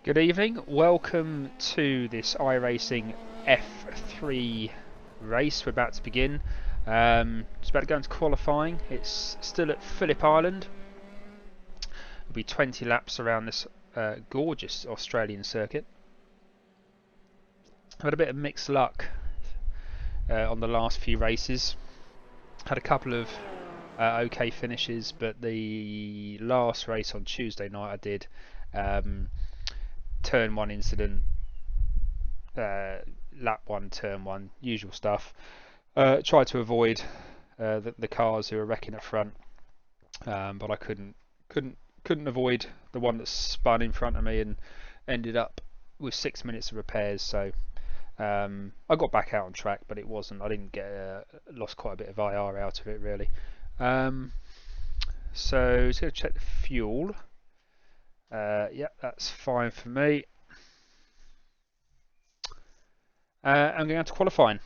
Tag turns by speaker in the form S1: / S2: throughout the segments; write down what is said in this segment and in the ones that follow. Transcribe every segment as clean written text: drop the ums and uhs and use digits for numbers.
S1: Good evening, welcome to this Iracing F3 race. We're about to begin. It's about to go into qualifying. It's still at Phillip Island. It'll be 20 laps around this gorgeous Australian circuit. I've had a bit of mixed luck on the last few races. Had a couple of okay finishes, but the last race on Tuesday night I did turn one incident, lap one, turn one, usual stuff. Tried to avoid the cars who were wrecking at front, but I couldn't avoid the one that spun in front of me and ended up with 6 minutes of repairs. So I got back out on track, but it wasn't. I didn't get lost quite a bit of IR out of it really. So just going to check the fuel. Yeah, that's fine for me. I'm going to qualifying.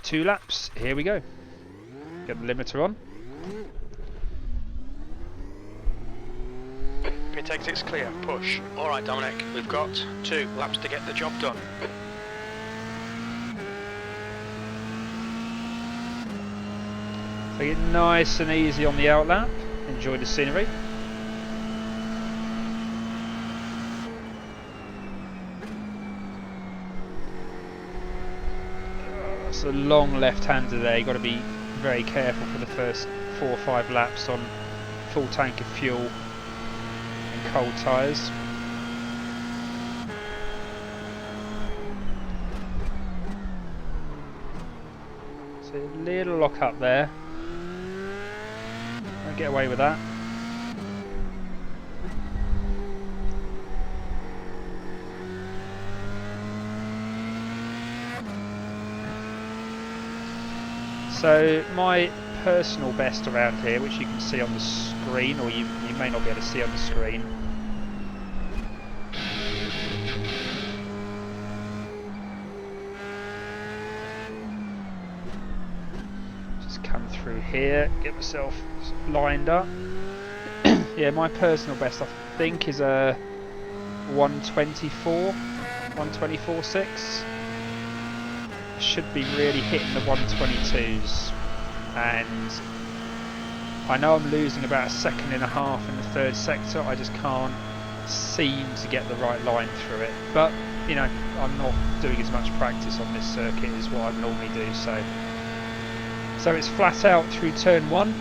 S1: Two laps, here we go. Get the limiter on.
S2: Pit exit's clear, push. Alright Dominic, we've got 2 laps to get the job done.
S1: Take it nice and easy on the outlap. Enjoy the scenery. It's a long left-hander there. You've got to be very careful for the first 4 or 5 laps on full tank of fuel and cold tyres. So a little lock up there. Don't get away with that. So my personal best around here, which you can see on the screen, or you may not be able to see on the screen. Just come through here, get myself lined up. Yeah, my personal best I think is a 124.6. Should be really hitting the 122s, and I know I'm losing about 1.5 seconds in the third sector. I just can't seem to get the right line through it, but you know, I'm not doing as much practice on this circuit as what I normally do, so it's flat out through turn 1.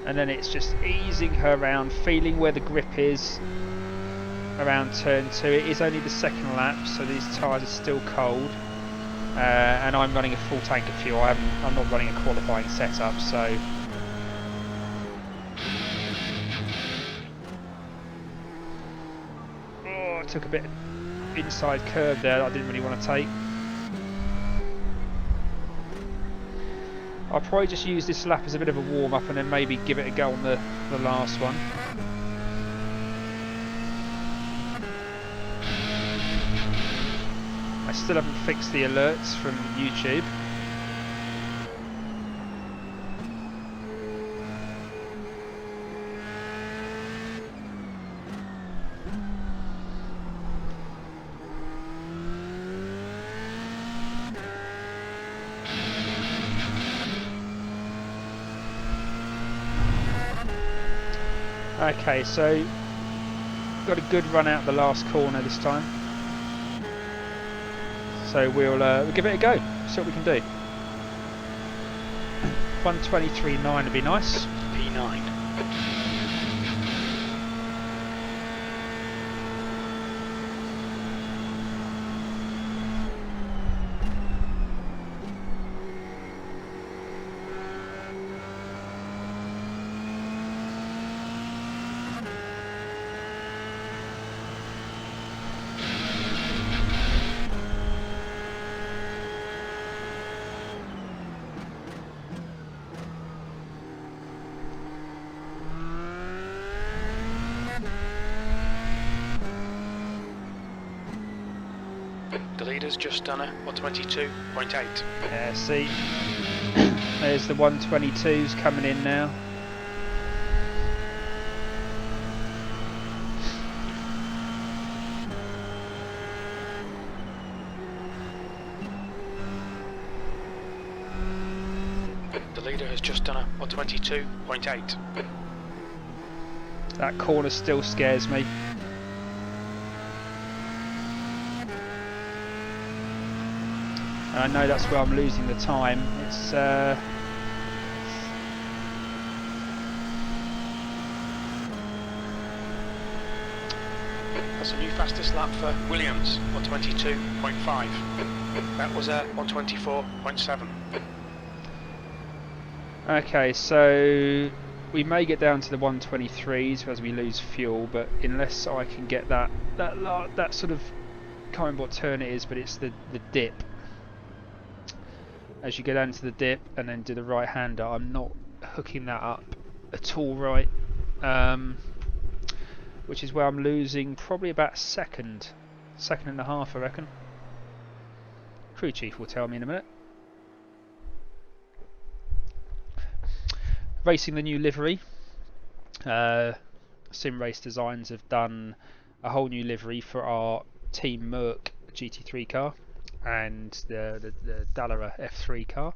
S1: And then it's just easing her around, feeling where the grip is around turn 2. It is only the second lap, so these tyres are still cold, and I'm running a full tank of fuel. I'm not running a qualifying setup, so I took a bit of inside curve there that I didn't really want to take. I'll probably just use this lap as a bit of a warm up and then maybe give it a go on the last one. I still haven't fixed the alerts from YouTube. Okay, so got a good run out the last corner this time. So we'll give it a go, see what we can do. 123.9 would be nice.
S2: P9. The leader's just done a 122.8.
S1: Yeah, see, there's the 122s coming in now.
S2: The leader has just done a 122.8.
S1: That corner still scares me. And I know that's where I'm losing the time. It's
S2: That's a new fastest lap for Williams, 122.5. That was a 124.7.
S1: okay, so we may get down to the 123s as we lose fuel, but unless I can get that sort of, can't remember what turn it is, but it's the dip. As you go down to the dip and then do the right hander, I'm not hooking that up at all right, which is where I'm losing probably about a second and a half, I reckon. Crew chief will tell me in a minute. Racing the new livery. Sim Race Designs have done a whole new livery for our Team Merc GT3 car and the Dallara F3 car.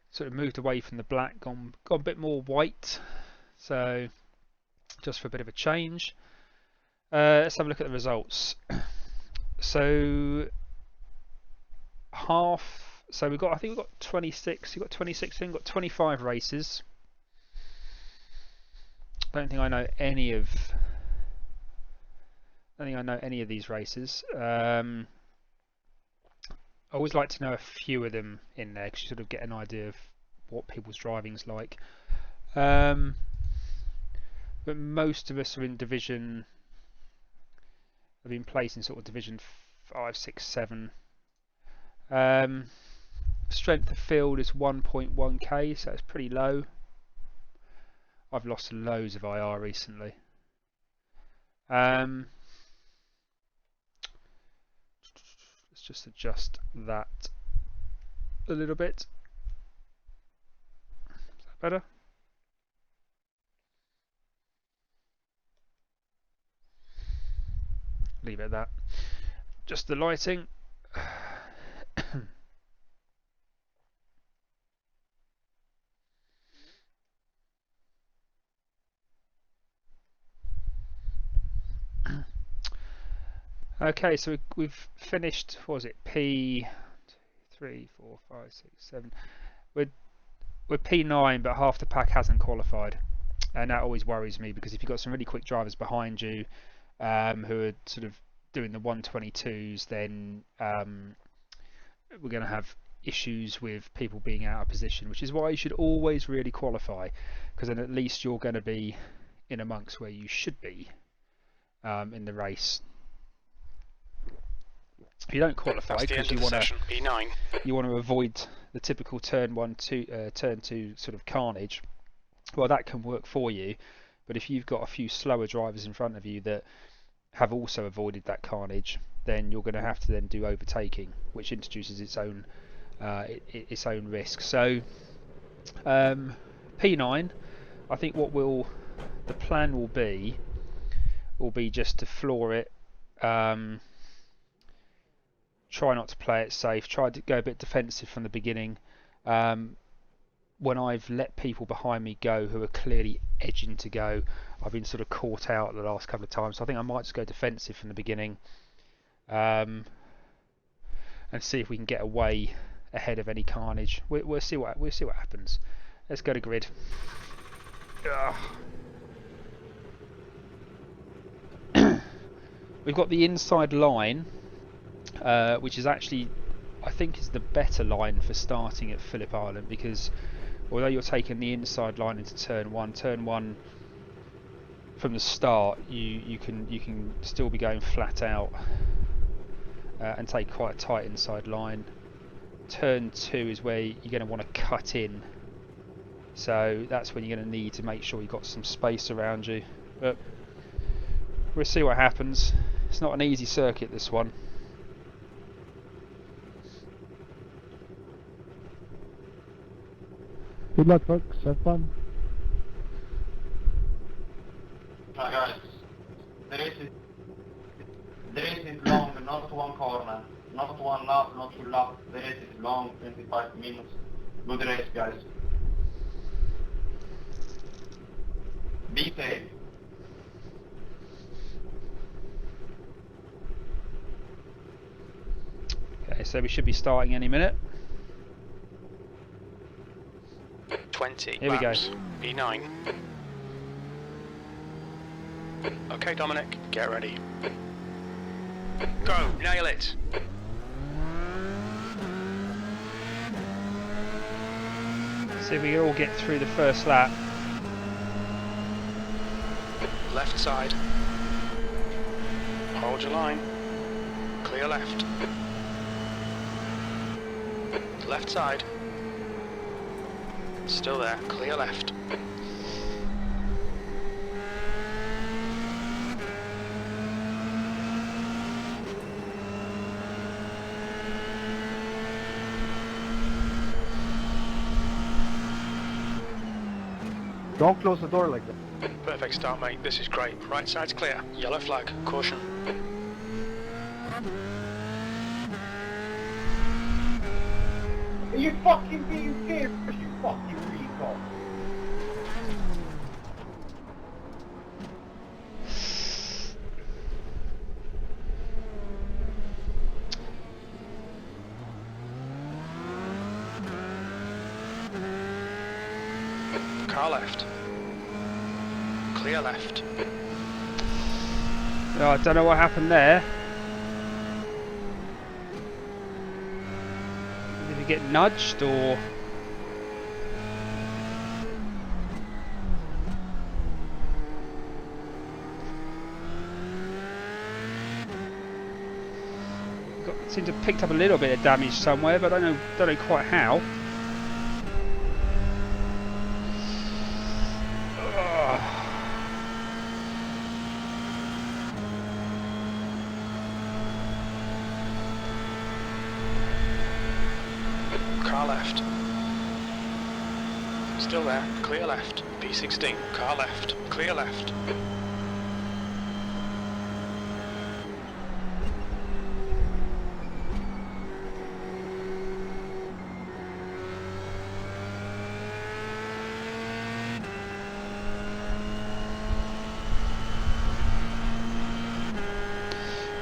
S1: Sort of moved away from the black, gone a bit more white, so just for a bit of a change. Let's have a look at the results. So so I think we've got 26. You've got 26 in, got 25 races. Don't think I know any of these races. I always like to know a few of them in there because you sort of get an idea of what people's driving's like. But most of us are in division. Have been placed in sort of division 5, 6, 7. Strength of field is 1.1k, so it's pretty low. I've lost loads of IR recently. Let's just adjust that a little bit. Is that better? Leave it at that. Just the lighting. Okay, so we've finished. What was it? P 3, 4, 5, 6, 7. We're P9, but half the pack hasn't qualified, and that always worries me because if you've got some really quick drivers behind you who are sort of doing the 122s, then we're going to have issues with people being out of position, which is why you should always really qualify, because then at least you're going to be in amongst where you should be in the race. If you don't qualify because you want to avoid the typical turn 2 sort of carnage, well, that can work for you. But if you've got a few slower drivers in front of you that have also avoided that carnage, then you're going to have to then do overtaking, which introduces its own risk. So P9, I think the plan will be just to floor it. Try not to play it safe. Try to go a bit defensive from the beginning. When I've let people behind me go who are clearly edging to go, I've been sort of caught out the last couple of times. So I think I might just go defensive from the beginning, and see if we can get away ahead of any carnage. We'll see what happens. Let's go to grid. We've got the inside line, which is actually, I think, is the better line for starting at Phillip Island, because although you're taking the inside line into turn one from the start, you can still be going flat out and take quite a tight inside line. Turn 2 is where you're going to want to cut in, so that's when you're going to need to make sure you've got some space around you. But we'll see what happens. It's not an easy circuit, this one.
S3: Good luck, folks. Have fun.
S4: Guys, the race is long, not one corner, not one lap, not two laps. The race is long, 25 minutes. Good race, guys. Be safe.
S1: Okay, so we should be starting any minute.
S2: 20
S1: Here we go.
S2: laps. E9. Okay, Dominic, get ready. Go, nail it.
S1: See if we can all get through the first lap.
S2: Left side. Hold your line. Clear left. Left side. Still there, clear left.
S3: Don't close the door like that.
S2: Perfect start, mate. This is great. Right side's clear. Yellow flag. Caution.
S4: Are you fucking being serious, you fucking retard?
S2: Car left. Clear left.
S1: Oh, I don't know what happened there. Did we get nudged or... Seems to have picked up a little bit of damage somewhere, but I don't know quite how.
S2: Car left. Still there. Clear left. P16. Car left. Clear left.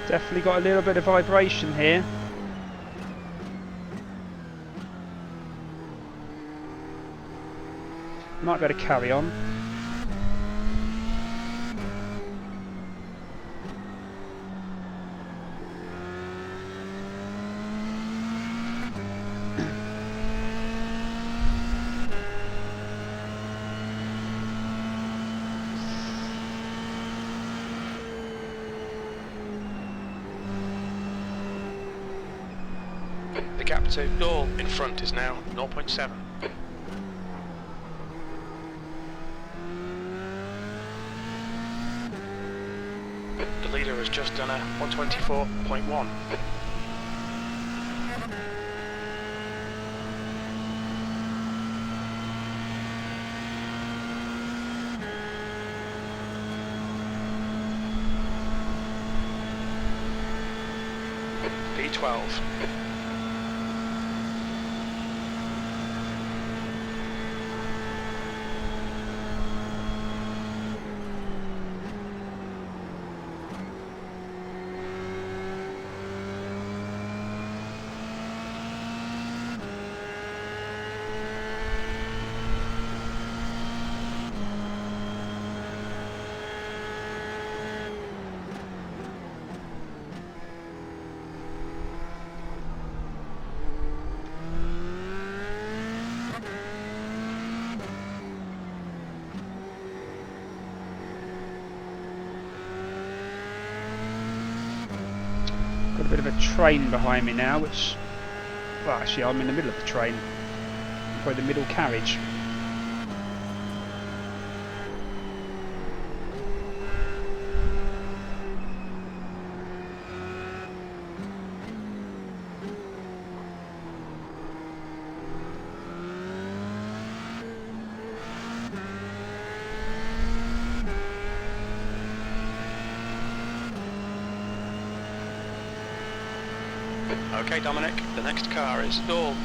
S1: Definitely got a little bit of vibration here. Might be able to carry on.
S2: The gap to Dahl in front is now 0.7. The leader has just done a 124.1. P12.
S1: Got a bit of a train behind me now, which... Well, actually, I'm in the middle of the train. Probably the middle carriage.
S2: Okay, Dominic, the next car is stalled.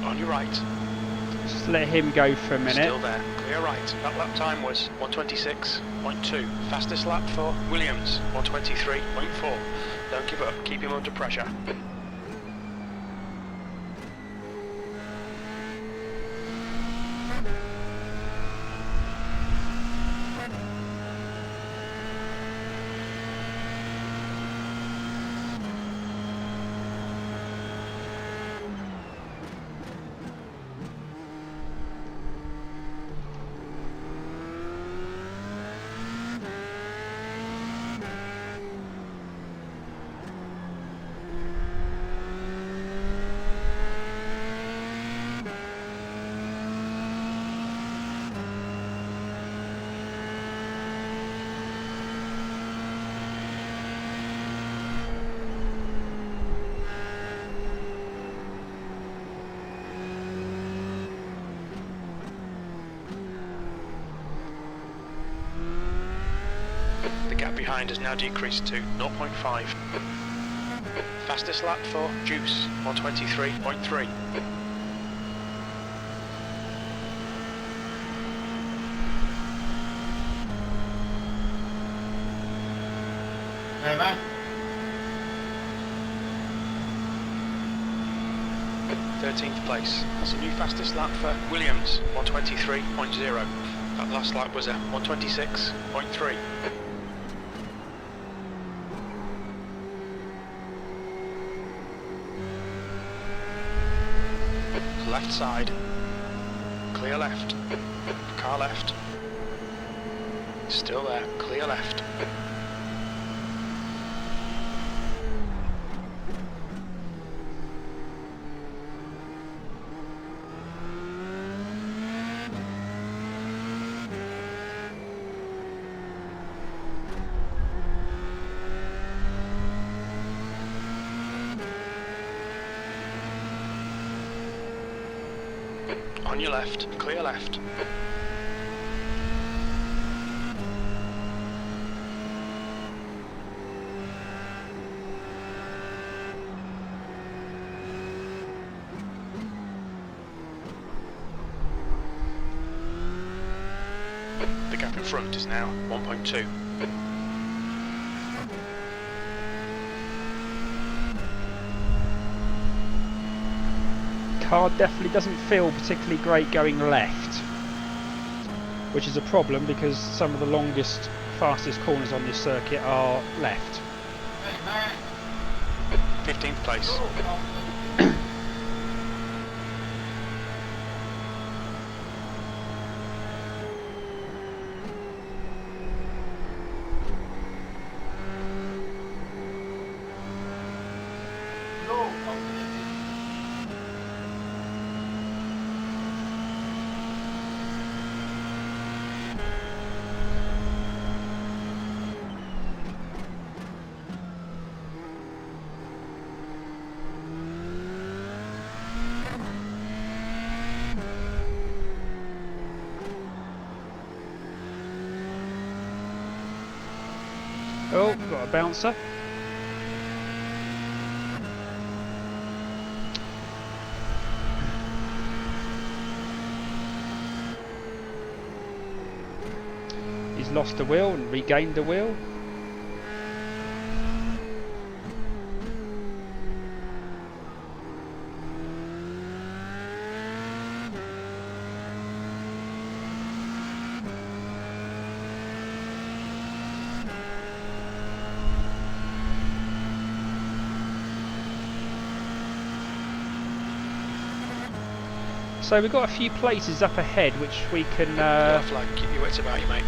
S2: On your right.
S1: Just let him go for a minute.
S2: Still there. Clear right. That lap time was 126.2. Fastest lap for Williams, 123.4. Don't give up. Keep him under pressure. The gap behind has now decreased to 0.5. Fastest lap for Juice, 123.3.
S4: Hey man.
S2: 13th place. That's a new fastest lap for Williams, 123.0. That last lap was a 126.3. Left side. Clear left. Car left. Still there. Clear left. On your left, clear left. The gap in front is now 1.2.
S1: Car definitely doesn't feel particularly great going left, which is a problem because some of the longest, fastest corners on this circuit are left.
S4: Hey man.
S2: 15th place.
S4: No.
S1: Oh, got a bouncer. He's lost a wheel and regained a wheel. So we've got a few places up ahead which we can
S2: Flag, keep your wits about you, mate.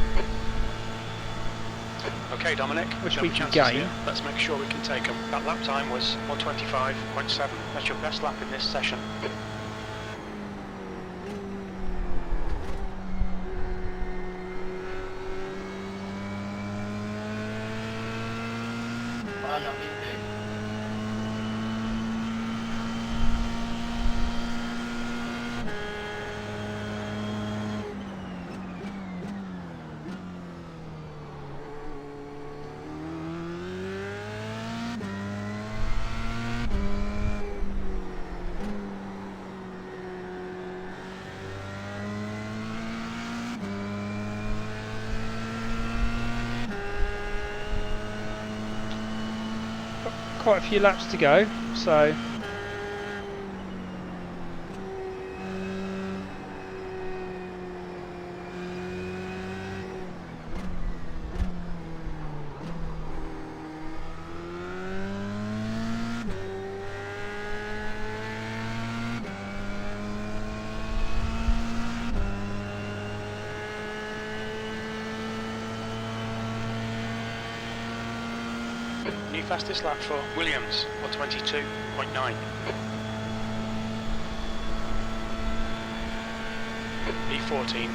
S2: Okay, Dominic.
S1: Which
S2: no
S1: we can
S2: chances
S1: gain.
S2: here. Let's make sure we can take them. That lap time was 125.7. That's your best lap in this session.
S4: Vaya mistake.
S1: quite a few laps to go, so
S2: New fastest lap for Williams, 122.9. E14.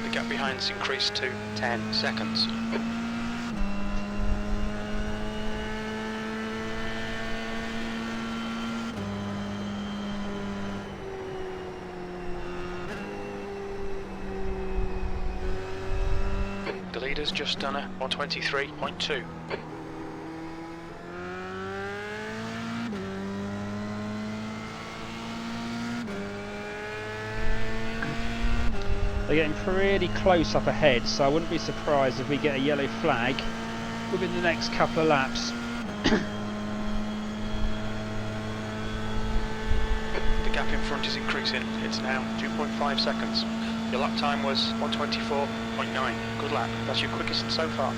S2: The gap behind's increased to 10 seconds. The leader's just done a 123.2.
S1: they're getting pretty close up ahead, so I wouldn't be surprised if we get a yellow flag within the next couple of laps.
S2: The gap in front is increasing. It's now 2.5 seconds. Your lap time was 124.9. Good lap. That's your quickest so far.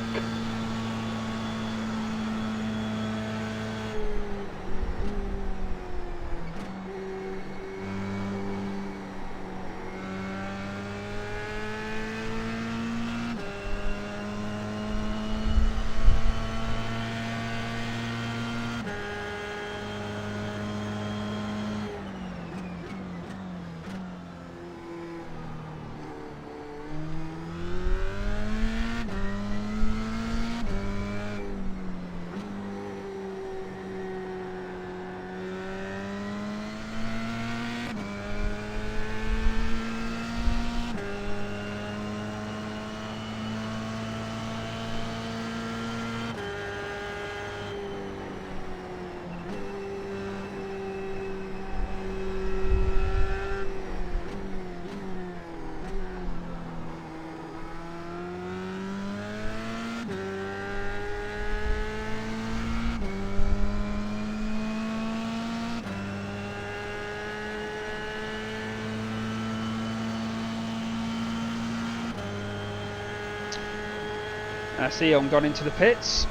S1: I see Eon gone into the pits.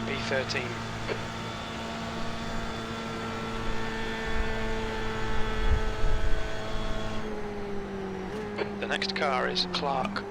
S2: B13. The next car is Clark.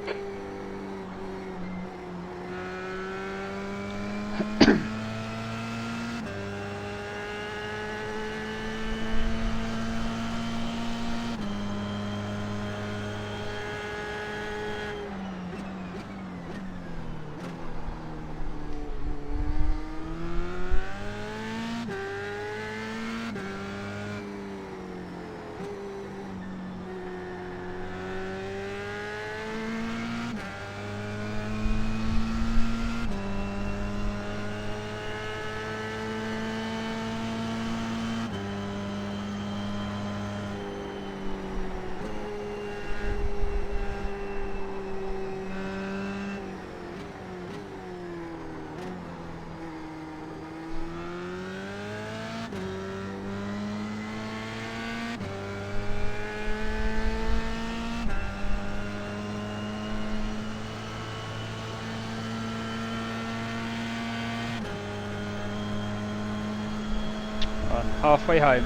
S1: Halfway home.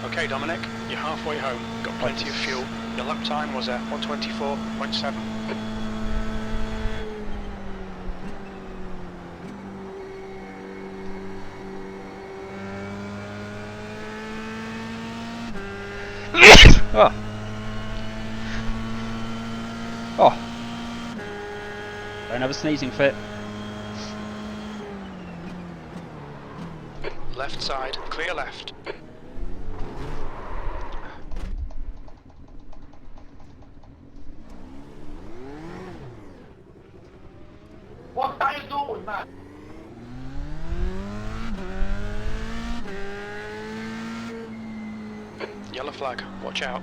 S2: Okay, Dominic, you're halfway home. Got plenty of fuel. Your lap time was at 124.7.
S1: Oh. Oh. Don't have a sneezing fit.
S2: Left side, clear left.
S4: What are you doing, man?
S2: Yellow flag, watch out.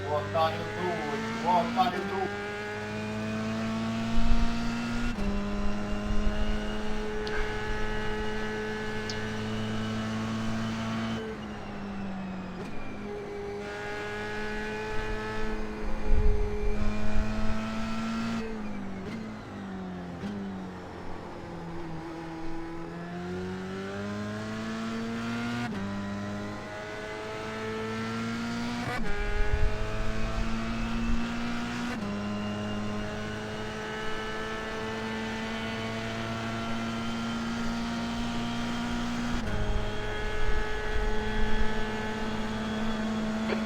S4: What are you doing? What are you doing?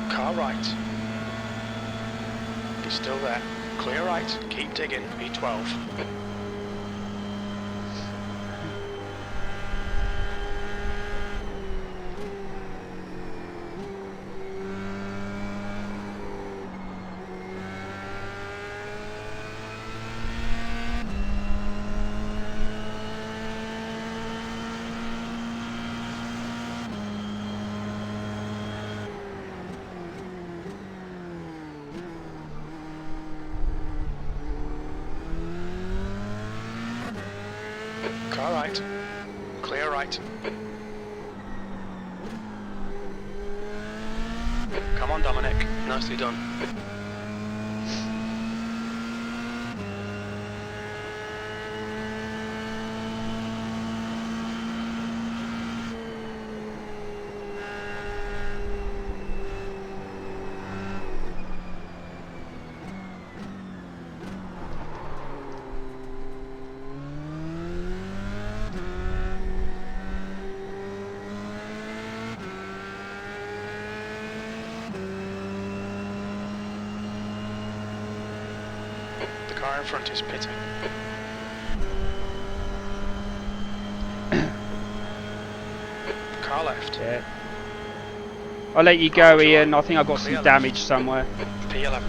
S2: Car right. He's still there. Clear right, keep digging, B12. Car right. Clear right. Come on, Dominic. Nicely done. The car in front is pitting. Car left.
S1: Yeah. I'll let you go, Ian. I think I got some damage somewhere.
S2: P11.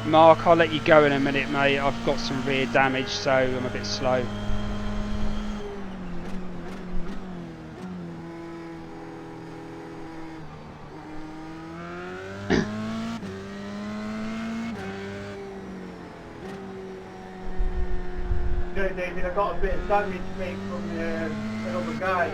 S1: Mark, I'll let you go in a minute, mate. I've got some rear damage, so I'm a bit slow.
S3: Yeah, David, I got a bit of damage, mate, from another guy.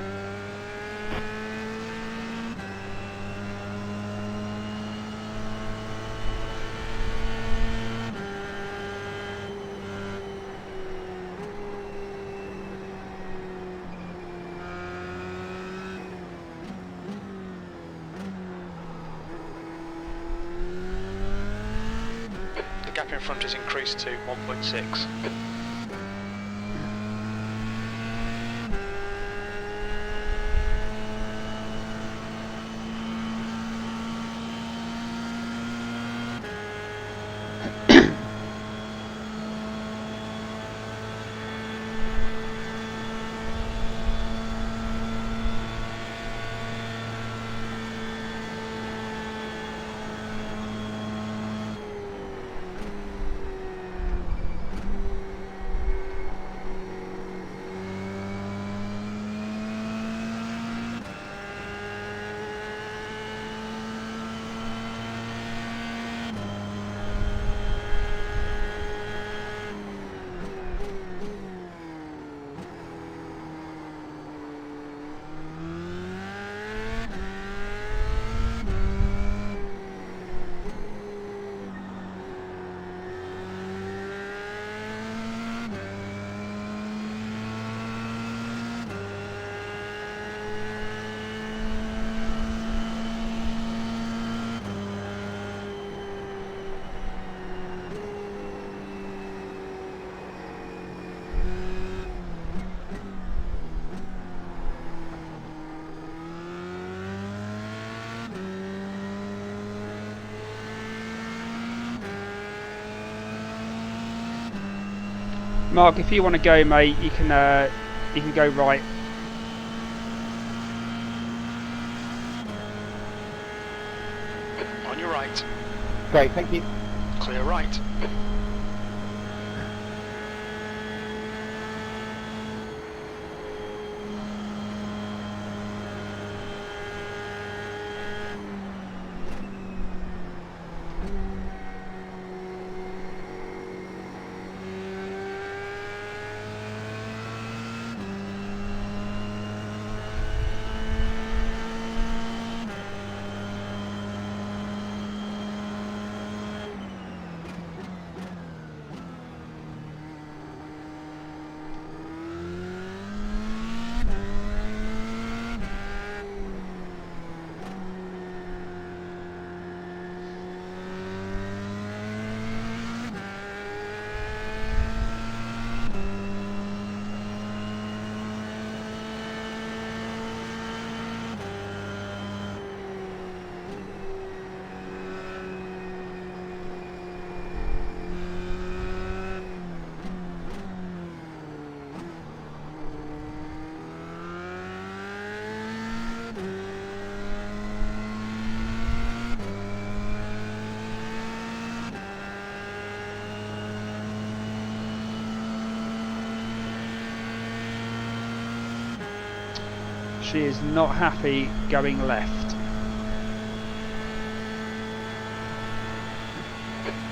S2: The gap in front is increased to 1.6.
S1: Mark, if you want to go, mate, you can go right.
S2: On your right.
S4: Great, thank you.
S2: Clear right.
S1: She is not happy going left.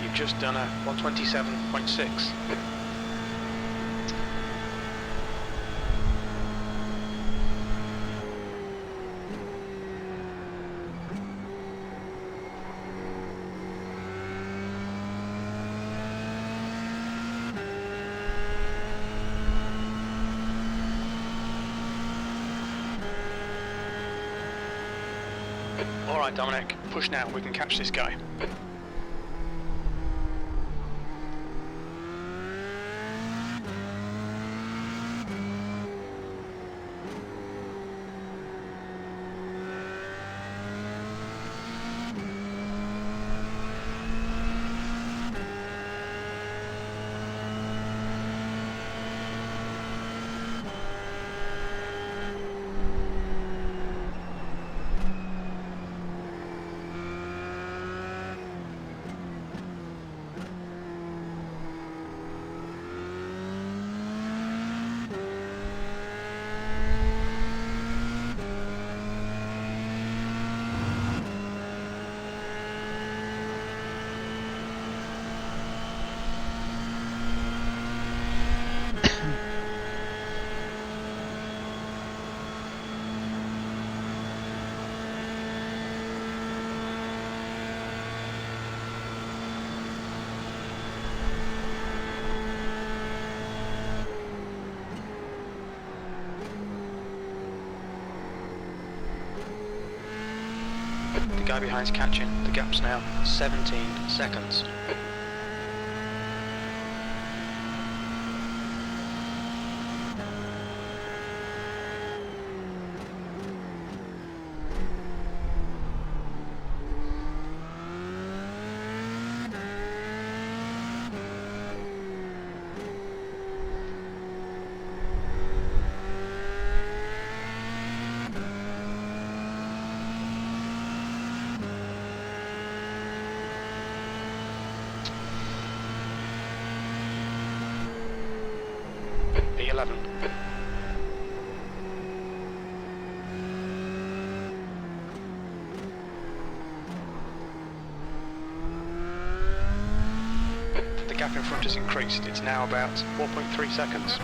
S2: You've just done a 127.6. Alright, Dominic, push now, we can catch this guy. The guy behind's catching. The gap's now 17 seconds. P11. The gap in front has increased. It's now about 4.3 seconds.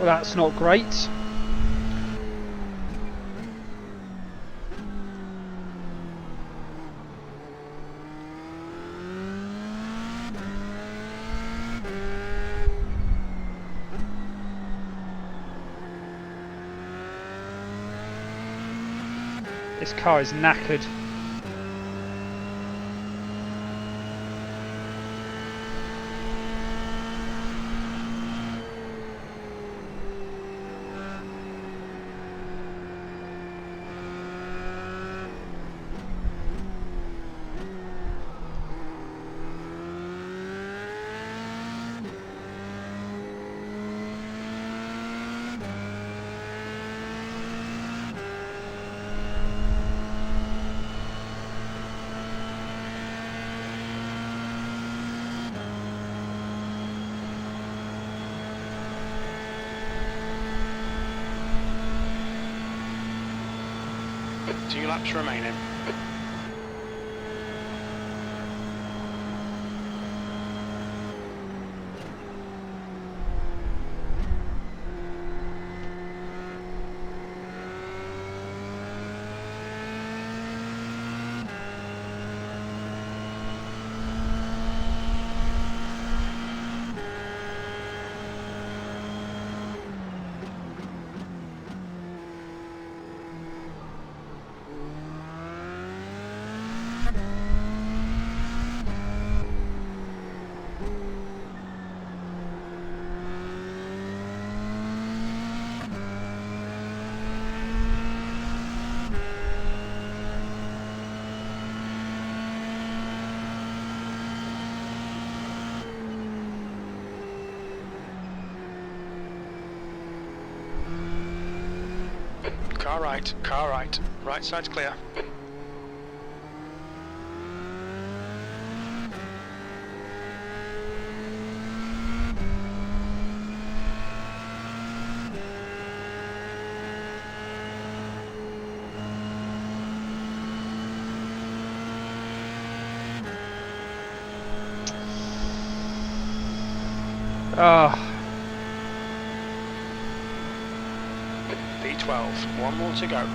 S1: that's not great. This car is knackered.
S2: Two laps remaining. Car right. Right side's clear. B12, one more to go.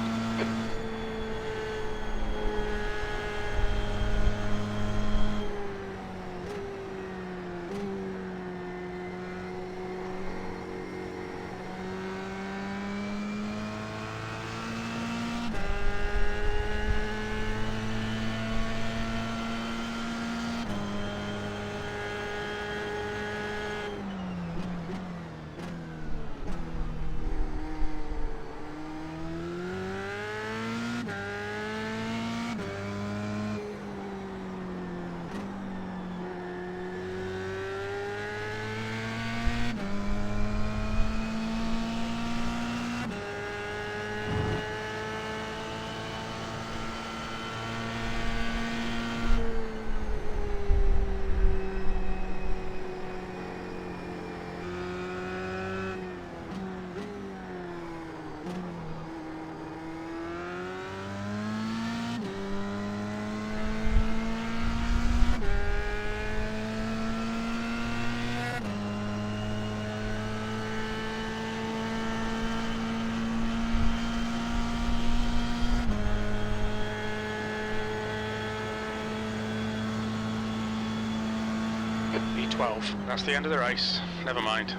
S2: B12, that's the end of the race. Never mind.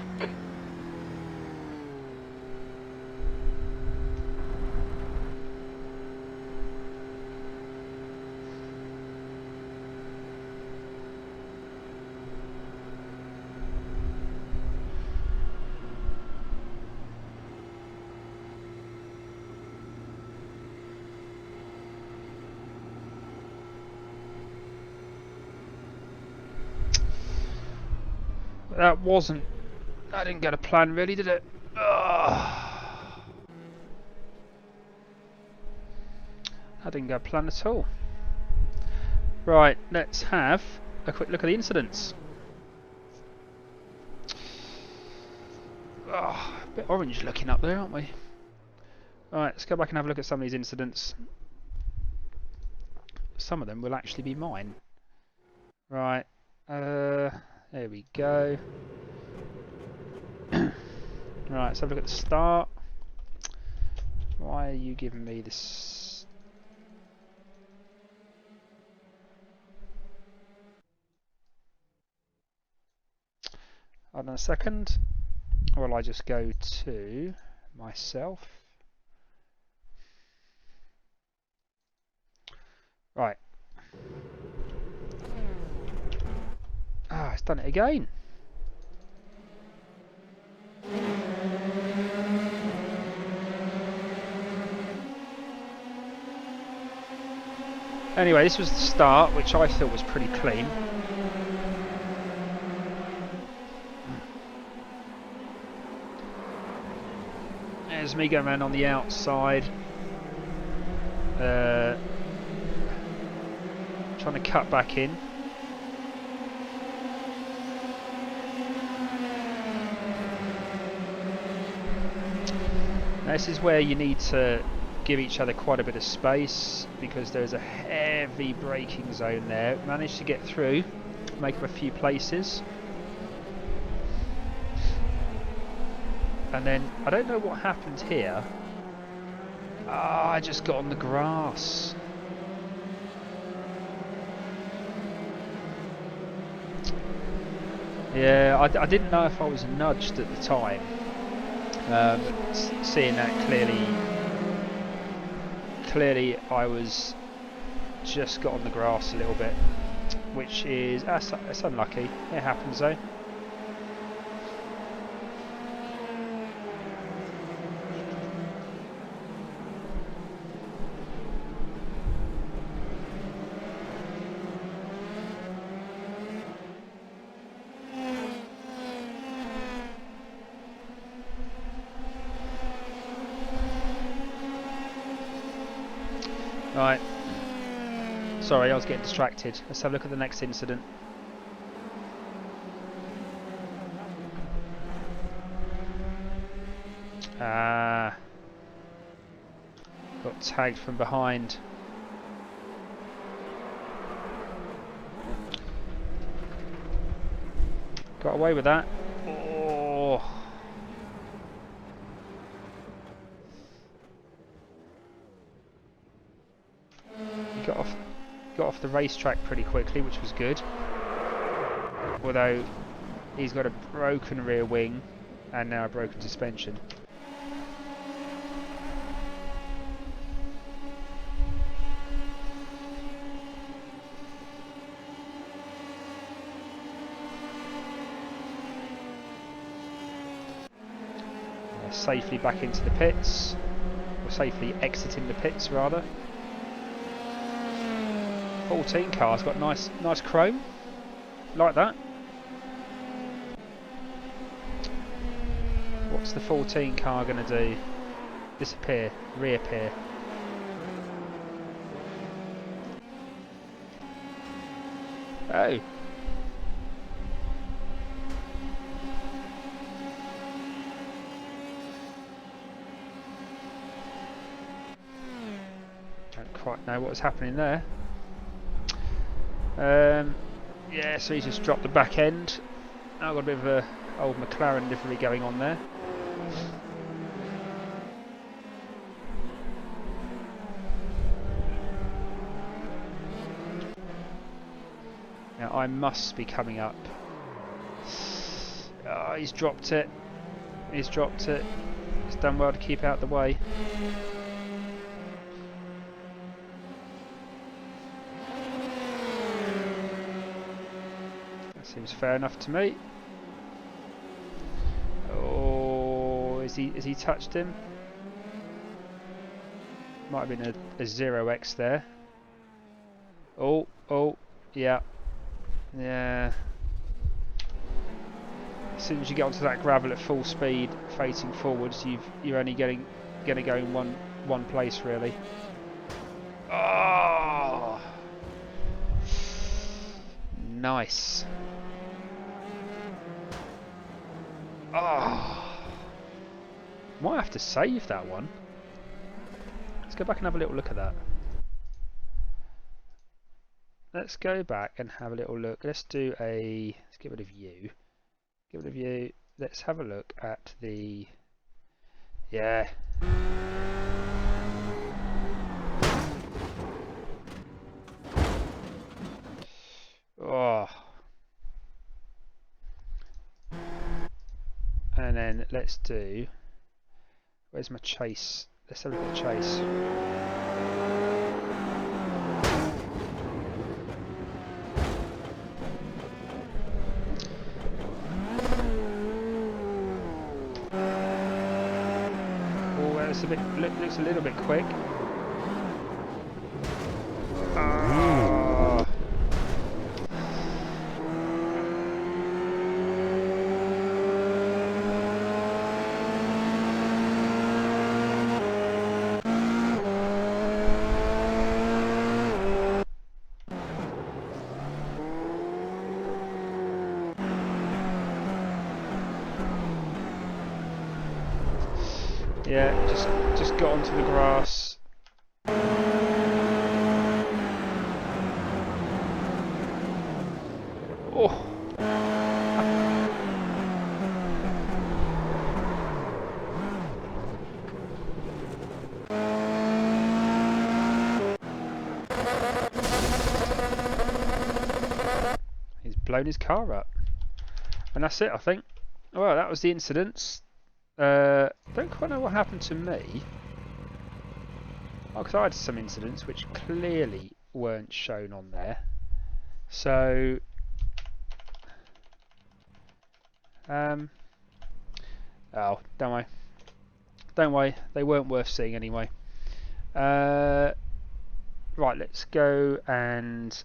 S1: That didn't get a plan really, did it? Ugh. That didn't get a plan at all. Right, let's have a quick look at the incidents. Oh, a bit orange looking up there, aren't we? Right, let's go back and have a look at some of these incidents. Some of them will actually be mine. Right, there we go. Right, let's have a look at the start. Why are you giving me this? Hold on a second. Or will I just go to myself? Right. Ah, it's done it again. Anyway, this was the start, which I thought was pretty clean. There's me going around on the outside, trying to cut back in. Now, this is where you need to give each other quite a bit of space because there's a heavy braking zone there. Managed to get through, make up a few places. And then, I don't know what happened here. Ah, I just got on the grass. Yeah, I didn't know if I was nudged at the time. But seeing that clearly I was just got on the grass a little bit, which is that's unlucky. It happens though. Right. Sorry, I was getting distracted. Let's have a look at the next incident. Ah. Got tagged from behind. Got away with that. Oh. Got off the racetrack pretty quickly, which was good. Although he's got a broken rear wing and now a broken suspension. Safely back into the pits, or safely exiting the pits rather. 14 car's got nice chrome, like that. What's the 14 car going to do? Disappear, reappear. Oh. Don't quite know what was happening there. Yeah, so he's just dropped the back end. I've got a bit of a old McLaren livery going on there. Now I must be coming up. Oh, he's dropped it. He's dropped it. He's done well to keep out the way. Seems fair enough to me. Oh, has he touched him? Might have been a 0x there. Oh, yeah. As soon as you get onto that gravel at full speed, facing forwards, you're only going to go in one place really. Oh, nice. Oh, might have to save that one. Let's go back and have a little look at that. Let's go back and have a little look. Let's get rid of you. Get rid of you. let's have a look at the... Yeah. Oh. And then let's do... Where's my chase? Let's have a look at the chase. Oh, that's a bit... looks a little bit quick. Ah. Yeah, just got onto the grass. Oh. He's blown his car up. And that's it, I think. Well, that was the incidents. Don't quite know what happened to me. Oh, because I had some incidents which clearly weren't shown on there. So, oh, don't worry. Don't worry, they weren't worth seeing anyway. Right, let's go and...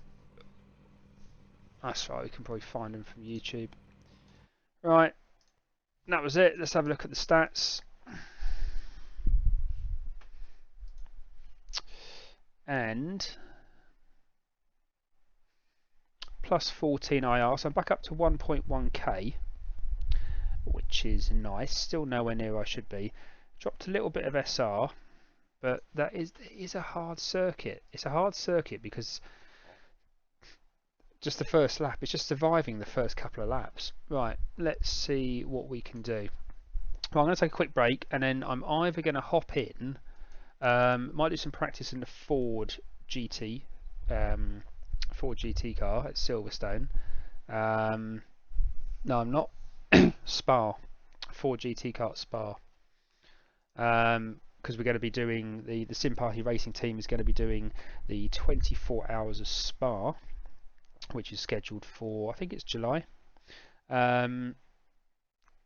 S1: That's right, we can probably find them from YouTube. Right, that was it. Let's have a look at the stats. And... plus 14 IR, so I'm back up to 1.1k, which is nice. Still nowhere near where I should be. Dropped a little bit of SR, but that is a hard circuit. It's a hard circuit because just the first lap, it's just surviving the first couple of laps. Right, let's see what we can do. Well, I'm going to take a quick break, and then I'm either going to hop in, might do some practice in the Ford GT, Ford GT car at Silverstone. No, I'm not. Spa, Ford GT car at Spa. Because we're going to be doing the Sim Party Racing team is going to be doing the 24 hours of Spa, which is scheduled for, I think it's July. And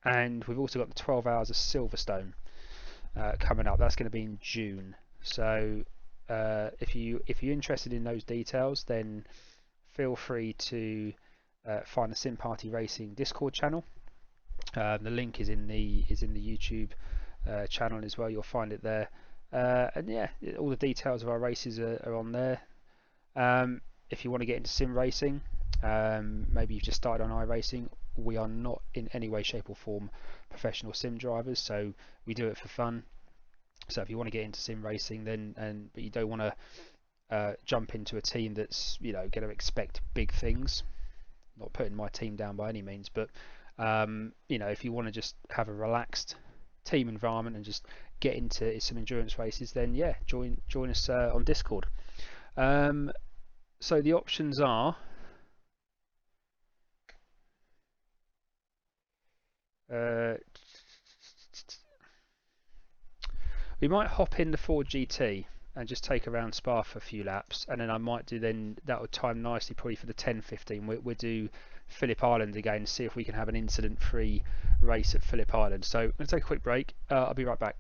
S1: we've also got the 12 hours of Silverstone coming up. That's going to be in June. So if you're interested in those details, then feel free to find the Sim Party Racing Discord channel. The link is in the YouTube channel as well. You'll find it there. And yeah, all the details of our races are on there. If you want to get into sim racing, maybe you've just started on iRacing. We are not in any way, shape or form professional sim drivers, so we do it for fun. So if you want to get into sim racing, but you don't want to jump into a team that's going to expect big things. Not putting my team down by any means, but if you want to just have a relaxed team environment and just get into some endurance races, then yeah, join us on Discord. So the options are we might hop in the Ford GT and just take around Spa for a few laps, and then I might do that would time nicely probably for the 10:15. We'll do Phillip Island again, see if we can have an incident-free race at Phillip Island. So I'm going to take a quick break. I'll be right back.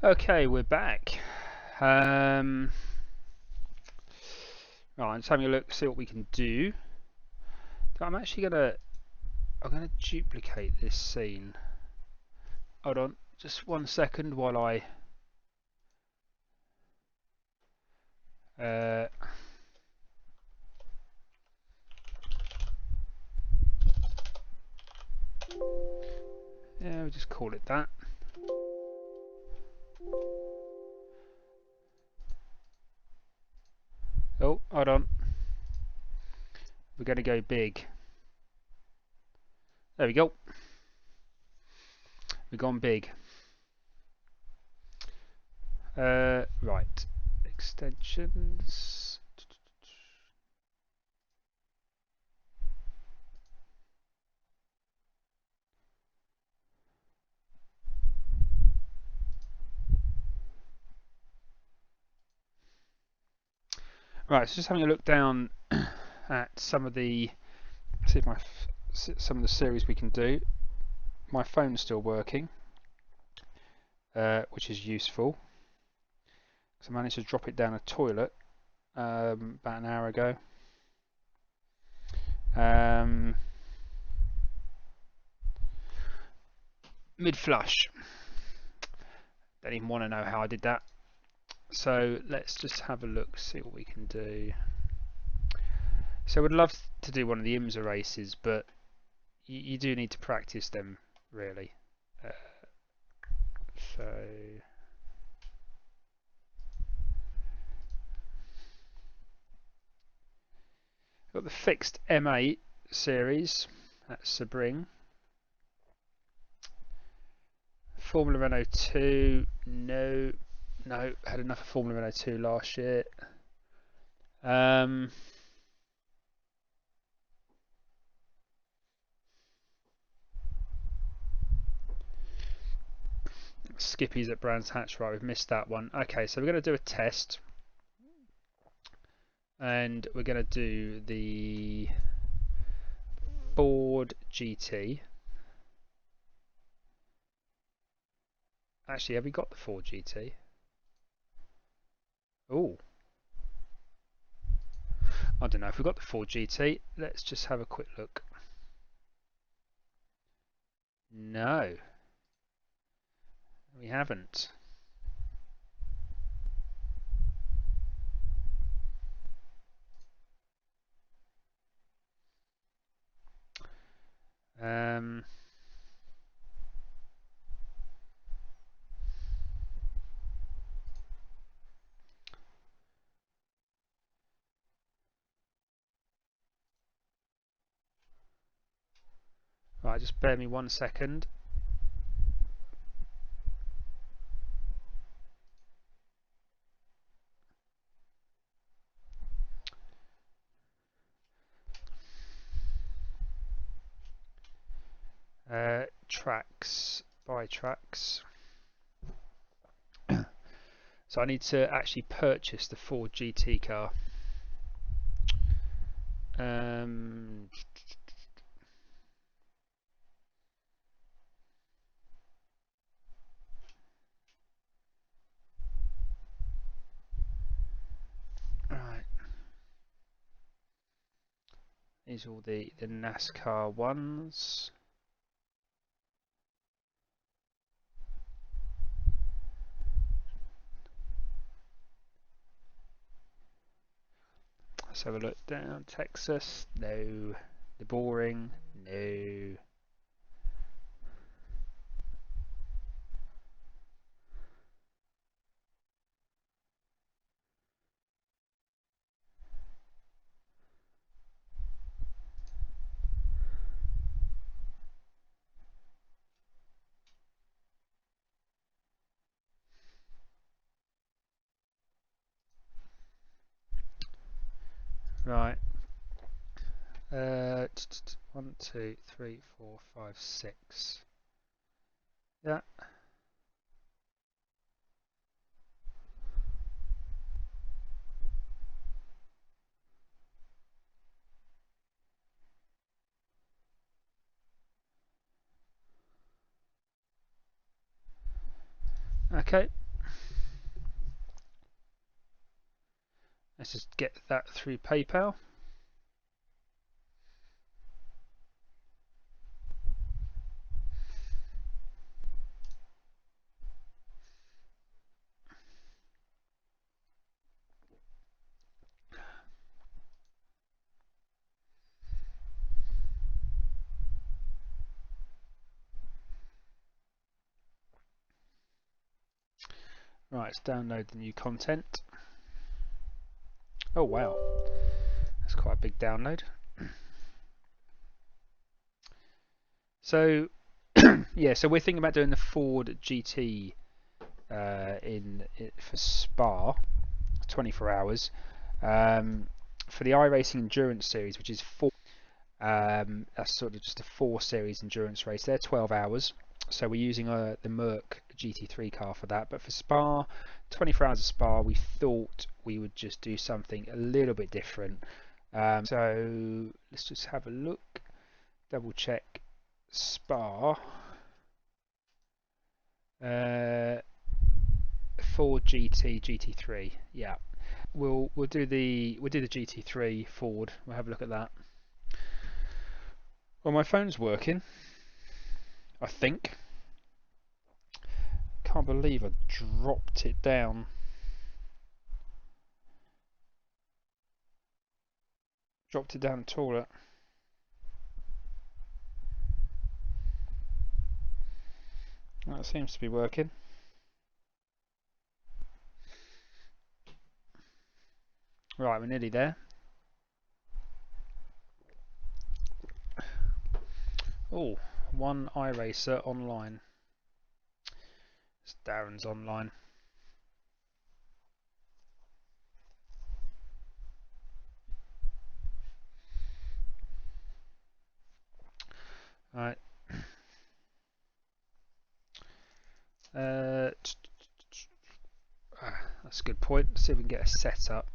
S1: Okay, we're back. Right, I'm just having a look, see what we can do. I'm actually gonna duplicate this scene. Hold on, just 1 second while I yeah, we'll just call it that. Oh, hold on. We're gonna go big. There we go. We've gone big. Right. Extensions. Right, so just having a look down at some of the, see if some of the series we can do. My phone's still working, which is useful. So I managed to drop it down a toilet about an hour ago. Mid-flush. Don't even want to know how I did that. So let's just have a look, see what we can do. So I would love to do one of the IMSA races, but you do need to practice them, really. So got the fixed M8 series at Sebring. Formula Renault 2, no, had enough of Formula Renault 2 last year. Skippy's at Brands Hatch, right, we've missed that one. Okay, so we're going to do a test. And we're going to do the Ford GT. Actually, have we got the Ford GT? Oh, I don't know if we've got the Ford GT. Let's just have a quick look. No, we haven't. Right, just bear me 1 second. Tracks, buy tracks. So I need to actually purchase the Ford GT car. Right. These are all the NASCAR ones. Let's have a look down. Texas, no. The boring, no. Right. 1, 2, 3, 4, 5, 6. Yeah. Okay. Let's just get that through PayPal. Right, let's download the new content. Oh wow, that's quite a big download. So yeah, so we're thinking about doing the Ford GT for Spa, 24 hours. For the iRacing Endurance Series, which is that's sort of just a 4 series endurance race. They're 12 hours, so we're using the Merc GT3 car for that. But for Spa, 24 hours of Spa, we thought we would just do something a little bit different. So let's just have a look, double check. Spa, Ford GT3, yeah. We'll do the GT3 Ford. We'll have a look at that. Well, my phone's working, I think. Can't believe I dropped it down. Dropped it down the toilet. That seems to be working. Right, we're nearly there. Oh, one iRacer online. It's Darren's online. Right. That's a good point. Let's see if we can get a setup.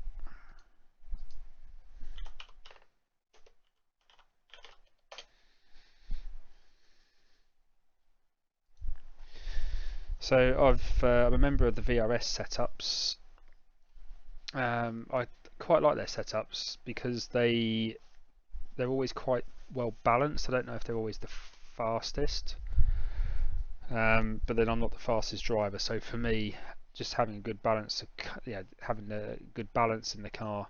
S1: So I'm a member of the VRS setups. I quite like their setups because they're always quite well balanced. I don't know if they're always the fastest, but then I'm not the fastest driver. So for me, just having a good balance, having a good balance in the car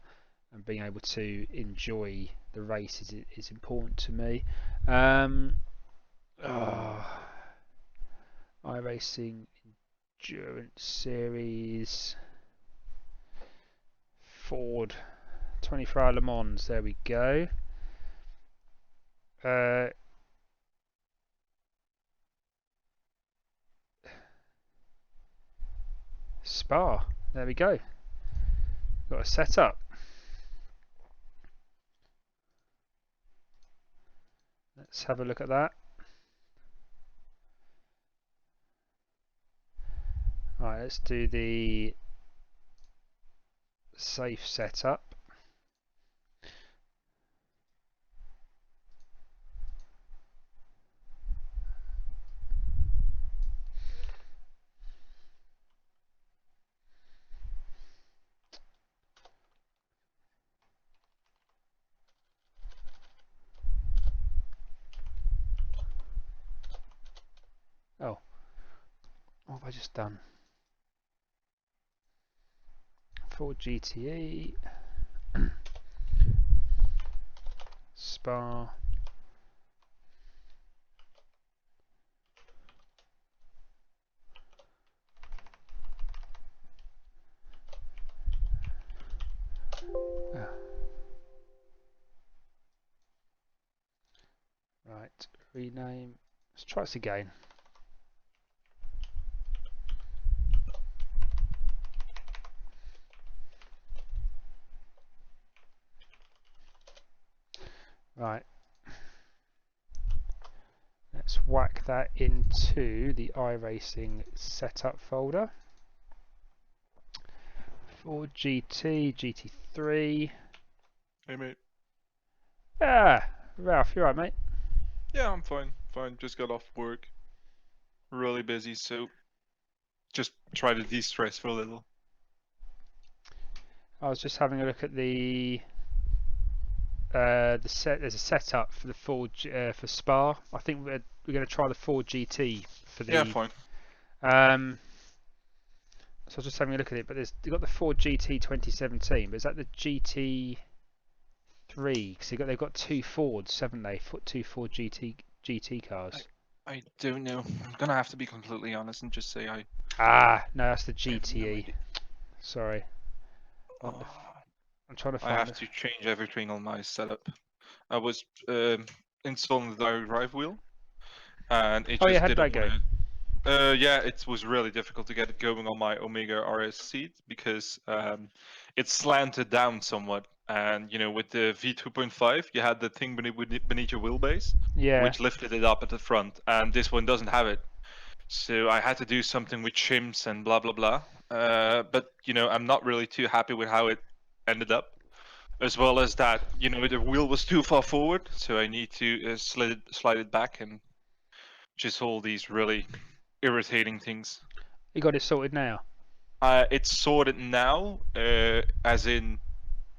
S1: and being able to enjoy the race is important to me. iRacing Endurance Series Ford 24-hour Le Mans. There we go. Spa. There we go. Got a setup. Let's have a look at that. Alright, let's do the safe setup. Oh, what have I just done? Ford GTE Spa. Right, rename. Let's try this again. Right. Let's whack that into the iRacing setup folder. Ford GT, GT3.
S5: Hey mate.
S1: Ah, Ralph, you alright, mate?
S5: Yeah, I'm fine. Fine. Just got off work. Really busy, so just try to de-stress for a little.
S1: I was just having a look at the set. There's a setup for the Ford for Spa. I think we're going to try the Ford GT for the.
S5: Yeah, fine.
S1: So I was just having a look at it, but they've got the Ford GT 2017. But is that the GT3? Because they've got two Fords, haven't they? Two Ford GT cars.
S5: I don't know. I'm gonna have to be completely honest and just say I
S1: No, that's the
S5: have no
S1: GTE.
S5: idea.
S1: Sorry, I'm trying to
S5: I
S1: find
S5: have
S1: it.
S5: to change everything on my setup. I was installing the direct drive wheel, and it
S1: Oh yeah,
S5: just
S1: how did that
S5: didn't
S1: go?
S5: want to. Yeah, it was really difficult to get it going on my Omega RS seat because it slanted down somewhat. And with the V2.5, you had the thing beneath your wheelbase,
S1: Yeah,
S5: which lifted it up at the front, and this one doesn't have it. So I had to do something with shims and blah blah blah. But I'm not really too happy with how it ended up. As well as that, the wheel was too far forward, so I need to slide it back, and just all these really irritating things.
S1: you got it sorted now.
S5: It's sorted now, as in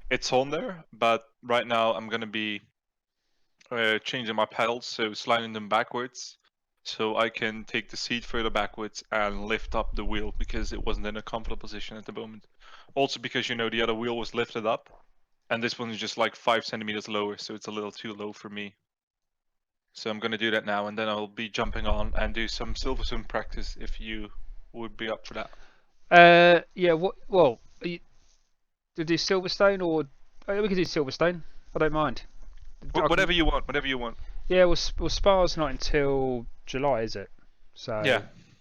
S5: it's on there, but right now I'm gonna be changing my pedals, so sliding them backwards, so I can take the seat further backwards and lift up the wheel because it wasn't in a comfortable position at the moment. Also because the other wheel was lifted up, and this one is just like 5 centimeters lower, so it's a little too low for me. So I'm gonna do that now, and then I'll be jumping on and do some Silverstone practice if you would be up for that.
S1: Yeah. Well, to do Silverstone or we could do Silverstone. I don't mind.
S5: Whatever you want, whatever you want.
S1: Yeah. Well, Spa's not until July, is it?
S5: Yeah.
S1: So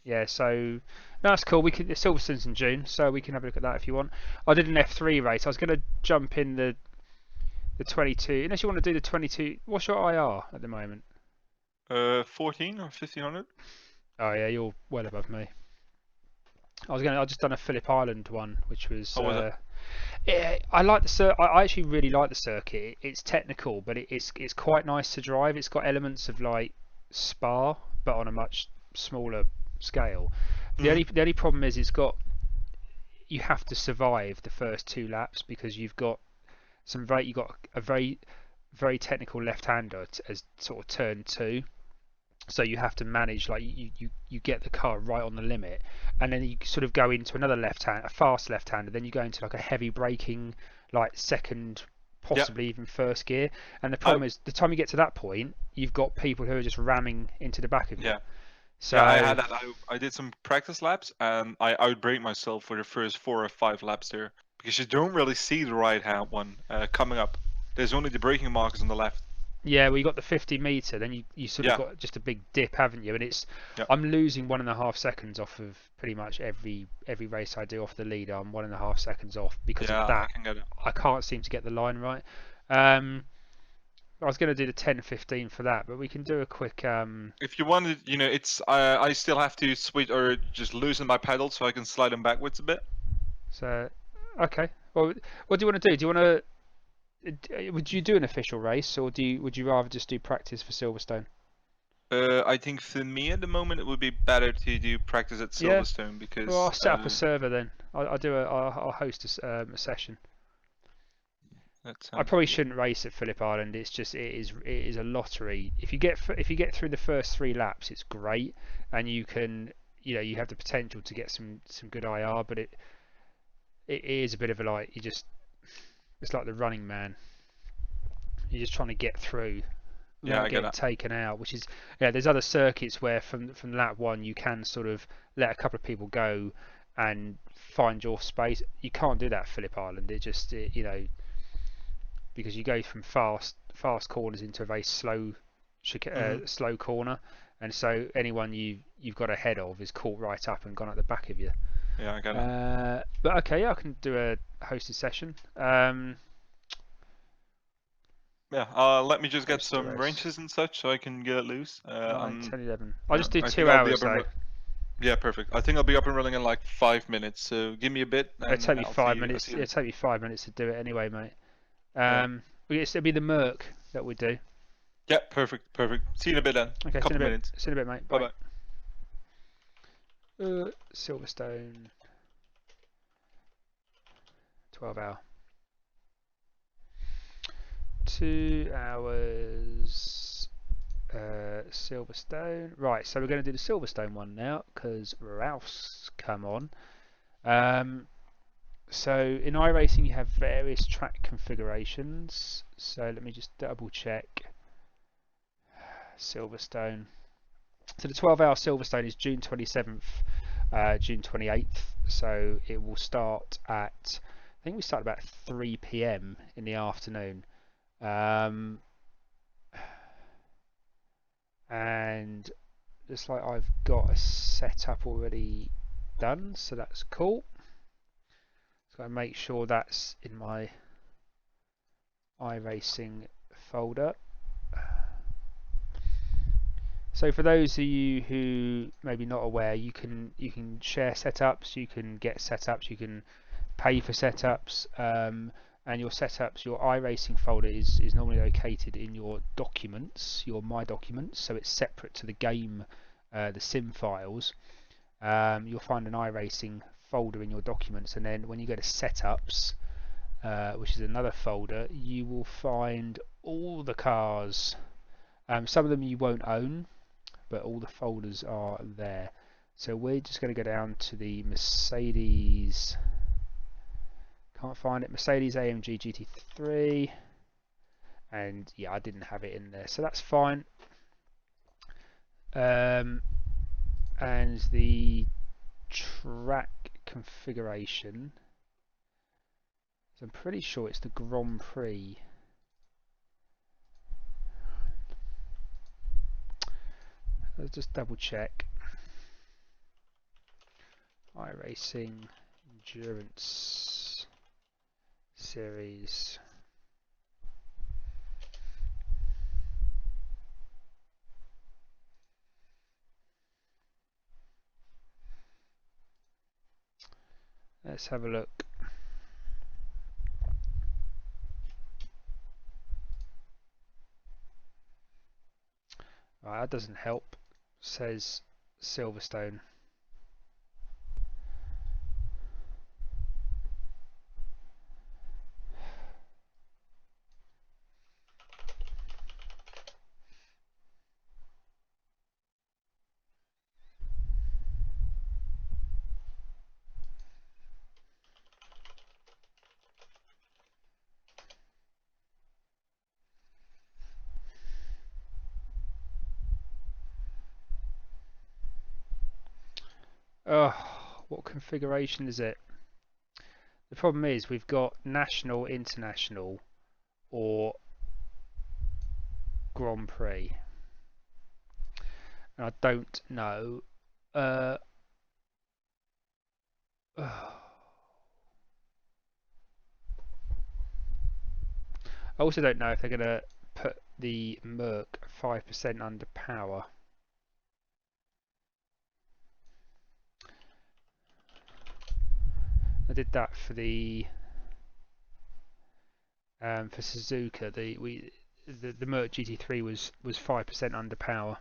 S1: yeah. So no, that's cool. We can Silverstone's in June, so we can have a look at that if you want. I did an F3 race. I was going to jump in the 22. Unless you want to do the 22. What's your IR at the moment?
S5: 14 or 1500.
S1: Oh yeah, you're well above me. I just done a Phillip Island one, which was.
S5: How was it?
S1: Yeah, I like the I actually really like the circuit. It's technical, but it's quite nice to drive. It's got elements of like Spa, but on a much smaller scale. The only problem is you have to survive the first two laps because you've got a very technical left-hander as sort of turn two. So you have to manage, like you get the car right on the limit, and then you sort of go into another a fast left-hander, then you go into like a heavy braking, like second, possibly even first gear. And the problem is, the time you get to that point, you've got people who are just ramming into the back of you.
S5: Yeah.
S1: So
S5: Yeah, I had that. I did some practice laps, and I outbraked myself for the first 4 or 5 laps there because you don't really see the right hand one coming up. There's only the braking markers on the left.
S1: yeah, well, you got the 50 meter, then you sort of got just a big dip, haven't you? And I'm losing 1.5 seconds off of pretty much every race I do off the leader. I'm 1.5 seconds off because of that.
S5: I can get it.
S1: I can't seem to get the line right. I was going to do the 10:15 for that, but we can do a quick.
S5: If you wanted, it's I still have to switch or just loosen my pedals so I can slide them backwards a bit.
S1: So, okay. Well, what do you want to do? Do you want to? Would you do an official race, or would you rather just do practice for Silverstone?
S5: I think for me at the moment it would be better to do practice at
S1: Yeah.
S5: Silverstone because
S1: Well, I'll set up a server then. I'll host a session. I probably shouldn't race at Phillip Island. It's just it is a lottery. If you get through the first 3 laps, it's great, and you you have the potential to get some good IR. But it is a bit of a like it's like the Running Man. You're just trying to get through without getting taken out. Which is there's other circuits where from lap 1 you can sort of let a couple of people go and find your space. You can't do that at Phillip Island. Because you go from fast corners into a very slow slow corner, and so anyone you've got ahead of is caught right up and gone at the back of you.
S5: Yeah, I get it.
S1: But okay, I can do a hosted session.
S5: Let me just get
S1: Host
S5: some
S1: race.
S5: wrenches and such so I can get it loose.
S1: 9, 10, 11. I'll just do
S5: I
S1: 2
S5: think I'll be
S1: hours
S5: up and
S1: though.
S5: Yeah, perfect. I think I'll be up and running in like 5 minutes. So give me a bit.
S1: It'll take me
S5: I'll
S1: 5
S5: see
S1: minutes.
S5: you.
S1: It'll take me 5 minutes to do it anyway, mate. It'll be the Merc that we do.
S5: Yeah, perfect. See you in a bit then.
S1: Okay,
S5: Couple minutes.
S1: See you in a bit, mate.
S5: Bye bye.
S1: Silverstone. 12 hour. 2 hours Silverstone. Right, so we're going to do the Silverstone one now because Ralph's come on. So in iRacing you have various track configurations. So let me just double check. Silverstone. So the 12-hour Silverstone is June 27th, June 28th. So it will start at, I think we start about 3 p.m. in the afternoon. And looks like I've got a setup already done, so that's cool. So I make sure that's in my iRacing folder. So for those of you who maybe not aware, you can share setups, you can get setups, you can pay for setups, and your setups, your iRacing folder is normally located in your documents, your My Documents, so it's separate to the game, the sim files. You'll find an iRacing folder in your documents, and then when you go to setups, which is another folder, you will find all the cars. Some of them you won't own, but all the folders are there. So we're just going to go down to the Mercedes, can't find it, Mercedes AMG GT3, and yeah, I didn't have it in there, so that's fine. And the track configuration, so I'm pretty sure it's the Grand Prix. Let's just double check. iRacing Endurance Series. Let's have a look. Right, that doesn't help. Says Silverstone. Oh, what configuration is it? The problem is we've got national, international, or Grand Prix, and I don't know. I also don't know if they're going to put the Merc 5% under power. I did that for the for Suzuka. The Merc GT3 was 5% under power.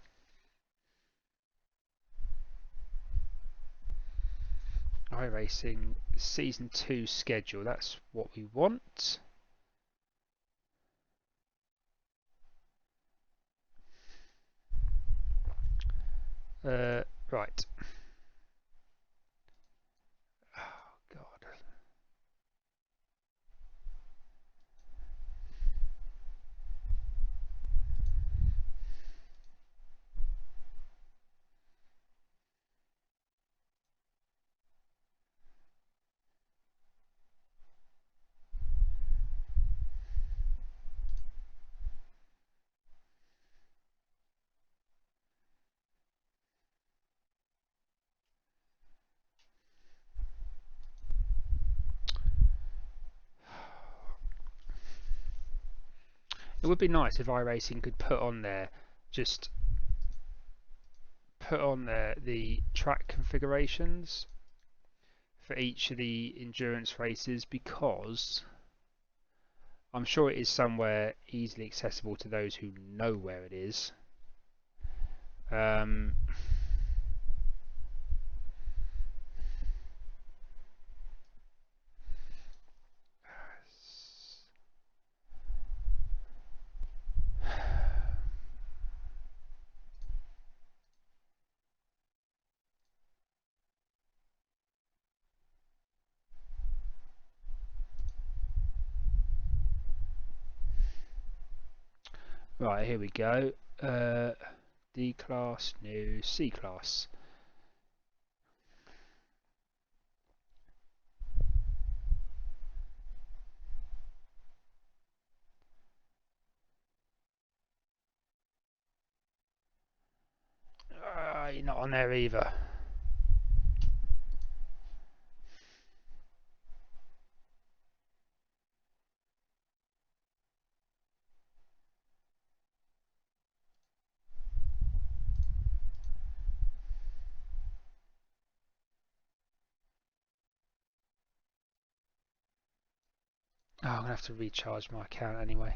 S1: iRacing Season 2 schedule, that's what we want. Right. Oh, God. It would be nice if iRacing could put on there, just put on there the track configurations for each of the endurance races, because I'm sure it is somewhere easily accessible to those who know where it is. Right, here we go. D class, new C class. You're not on there either. Oh, I'm gonna have to recharge my account anyway.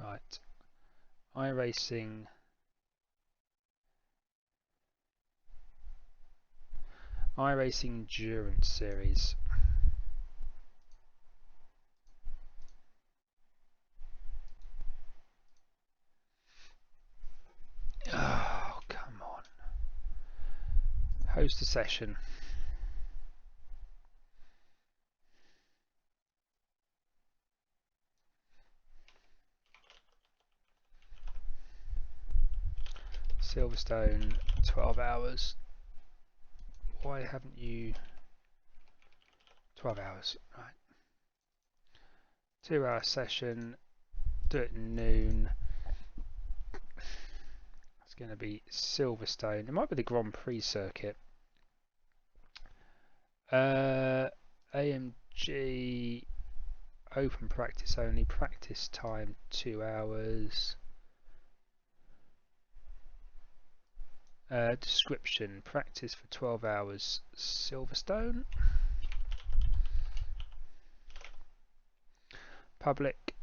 S1: Right, Iracing. Iracing Endurance Series. Oh, come on. Host a session. Silverstone, 12 hours. Why haven't you... 12 hours, right. 2-hour session, do it noon. It's going to be Silverstone. It might be the Grand Prix circuit. AMG, open practice only, practice time 2 hours. Description, practice for 12 hours, Silverstone. Public,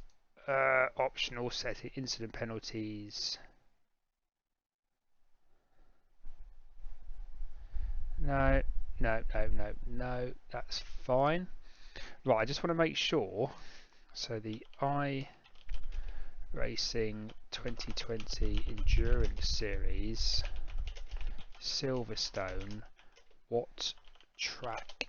S1: optional, setting incident penalties. No, no, no, no, no, that's fine. Right, I just want to make sure. So the iRacing 2020 Endurance Series, Silverstone, what track?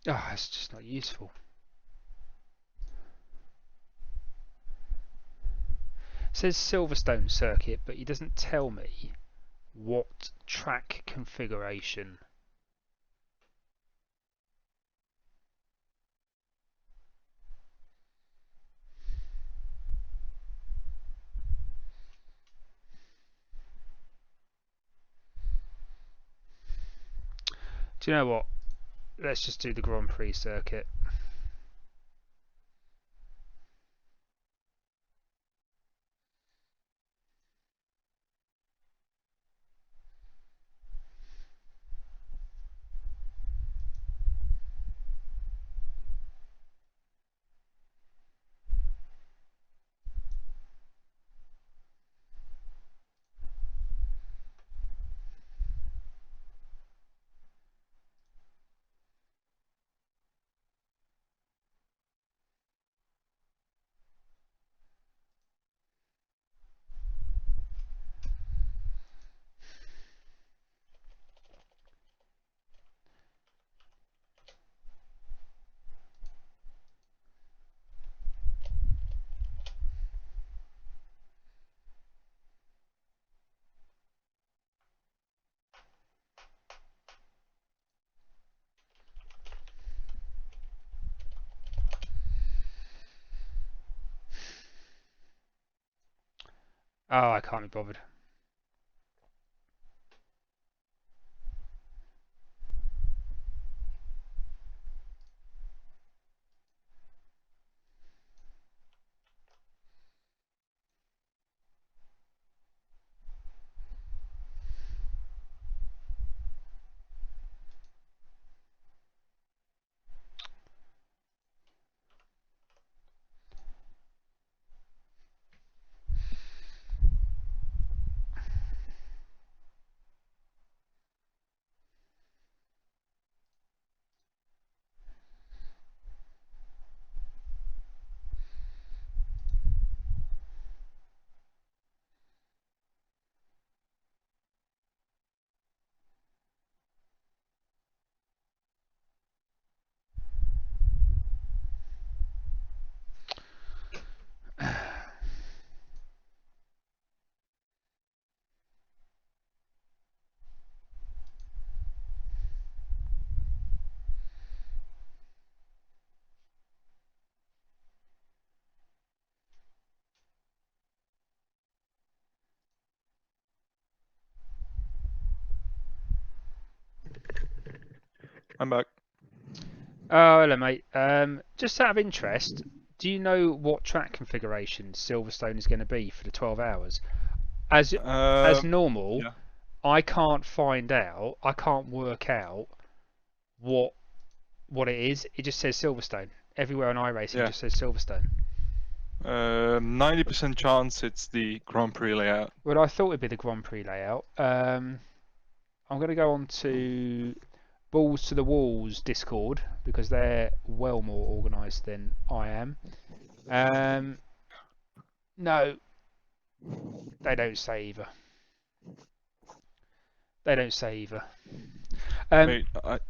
S1: Ah, it's just not useful. It says Silverstone circuit, but he doesn't tell me what track configuration. Do you know what? Let's just do the Grand Prix circuit. Oh, I can't be bothered.
S5: I'm back.
S1: Oh, hello, mate. Just out of interest, do you know what track configuration Silverstone is going to be for the 12 hours? As normal,
S5: yeah.
S1: I can't find out. I can't work out what it is. It just says Silverstone. Everywhere on iRacing
S5: Yeah.
S1: just says Silverstone.
S5: 90% chance it's the Grand Prix layout.
S1: Well, I thought it'd be the Grand Prix layout. I'm going to go on to Balls to the Walls Discord because they're well more organised than I am. No, they don't say either. They don't say either.
S5: Mate,
S1: Should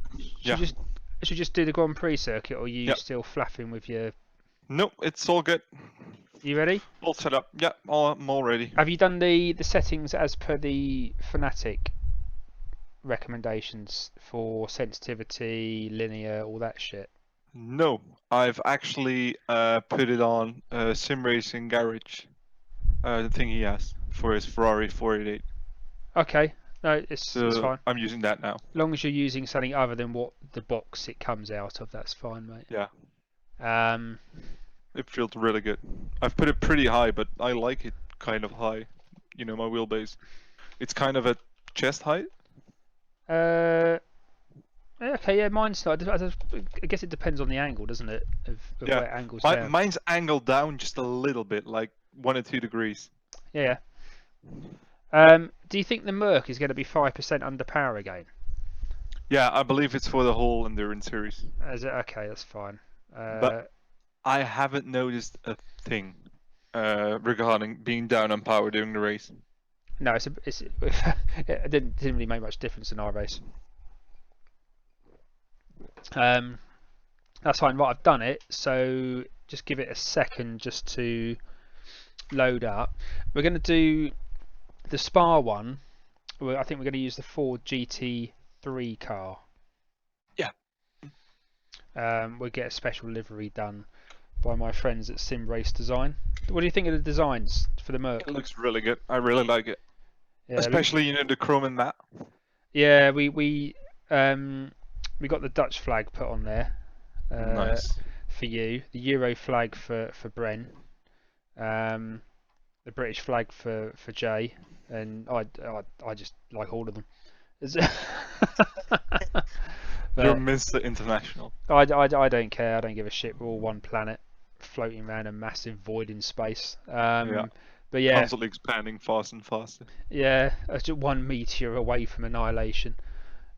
S5: yeah.
S1: you just do the Grand Prix circuit, or are you
S5: Yep.
S1: still flapping with your?
S5: Nope, it's all good.
S1: You ready?
S5: All set up. Yeah, I'm all ready.
S1: Have you done the settings as per the Fanatic recommendations for sensitivity, linear, all that shit?
S5: No, I've actually put it on Sim Racing Garage. The thing he has for his Ferrari 488.
S1: Okay, no, it's
S5: So
S1: fine.
S5: I'm using that now.
S1: As long as you're using something other than what the box it comes out of, that's fine, mate.
S5: Yeah.
S1: Um,
S5: It feels really good. I've put it pretty high, but I like it kind of high. You know, my wheelbase. It's kind of at chest height.
S1: okay, yeah, mine's not. I guess it depends on the angle, doesn't it? Of
S5: Yeah.
S1: where it angles down.
S5: Mine's angled down just a little bit, like 1 or 2 degrees.
S1: Yeah. Do you think the Merc is going to be 5% under power again?
S5: Yeah, I believe it's for the whole endurance series.
S1: Is it? Okay, that's fine.
S5: But I haven't noticed a thing regarding being down on power during the race.
S1: No, it didn't really make much difference in our race. That's fine. Right, I've done it. So just give it a second just to load up. We're going to do the Spa one. I think we're going to use the Ford GT3 car.
S5: Yeah.
S1: We'll get a special livery done by my friends at Sim Race Design. What do you think of the designs for the Merc?
S5: It looks really good. I really like it.
S1: Yeah,
S5: Especially, you know, the chrome and matte.
S1: yeah, we got the Dutch flag put on there.
S5: Nice.
S1: For you, the Euro flag for Bren, the British flag for Jay, and I just like all of them.
S5: You're Mr. International.
S1: I don't care. I don't give a shit. We're all one planet, floating around a massive void in space.
S5: Yeah.
S1: But yeah,
S5: Constantly expanding faster and faster.
S1: yeah, it's just one meteor away from annihilation.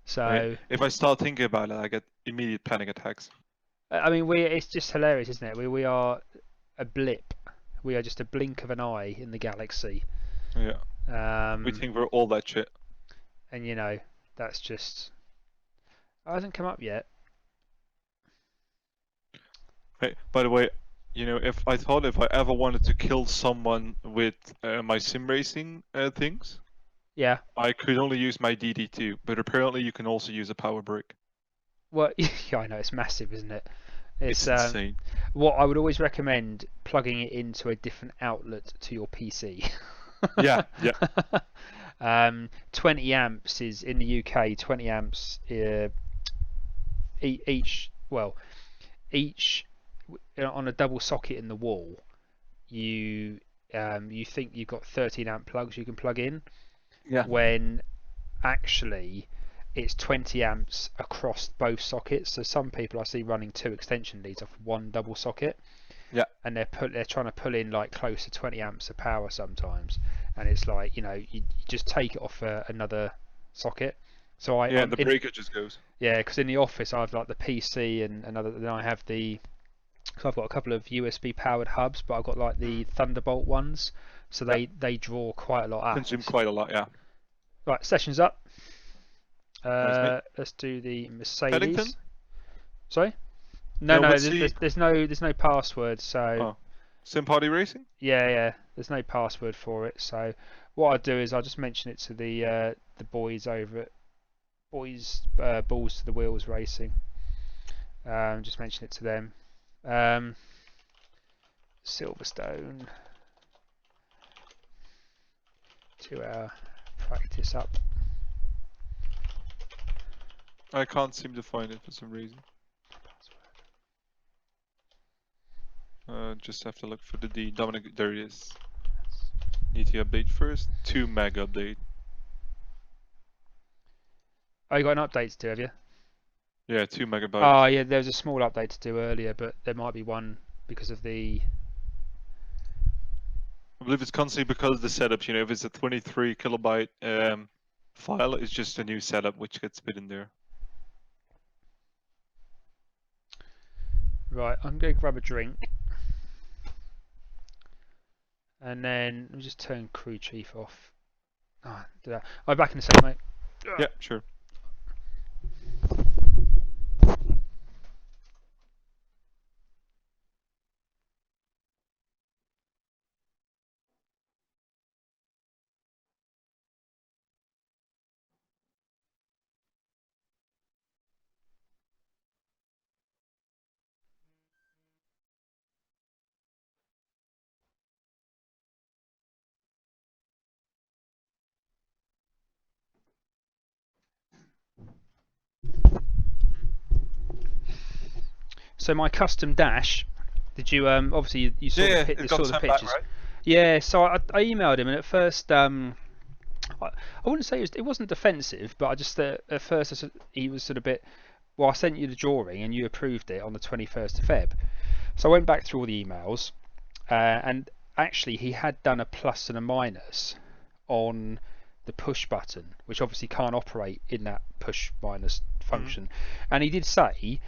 S1: So
S5: Right. If I start thinking about it, I get immediate panic attacks.
S1: I mean, it's just hilarious, isn't it? We are a blip. We are just a blink of an eye in the galaxy.
S5: Yeah. We think we're all that shit.
S1: And you know, that's just. It hasn't come up yet.
S5: Hey, by the way, you know, if I ever wanted to kill someone with my sim racing things,
S1: Yeah.
S5: I could only use my DD2, but apparently you can also use a power brick.
S1: Well, yeah, I know it's massive, isn't it?
S5: It's insane.
S1: What I would always recommend plugging it into a different outlet to your PC.
S5: Yeah, yeah.
S1: 20 amps is in the UK. 20 amps each on a double socket in the wall. You think you've got 13 amp plugs you can plug in.
S5: Yeah.
S1: When actually it's 20 amps across both sockets. So some people I see running 2 extension leads off one double socket.
S5: Yeah.
S1: And they're trying to pull in like close to 20 amps of power sometimes, and it's like, you know, you just take it off another socket. So
S5: the breaker just goes.
S1: Yeah, because in the office I've like the PC and another. Then I have so I've got a couple of USB powered hubs, but I've got like the Thunderbolt ones, so they draw quite a lot out.
S5: Consume quite a lot, yeah.
S1: Right, session's up.
S5: Nice,
S1: Let's do the Mercedes.
S5: Paddington?
S1: Sorry? No,
S5: what's
S1: there's no password. So
S5: Sim Party Racing?
S1: yeah, there's no password for it. So what I'll do is I'll just mention it to the boys over at Balls to the Wheels Racing. Just mention it to them. Silverstone 2-hour practice up.
S5: I can't seem to find it for some reason. Just have to look for the D. Dominic, there it is. Need to update first. 2 meg update.
S1: Oh, you got an update to do, have you?
S5: Yeah, 2 megabytes.
S1: Oh, yeah, there was a small update to do earlier, but there might be one because of the...
S5: I believe it's constantly because of the setup. You know, if it's a 23 kilobyte file, it's just a new setup which gets put in there.
S1: Right, I'm going to grab a drink. And then let me just turn crew chief off. Ah, do that. I'll be back in a second, mate.
S5: Yeah, sure.
S1: So my custom dash, did you obviously you saw
S5: Yeah,
S1: the
S5: it
S1: you
S5: got
S1: saw the
S5: sent back,
S1: pictures.
S5: right?
S1: Yeah, so I emailed him and at first I wouldn't say it wasn't defensive, but I just at first he was sort of a bit. Well, I sent you the drawing and you approved it on the 21st of Feb. So I went back through all the emails and actually he had done a plus and a minus on the push button, which obviously can't operate in that push minus function. And he did say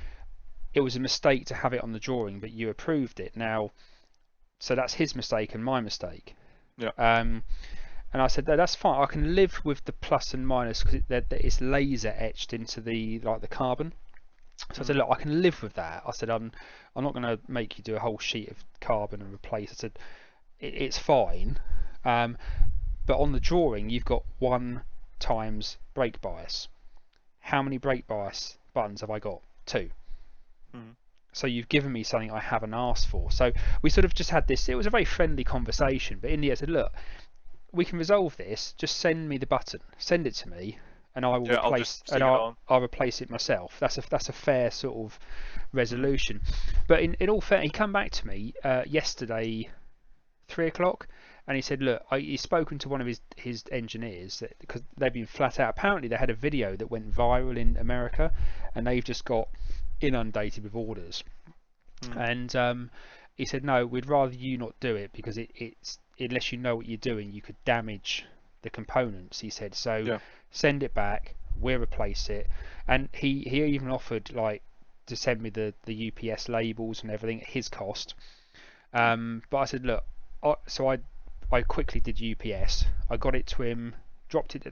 S1: it was a mistake to have it on the drawing, but you approved it. Now, so that's his mistake and my mistake.
S5: Yeah.
S1: And I said, no, that's fine. I can live with the plus and minus because it's laser etched into the carbon. So I said, look, I can live with that. I said, I'm not going to make you do a whole sheet of carbon and replace. I said, it's fine. But on the drawing, you've got 1 times brake bias. How many brake bias buttons have I got? 2. So you've given me something I haven't asked for. So we sort of just had this. It was a very friendly conversation. But in the end, I said, look, we can resolve this. Just send me the button. Send it to me, and I will
S5: Yeah, I'll
S1: replace.
S5: just stick
S1: And
S5: it on.
S1: I'll replace it myself. That's a fair sort of resolution. But in all fair, he come back to me yesterday, 3 o'clock, and he said, look, he's spoken to one of his engineers because they've been flat out. Apparently, they had a video that went viral in America, and they've just got inundated with orders. And he said, no, we'd rather you not do it because it's unless you know what you're doing, you could damage the components. He said, so send it back, we'll replace it. And he even offered like to send me the UPS labels and everything at his cost. But I said, look, so I quickly did UPS. I got it to him, dropped it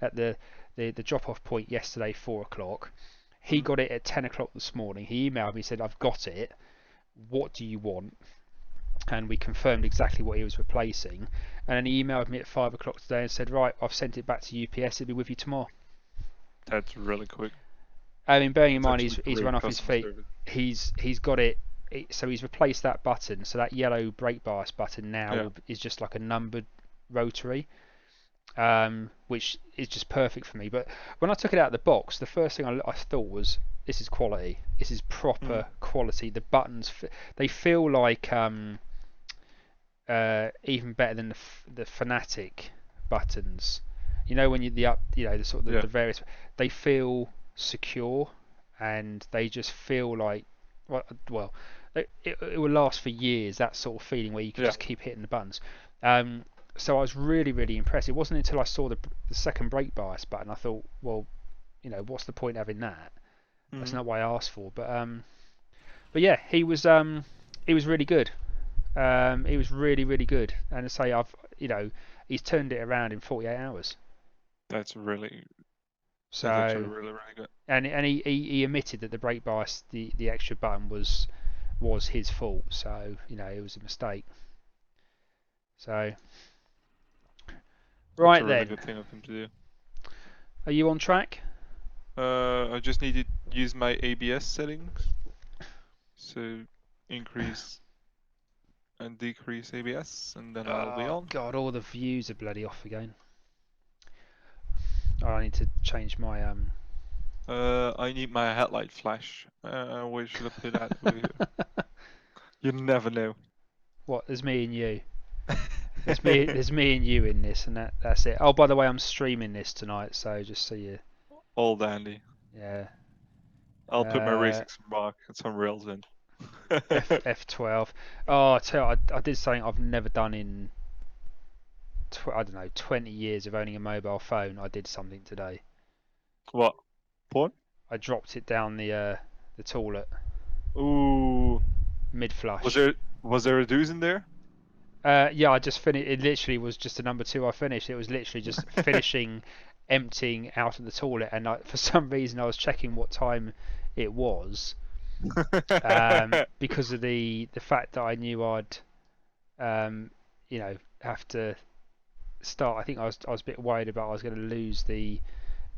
S1: at the drop off point yesterday, 4 o'clock. He got it at 10 o'clock this morning. He emailed me, said, I've got it. What do you want? And we confirmed exactly what he was replacing. And then he emailed me at 5 o'clock today and said, right, I've sent it back to UPS. It'll be with you tomorrow.
S5: That's really quick.
S1: I mean, bearing in
S5: That's
S1: mind
S5: actually
S1: he's
S5: great
S1: run off his
S5: customer
S1: feet.
S5: service.
S1: He's got it. So he's replaced that button. So that yellow brake bias button now is just like a numbered rotary. Which is just perfect for me. But when I took it out of the box, the first thing I thought was, this is quality. This is proper quality. The buttons, they feel like even better than the Fanatic buttons. You know when the sort of the various, they feel secure and they just feel like well it will last for years. That sort of feeling where you can just keep hitting the buttons. So I was really impressed. It wasn't until I saw the second brake bias button I thought, well, what's the point having that? That's not what I asked for. But yeah, he was really good. He was really good. And to say he's turned it around in 48 hours.
S5: That's really.
S1: So
S5: that's actually really good.
S1: And he admitted that the brake bias, the extra button was his fault. So it was a mistake. So. Right
S5: That's a really
S1: then.
S5: good thing of him to do.
S1: Are you on track?
S5: I just need to use my ABS settings. So increase and decrease ABS, and then I'll be on.
S1: God, all the views are bloody off again. Oh, I need to change my
S5: I need my headlight flash. Where should I put that? Over here. You never know.
S1: What? There's me and you. There's me and you in this, and that's it. Oh, by the way, I'm streaming this tonight, so just so you.
S5: All dandy.
S1: Yeah.
S5: I'll put my racing mark and some rails in.
S1: F12. Oh, I tell you, I did something I've never done in. I don't know, 20 years of owning a mobile phone. I did something today.
S5: What? Porn?
S1: I dropped it down the toilet
S5: Ooh.
S1: mid-flush.
S5: Was there a doozy in there?
S1: Yeah, I just finished. It literally was just a number 2 I finished. It was literally just finishing, emptying out of the toilet, and for some reason I was checking what time it was, because of the fact that I knew I'd, have to start. I think I was a bit worried about I was going to lose the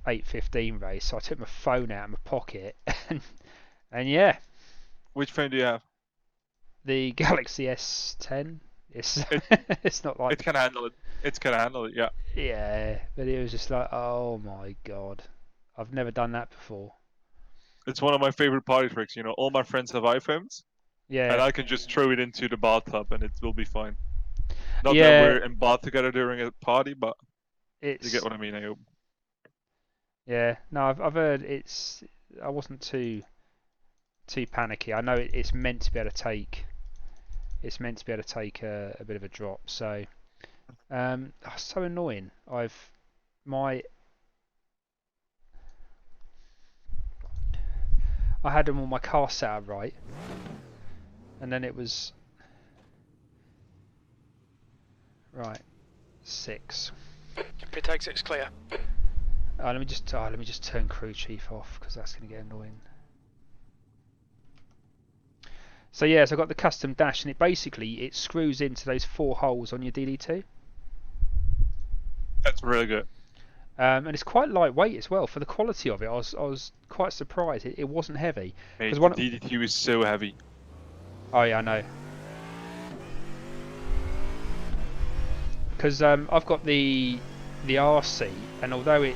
S1: 8:15 race, so I took my phone out of my pocket, and yeah,
S5: Which phone do you have?
S1: the Galaxy S10. It's not like
S5: It can handle it. It can handle it, yeah.
S1: yeah, but it was just like, oh my god, I've never done that before.
S5: It's one of my favorite party tricks, you know. All my friends have iPhones, and
S1: Yeah,
S5: I can just throw it into the bathtub and it will be fine. Not that
S1: yeah,
S5: we're in bath together during a party, but you
S1: it's
S5: get what I mean, I hope.
S1: yeah. No, I've heard it's. I wasn't too panicky. I know it's meant to be able to take. It's meant to be able to take a bit of a drop. So, so annoying. I had them on my car set up right, and then it was right 6.
S2: Pit exit's clear.
S1: Let me just turn crew chief off because that's going to get annoying. So yes, I've got the custom dash, and it screws into those 4 holes on your DD2.
S5: That's really good.
S1: And it's quite lightweight as well for the quality of it. I was quite surprised. It wasn't heavy.
S5: Mate,
S1: Because
S5: the DD2 is so heavy.
S1: Oh yeah, I know. Because I've got the RC, and although I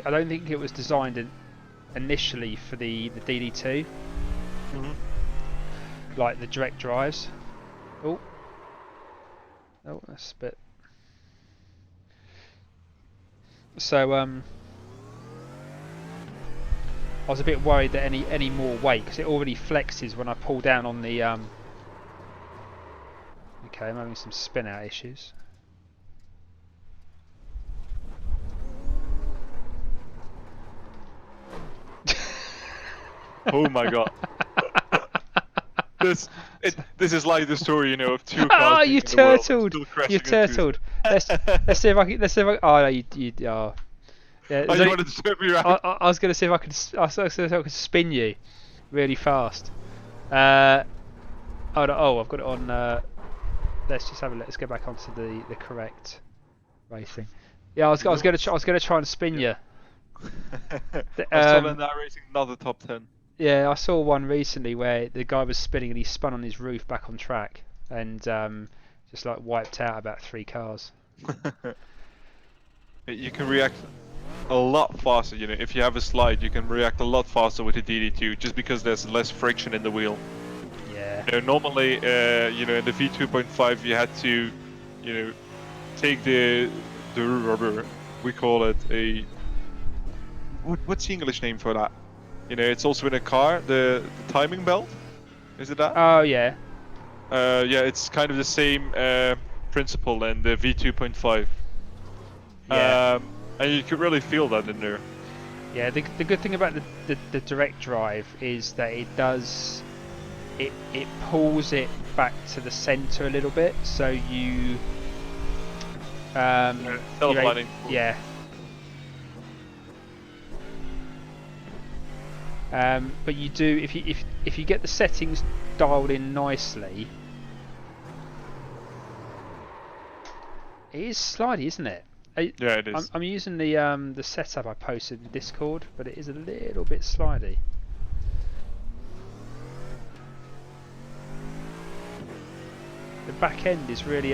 S1: don't think it was designed initially for the DD2.
S5: Mm-hmm.
S1: Like the direct drives. Oh, that's a bit. So I was a bit worried that any more weight, because it already flexes when I pull down on the Okay, I'm having some spin out issues.
S5: Oh my god. This is like the story, you know, of 2 cars.
S1: Oh, you turtled! You
S5: turtled.
S1: Let's see if I can. Oh no, you. Oh. Yeah,
S5: Oh, you wanted to turn me around?
S1: I was going to see if I could. I was going to see if I could spin you, really fast. Oh, I've got it on. Let's just have a look. Let's go back onto the correct racing. Yeah, I was going to try and spin you.
S5: I saw in that racing another top 10.
S1: Yeah, I saw one recently where the guy was spinning and he spun on his roof back on track and just like wiped out about 3 cars.
S5: You can react a lot faster, you know. If you have a slide, you can react a lot faster with the DD2 just because there's less friction in the wheel.
S1: Yeah.
S5: You know, normally, you know, in the V2.5 you had to, you know, take the rubber. We call it a. What's the English name for that? You know, it's also in a car. The timing belt. Is it that?
S1: Oh yeah.
S5: Yeah, it's kind of the same principle in the V2.5.
S1: Yeah.
S5: And you could really feel that in there.
S1: Yeah. The good thing about the direct drive is that it does. It pulls it back to the centre a little bit, so you.
S5: Self-lining.
S1: Yeah. But you do if you get the settings dialed in nicely, it is slidey, isn't it?
S5: Yeah, it is.
S1: I'm using the setup I posted in Discord, but it is a little bit slidey. The back end is really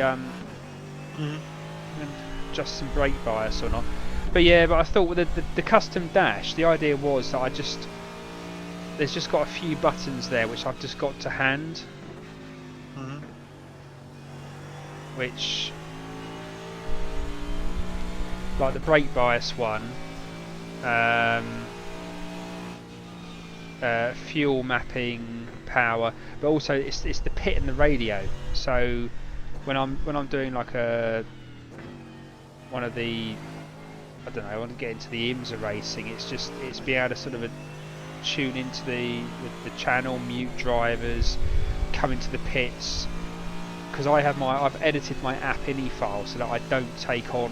S1: adjust some brake bias or not. But yeah, but I thought with the custom dash, the idea was that there's just got a few buttons there which I've just got to hand,
S5: Mhm.
S1: which, like the brake bias one, fuel mapping, power, but also it's the pit and the radio. So when I'm doing like one of the, I don't know, I want to get into the IMSA racing. It's be able to sort of tune into the channel, mute drivers, come into the pits, because I've edited my app ini file so that I don't take on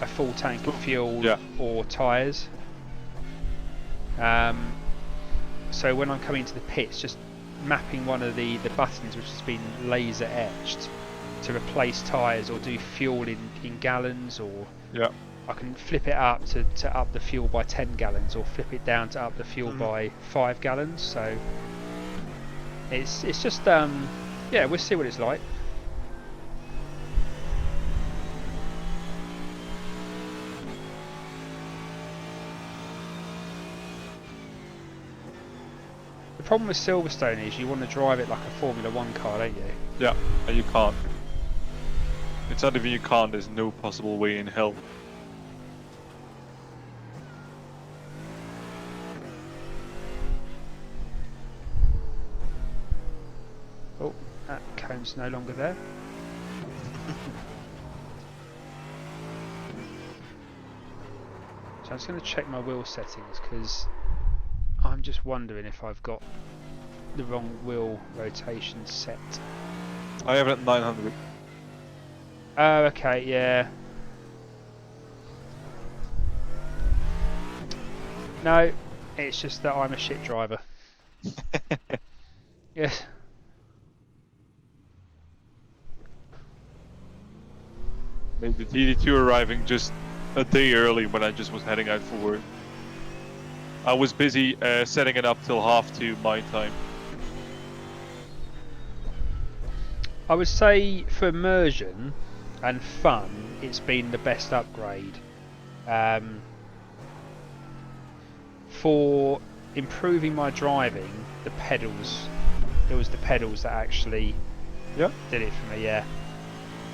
S1: a full tank of fuel or tyres. So when I'm coming to the pits, just mapping one of the buttons which has been laser etched to replace tyres or do fuel in gallons, or I can flip it up to up the fuel by 10 gallons, or flip it down to up the fuel by 5 gallons. So it's just yeah, we'll see what it's like. The problem with Silverstone is you want to drive it like a Formula 1 car, don't you?
S5: Yeah, and you can't. It's not even you can't, there's no possible way in hell.
S1: Oh, that cone's no longer there. So I'm just going to check my wheel settings, because I'm just wondering if I've got the wrong wheel rotation set.
S5: I have it at 900.
S1: Oh, okay, yeah. No, it's just that I'm a shit driver. Yes.
S5: Made the DD2 arriving just a day early when I just was heading out for work. I was busy setting it up till 2:30 my time.
S1: I would say for immersion and fun, it's been the best upgrade. For improving my driving, the pedals, it was the pedals that actually did it for me, yeah.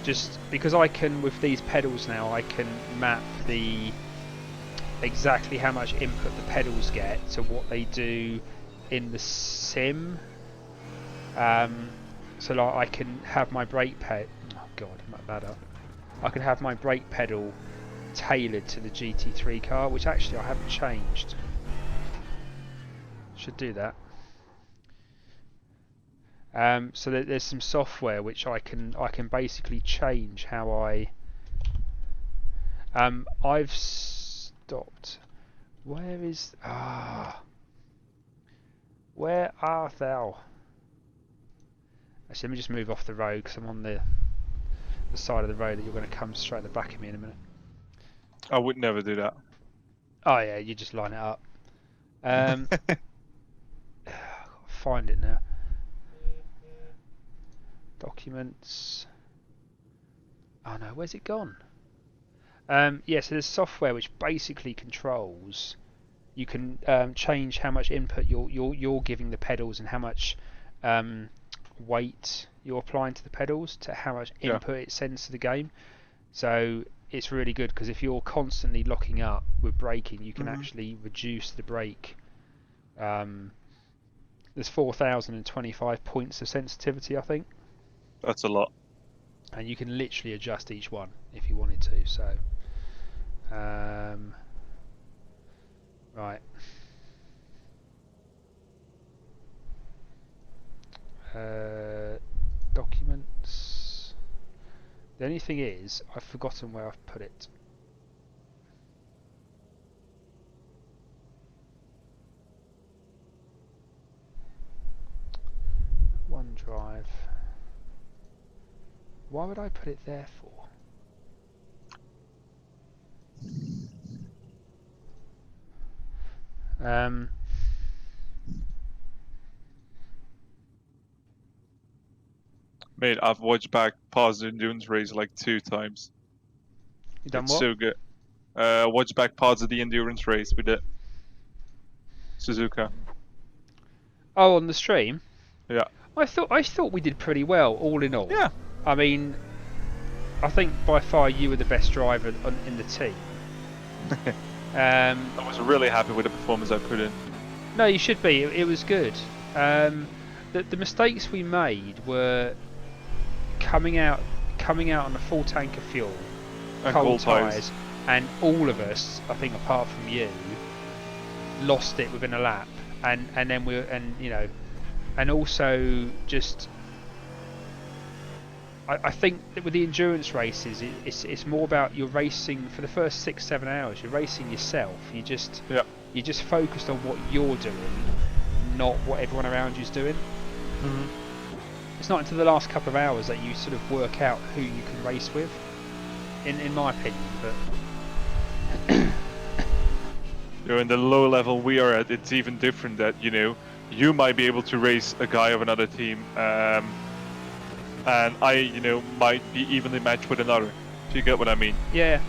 S1: Just because I can, with these pedals now, I can map exactly how much input the pedals get to what they do in the sim. So like I can have my brake pedal, oh god, I mucked that up. I can have my brake pedal tailored to the GT3 car, which actually I haven't changed. Should do that. So there's some software which I can basically change how I've stopped. Where art thou? Actually, let me just move off the road, because I'm on the side of the road that you're going to come straight at the back of me in a minute.
S5: I would never do that.
S1: Oh yeah, you just line it up. Find it now. Documents. Oh no, where's it gone? Yeah, so there's software which basically controls. You can change how much input you're giving the pedals, and how much weight you're applying to the pedals, to how much input it sends to the game. So it's really good, because if you're constantly locking up with braking, you can actually reduce the brake. There's 4,025 points of sensitivity, I think.
S5: That's a lot.
S1: And you can literally adjust each one if you wanted to. So, right. Documents. The only thing is, I've forgotten where I've put it. OneDrive. Why would I put it there for?
S5: Mate, I've watched back past the endurance race like 2 times.
S1: You done
S5: It's
S1: what?
S5: so good. watch back parts of the endurance race with it. Suzuka.
S1: Oh, on the stream.
S5: Yeah.
S1: I thought we did pretty well, all in all.
S5: Yeah.
S1: I mean, I think by far you were the best driver in the team.
S5: I was really happy with the performance I put in.
S1: No, you should be. It was good. The mistakes we made were coming out on a full tank of fuel,
S5: And
S1: cold
S5: cold tyres.
S1: tyres, and all of us, I think, apart from you, lost it within a lap, and then and also just. I think that with the endurance races, it's more about you're racing for the first 6-7 hours. You're racing yourself. You're just focused on what you're doing, not what everyone around you's doing.
S5: Mm-hmm.
S1: It's not until the last couple of hours that you sort of work out who you can race with, in my opinion. But
S5: In the low level we are at, it's even different. That you might be able to race a guy of another team. And I, might be evenly matched with another. If you get what I mean.
S1: yeah.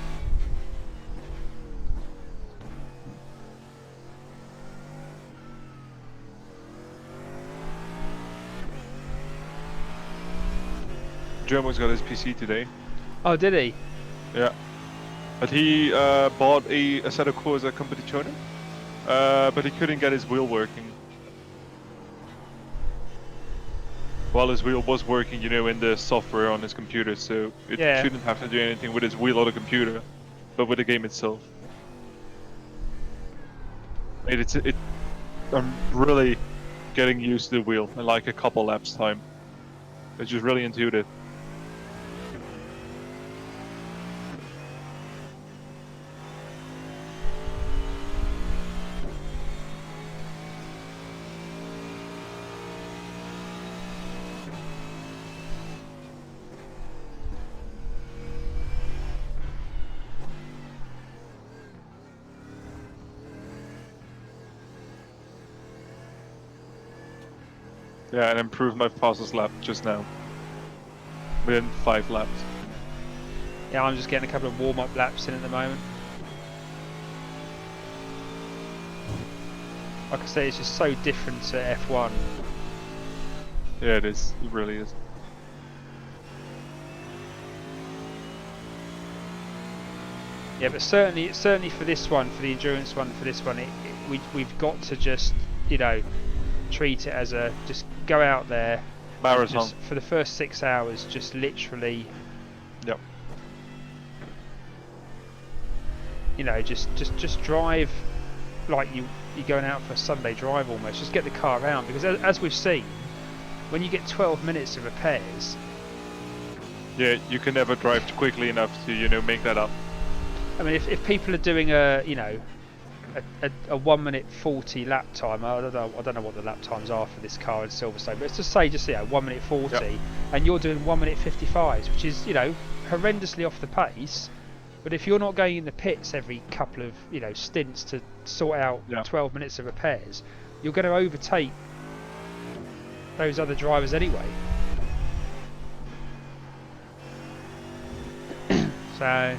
S5: Jermo's got his PC today.
S1: Oh, did he?
S5: Yeah. But he bought a set of cores at Competizione. But he couldn't get his wheel working. Well, his wheel was working, in the software on his computer, so it shouldn't have to do anything with his wheel or the computer, but with the game itself. I'm really getting used to the wheel in like a couple laps time. It's just really intuitive. Yeah, and improved my fastest lap just now. Within 5 laps.
S1: Yeah, I'm just getting a couple of warm-up laps in at the moment. Like I say, it's just so different to F1.
S5: Yeah, it is. It really is.
S1: Yeah, but certainly for this one, for the endurance one, for this one, we've got to just, treat it as just go out there.
S5: Marathon.
S1: Just, for the first 6 hours, just literally.
S5: Yep.
S1: Just drive like you're going out for a Sunday drive almost. Just get the car around, because as we've seen, when you get 12 minutes of repairs.
S5: Yeah, you can never drive quickly enough to make that up.
S1: I mean, if people are doing a 1 minute 40 lap time, I don't know what the lap times are for this car in Silverstone, but let's just say 1 minute 40,
S5: yep.
S1: And you're doing 1 minute 55s, which is horrendously off the pace. But if you're not going in the pits every couple of stints to sort out 12 minutes of repairs, you're going to overtake those other drivers anyway. So.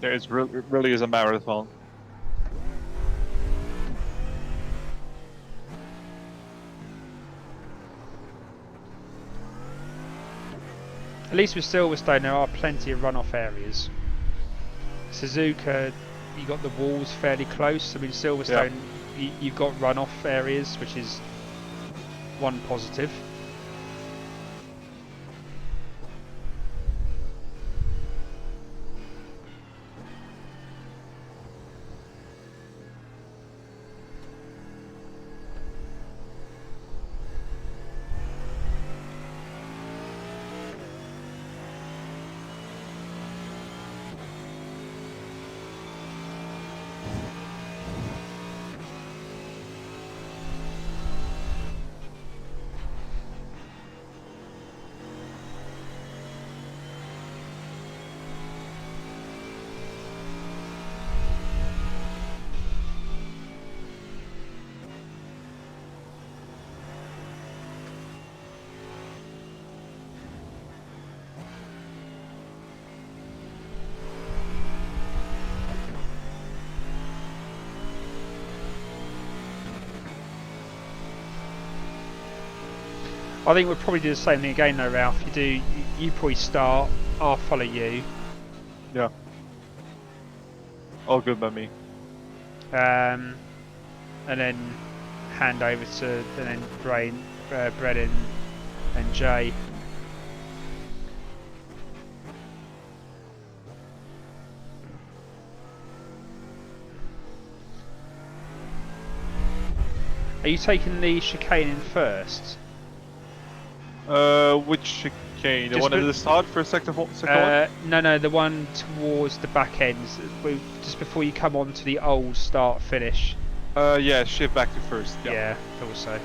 S5: Yeah, it really is a marathon.
S1: At least with Silverstone there are plenty of runoff areas. Suzuka, you got the walls fairly close. I mean, Silverstone, you've got runoff areas, which is one positive. I think we'll probably do the same thing again though, Ralph. You probably start, I'll follow you.
S5: Yeah. All good by me.
S1: And then hand over to, and then Brett and Jay. Are you taking the chicane in first?
S5: Which chicane? The
S1: Just
S5: one at
S1: be-
S5: the start for second one?
S1: No, the one towards the back end, just before you come on to the old start finish.
S5: Yeah, shift back to first. Yeah.
S1: Yeah, thought so.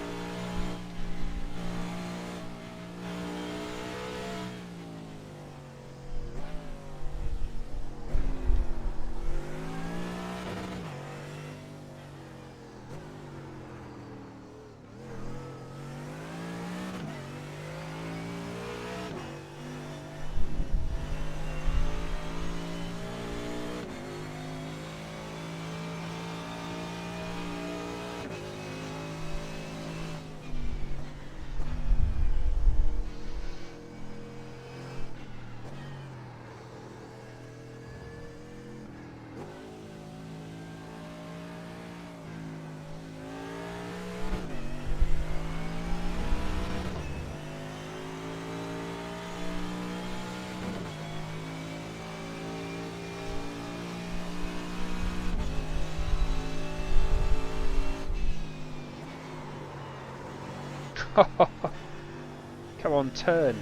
S1: Come on, turn.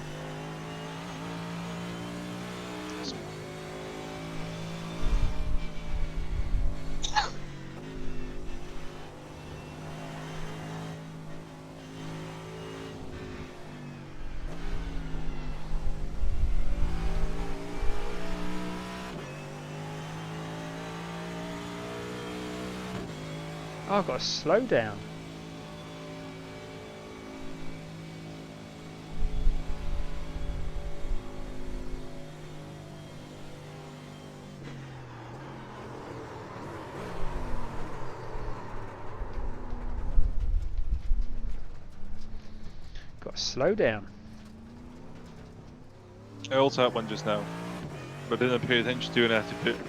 S1: Oh, I've got to slow down. Got to slow down.
S5: I also had one just now, but didn't pay attention to it and I had to pit.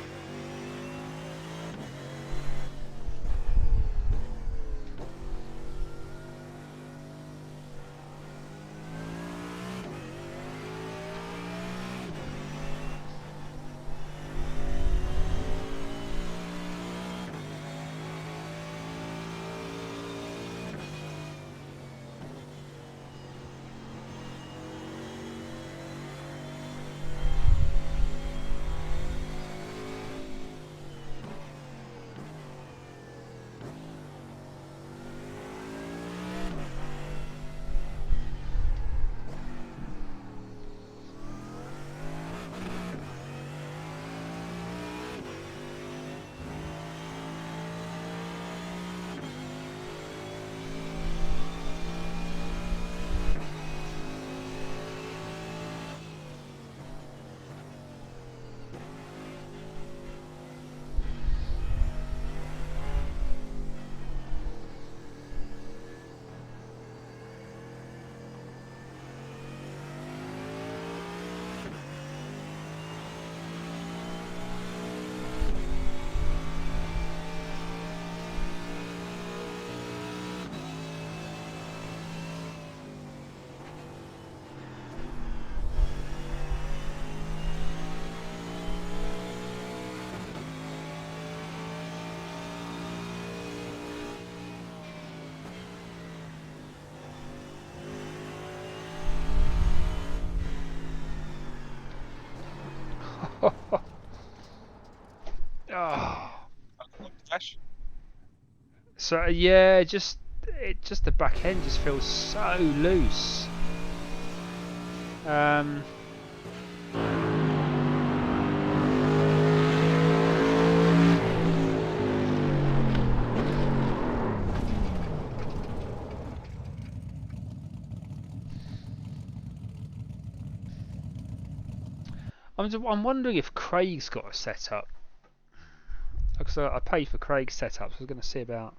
S1: Oh.
S5: Flash?
S1: So yeah, just the back end just feels so loose. I'm wondering if Craig's got a setup. Because I paid for Craig's setup, so I was going to see about.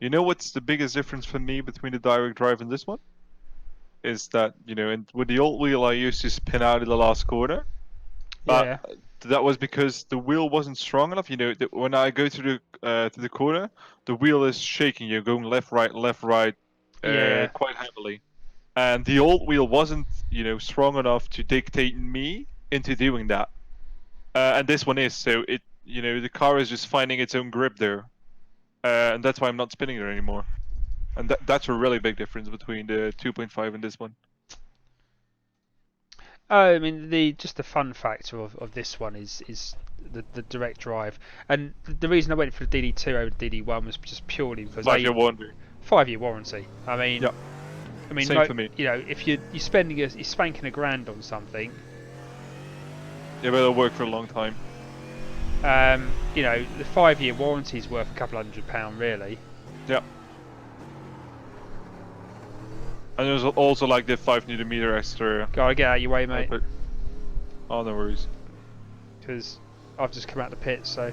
S5: You know what's the biggest difference for me between the direct drive and this one? is that, you know, and with the old wheel I used to spin out in the last corner, but
S1: Yeah.
S5: that was because the wheel wasn't strong enough. You know, when I go to the corner, the wheel is shaking. You're going left, right,
S1: Yeah.
S5: quite heavily. And the old wheel wasn't, you know, strong enough to dictate me into doing that. And this one is. So it, you know, the car is just finding its own grip there, and that's why I'm not spinning there anymore. And that's a really big difference between the 2.5 and this one.
S1: I mean, the fun factor of this one is the direct drive, and the reason I went for the DD2 over the DD1 was just purely because
S5: 5-year warranty.
S1: 5-year warranty. I mean,
S5: Yeah. Same for me.
S1: you know, if you're you're spanking £1,000 on something,
S5: Yeah, but it'll work for a long time.
S1: you know, the 5-year warranty is worth a couple £100 really.
S5: Yeah. And there's also like the 5 Nm extra.
S1: Gotta get out of your way, mate,
S5: output. Oh, no worries.
S1: because I've just come out the pit, so.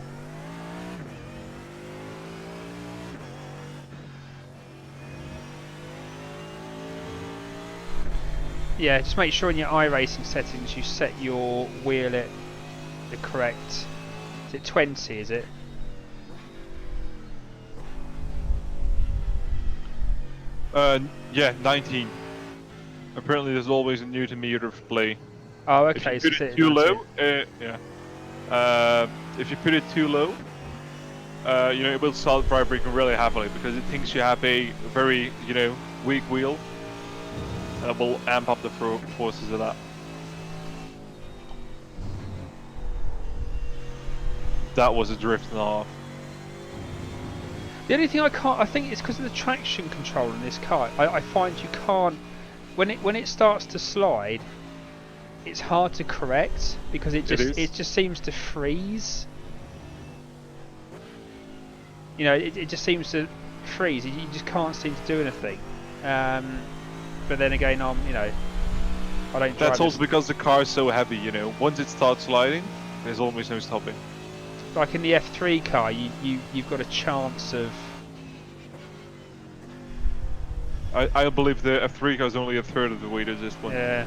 S1: Yeah, just make sure in your iRacing settings you set your wheel at the correct. Is it 20? Is it?
S5: Yeah, 19. Apparently, there's always a Newton meter for play.
S1: Oh,
S5: If
S1: okay.
S5: you
S1: so
S5: put
S1: set
S5: it
S1: it
S5: too
S1: 19.
S5: low, yeah. If you put it too low, you know, it will start vibrating really heavily because it thinks you have a very, you know, weak wheel, and it will amp up the forces of that. That was a drift and a half.
S1: The only thing I think it's because of the traction control in this car. I find you can't when it starts to slide. It's hard to correct because it just seems to freeze. You know, it just seems to freeze. You just can't seem to do anything. But then again, you know, I don't.
S5: That's also because the car is so heavy. You know, once it starts sliding, there's almost no stopping.
S1: Like in the F3 car, you've got a chance of.
S5: I believe the F3 car is only a third of the weight of this one.
S1: Yeah.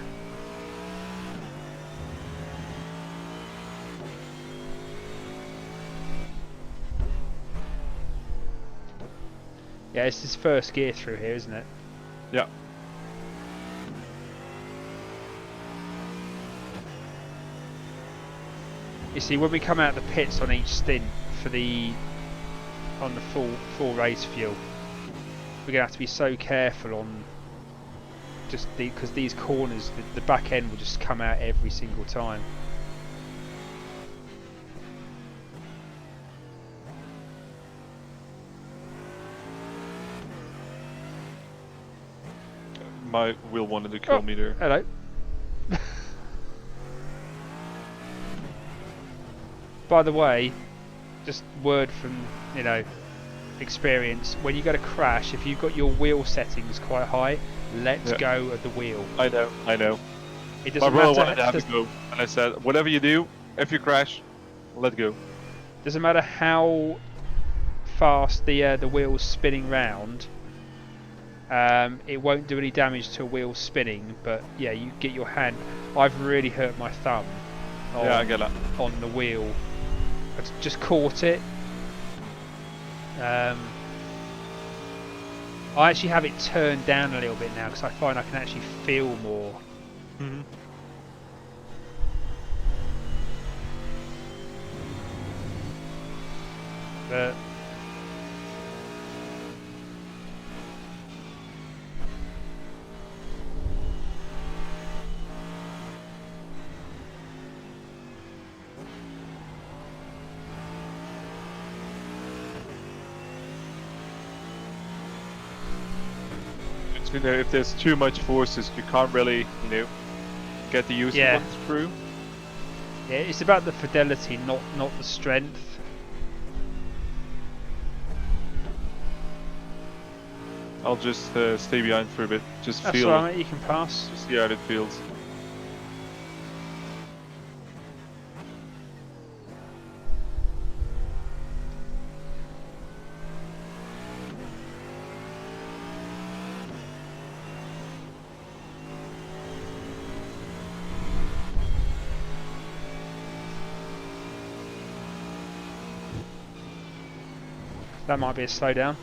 S1: Yeah, it's his first gear through here, isn't it?
S5: Yeah.
S1: You see, when we come out of the pits on each stint for on the full race fuel, we're gonna have to be so careful on just because these corners, the back end will just come out every single time.
S5: My wheel wanted to kill me there.
S1: Hello. By the way, just word from, you know, experience, when you go to crash, if you've got your wheel settings quite high, let go of the wheel.
S5: I know.
S1: It
S5: My
S1: doesn't
S5: brother
S1: matter.
S5: wanted to have a go, and I said, whatever you do, if you crash, let go.
S1: Doesn't matter how fast the wheel's spinning round. It won't do any damage to a wheel spinning, but yeah, you get your hand. I've really hurt my thumb.
S5: Yeah, I get that.
S1: On the wheel, I just caught it. I actually have it turned down a little bit now because I find I can actually feel more.
S5: Mm-hmm.
S1: But
S5: You know, if there's too much forces, you can't really, you know, get the use of one through.
S1: yeah, it's about the fidelity, not the strength.
S5: I'll just stay behind for a bit, just
S1: That's
S5: feel
S1: right, mate, you can pass.
S5: just see how it feels.
S1: That might be a slowdown.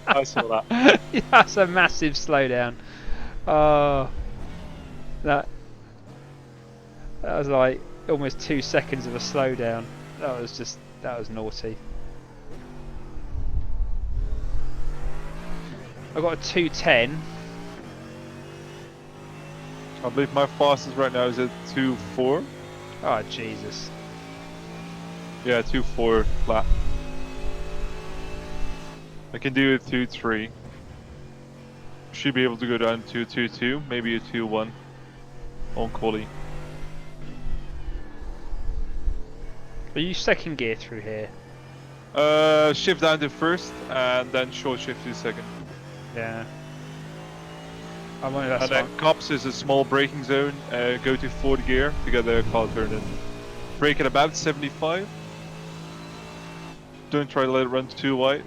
S5: I saw that.
S1: Yeah, that's a massive slowdown. Oh, that was like almost 2 seconds of a slowdown. That was naughty. I got a 2:10.
S5: I believe my fastest right now is at 2.4.
S1: Oh Jesus.
S5: Yeah, 2.4 flat. I can do a 2.3. Should be able to go down to 2.2, maybe a 2.1 on quali.
S1: Are you second gear through here?
S5: Shift down to first and then short shift to second.
S1: Yeah. I'm on that
S5: And then
S1: one.
S5: cops is a small braking zone. Go to fourth gear to get the car turned in. Brake at about 75. Don't try to let it run too wide.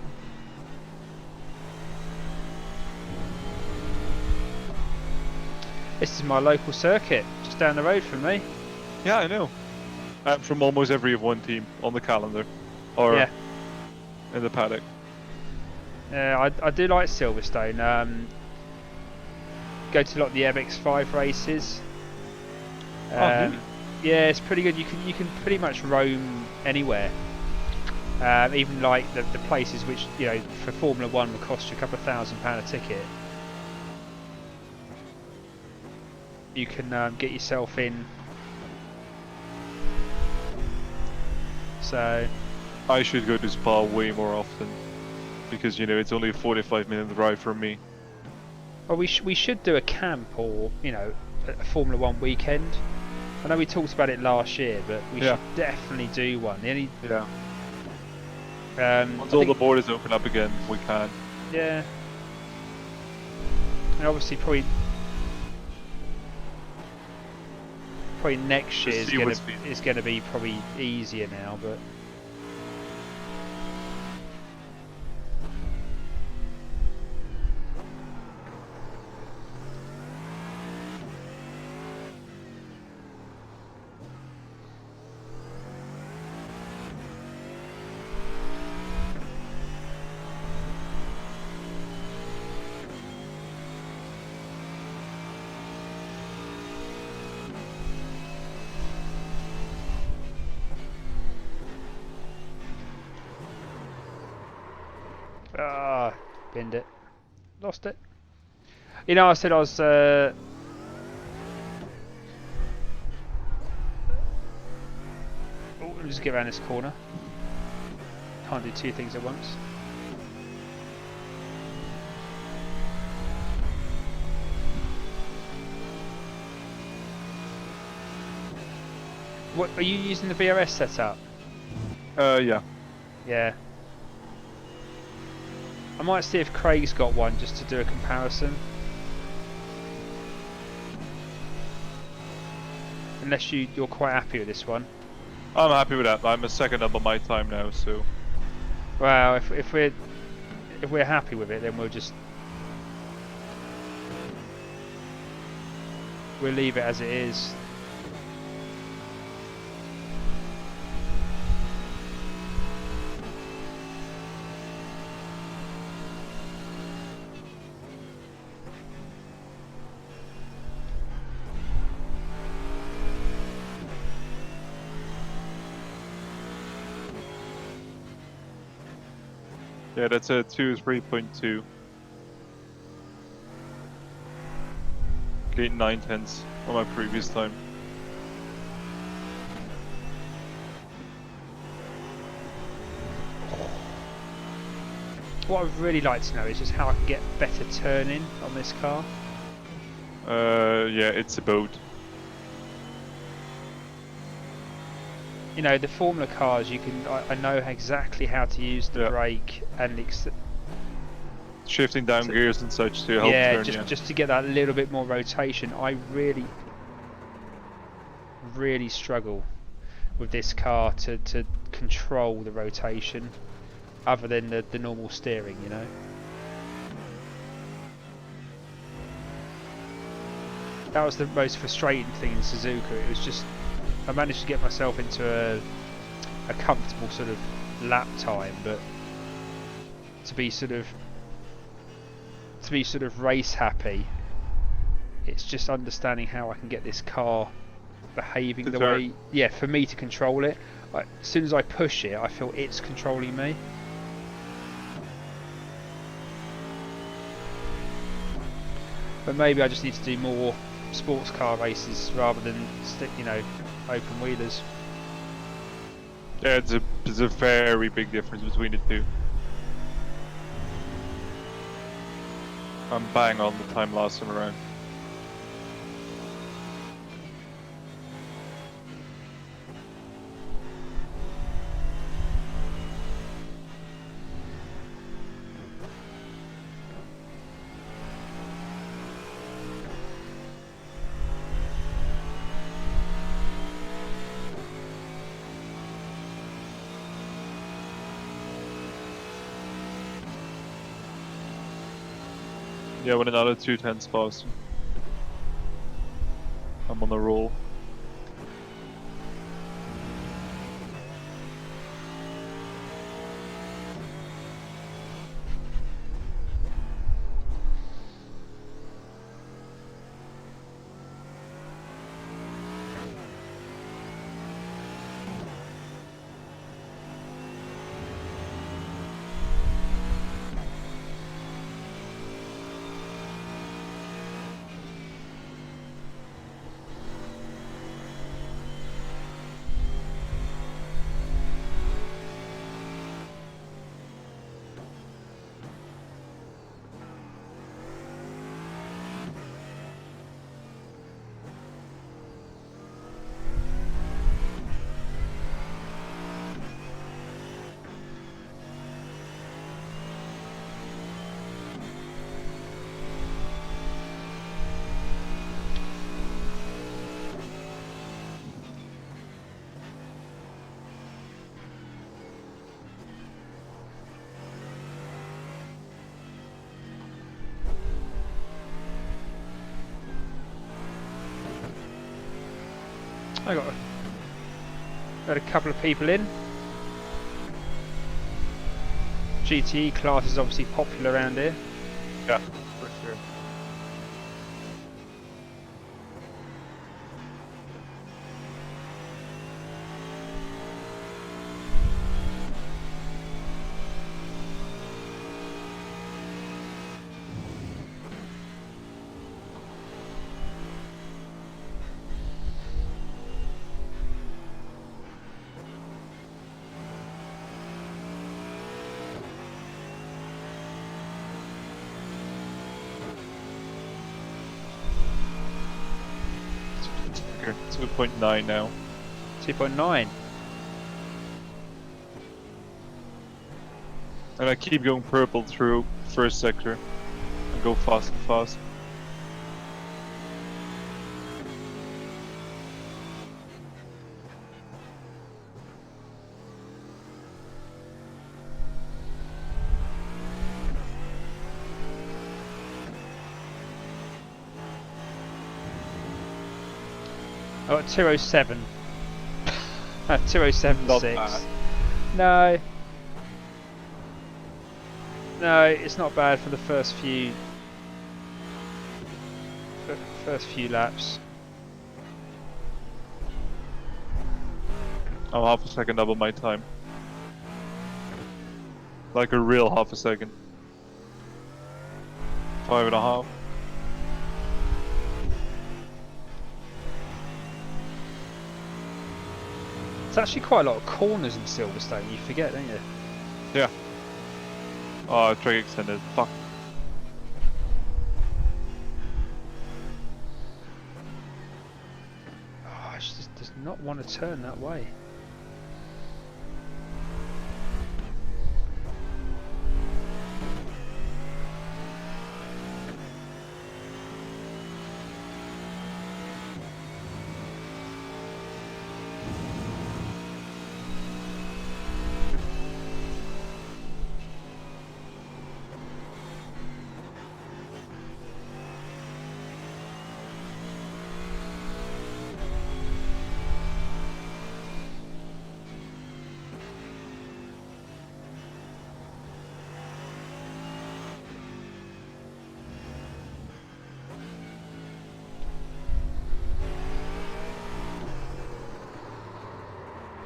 S1: This is my local circuit, just down the road from me.
S5: Yeah, I know. I'm from almost every F1 team on the calendar. Or
S1: Yeah.
S5: in the paddock.
S1: I do like Silverstone. Go to a lot of the MX5 races.
S5: Neat.
S1: Yeah, it's pretty good. You can pretty much roam anywhere. Even like the places which, you know, for Formula 1 would cost you a couple of £1,000 a ticket. You can get yourself in. So
S5: I should go to Spa way more often. Because, you know, it's only a 45-minute drive from me.
S1: well, we should do a camp, or, you know, a Formula 1 weekend. I know we talked about it last year, but we
S5: Yeah.
S1: should definitely do one. The only,
S5: Yeah.
S1: I
S5: Once all the
S1: think-
S5: borders open up again, we can.
S1: yeah. And obviously probably next year
S5: see what's feasible.
S1: is gonna be probably easier now, but binned it, lost it. You know, I said I was. Oh, let me just get around this corner. Can't do two things at once. What are you using the VRS setup?
S5: Yeah.
S1: Yeah. I might see if Craig's got one just to do a comparison. Unless you're quite happy with this one.
S5: I'm happy with that. I'm a second up on my time now, so...
S1: Well, if we're happy with it, then we'll leave it as it is.
S5: Yeah, that's a 3.2. Gate 9/10 on my previous time.
S1: What I'd really like to know is just how I can get better turning on this car.
S5: Yeah, it's a boat.
S1: You know, the Formula cars, I know exactly how to use the
S5: Yeah.
S1: brake and
S5: Shifting down
S1: So-
S5: gears and such to help
S1: yeah,
S5: turn,
S1: just to get that little bit more rotation. I really struggle with this car to control the rotation, other than the normal steering, you know. That was the most frustrating thing in Suzuka. It was just I managed to get myself into a comfortable sort of lap time, but to be sort of race happy, it's just understanding how I can get this car behaving the way, yeah, for me to control it. Like, as soon as I push it, I feel it's controlling me. But maybe I just need to do more sports car races rather than stick, you know, open wheelers.
S5: Yeah, there's a very big difference between the two. I'm bang on the time last time around. Yeah, with another 2/10 faster. I'm on a roll.
S1: I got a couple of people in. GTE class is obviously popular around here.
S5: Yeah, for sure. Okay, 2.9 now.
S1: 2.9.
S5: And I keep going purple through first sector and go fast and fast.
S1: I got 207. 207.6.
S5: Not bad.
S1: No. No, it's not bad for the first few laps.
S5: I'm half a second double my time. Like a real half a second. 5.5.
S1: It's actually quite a lot of corners in Silverstone, you forget, don't you?
S5: Yeah. Oh, track extended. Fuck.
S1: Oh, it just does not want to turn that way.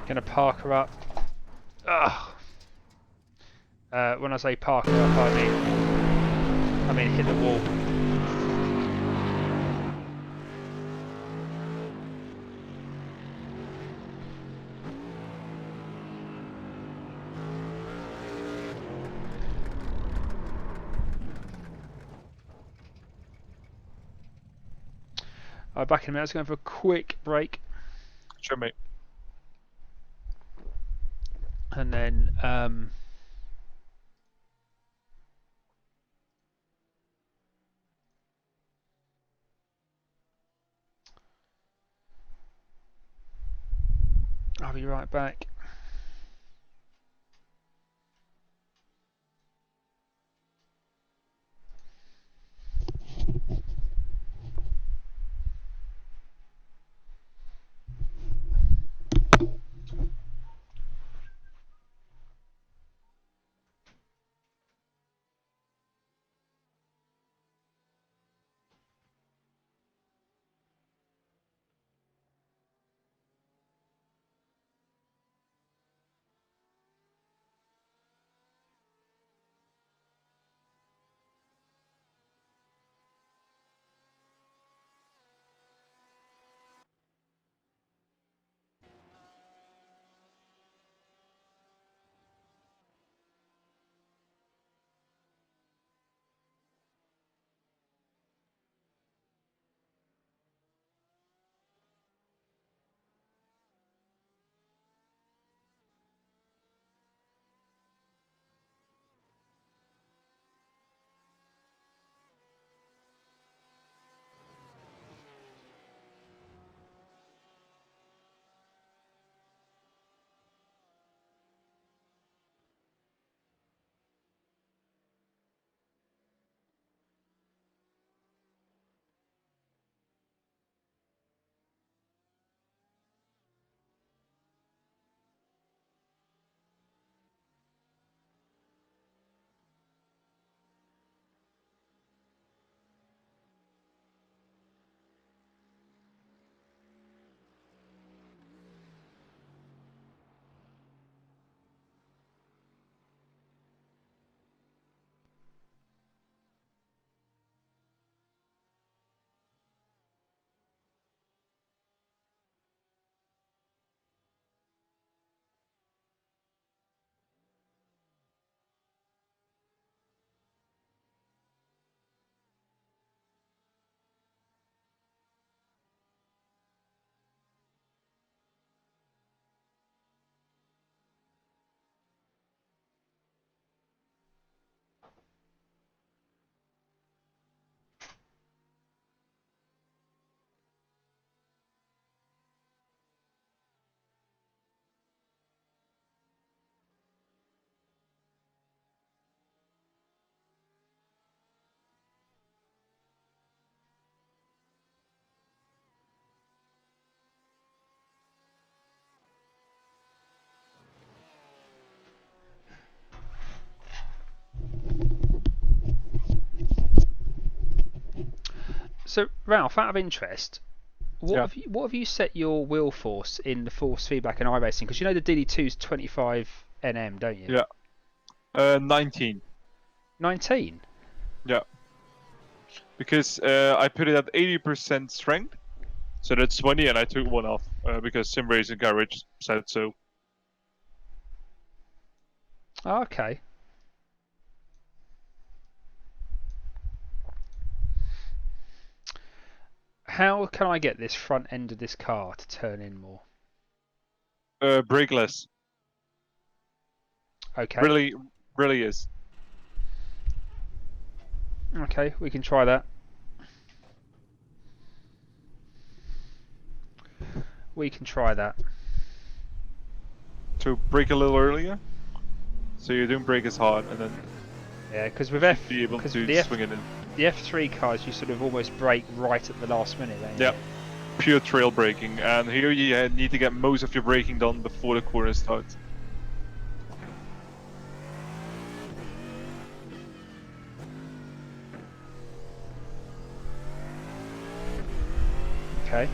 S1: Gonna park her up. Ugh. When I say park her up, I mean hit the wall. Back in a minute. I was going for a quick break,
S5: Sure, mate.
S1: and then I'll be right back. So Ralph, out of interest,
S5: Yeah.
S1: what have you set your wheel force in the force feedback and iRacing? Because you know the DD2 is 25 Nm, don't you?
S5: Yeah. 19.
S1: 19.
S5: Yeah. Because I put it at 80% strength, so that's 20, and I took one off because Sim Racing Garage said so.
S1: Oh, okay. How can I get this front end of this car to turn in more?
S5: Brakeless.
S1: Okay.
S5: Really is.
S1: Okay, we can try that. We can try that.
S5: To brake a little earlier, so you don't brake as hard, and then
S1: Yeah, because with
S5: be able to
S1: the
S5: swing it in.
S1: the F3 cars, you sort of almost brake right at the last minute, don't you?
S5: Yeah. Pure trail braking, and here you need to get most of your braking done before the corner starts.
S1: Okay.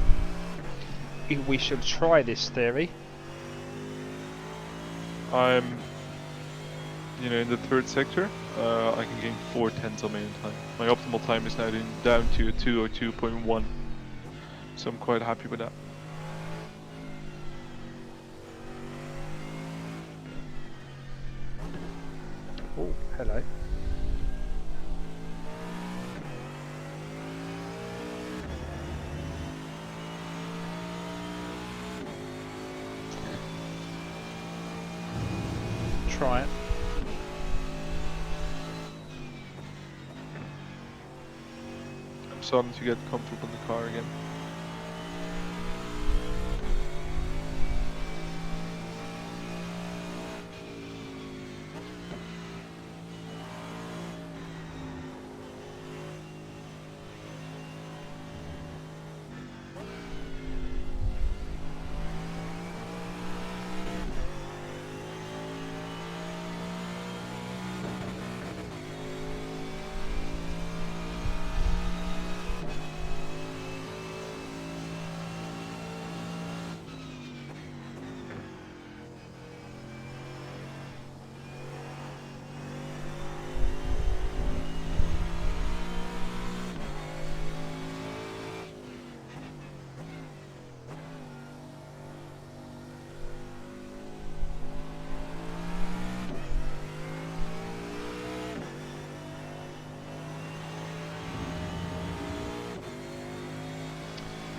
S1: We should try this theory.
S5: I'm, in the third sector. I can gain 4/10 of my own time. My optimal time is now down to a 202.1, so I'm quite happy with that.
S1: Oh, hello. Try it.
S5: I'm starting to get comfortable in the car again.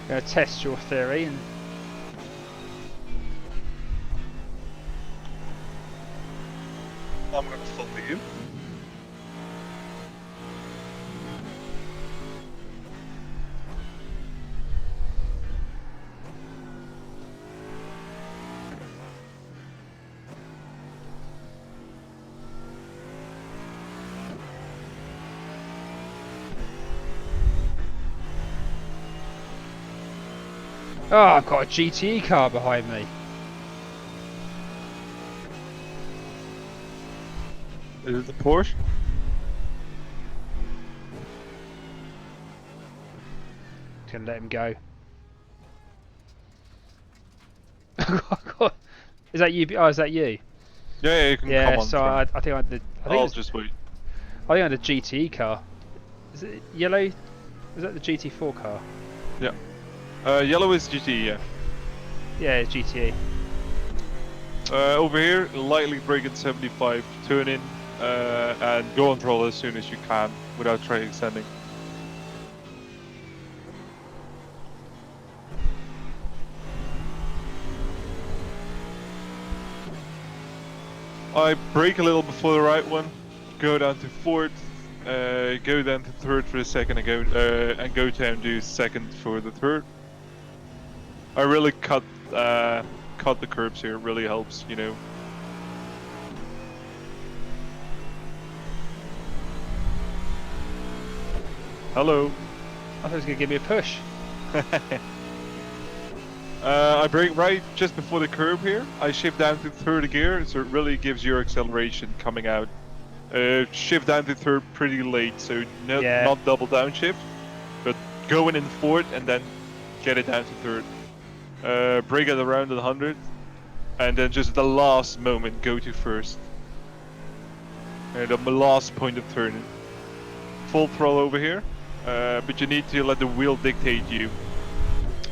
S1: Gonna test your theory and
S5: I'm gonna follow you.
S1: oh, I've got a GTE car behind me.
S5: Is it the Porsche?
S1: Gonna let him go. Is that you? Oh, is that you?
S5: Yeah, you can come
S1: Yeah.
S5: on.
S1: So
S5: Trent.
S1: I think I did.
S5: I'll just wait.
S1: I think I had a GTE car. Is it yellow? Is that the GT4 car?
S5: Yeah. Yellow is GT, yeah.
S1: Yeah, it's GTE.
S5: Over here, lightly brake at 75, turn in, and go on throttle as soon as you can without trying extending. I brake a little before the right one, go down to fourth, go down to third for the second, and go down to second for the third. I really cut the curbs here. It really helps, Hello.
S1: I thought it was gonna give me a push.
S5: I brake right just before the curb here. I shift down to third gear, so it really gives your acceleration coming out. Shift down to third pretty late, so not double downshift, but going in fourth and then get it down to third. Brake at around 100, and then just at the last moment go to first. The last point of turning. Full throttle over here, but you need to let the wheel dictate you.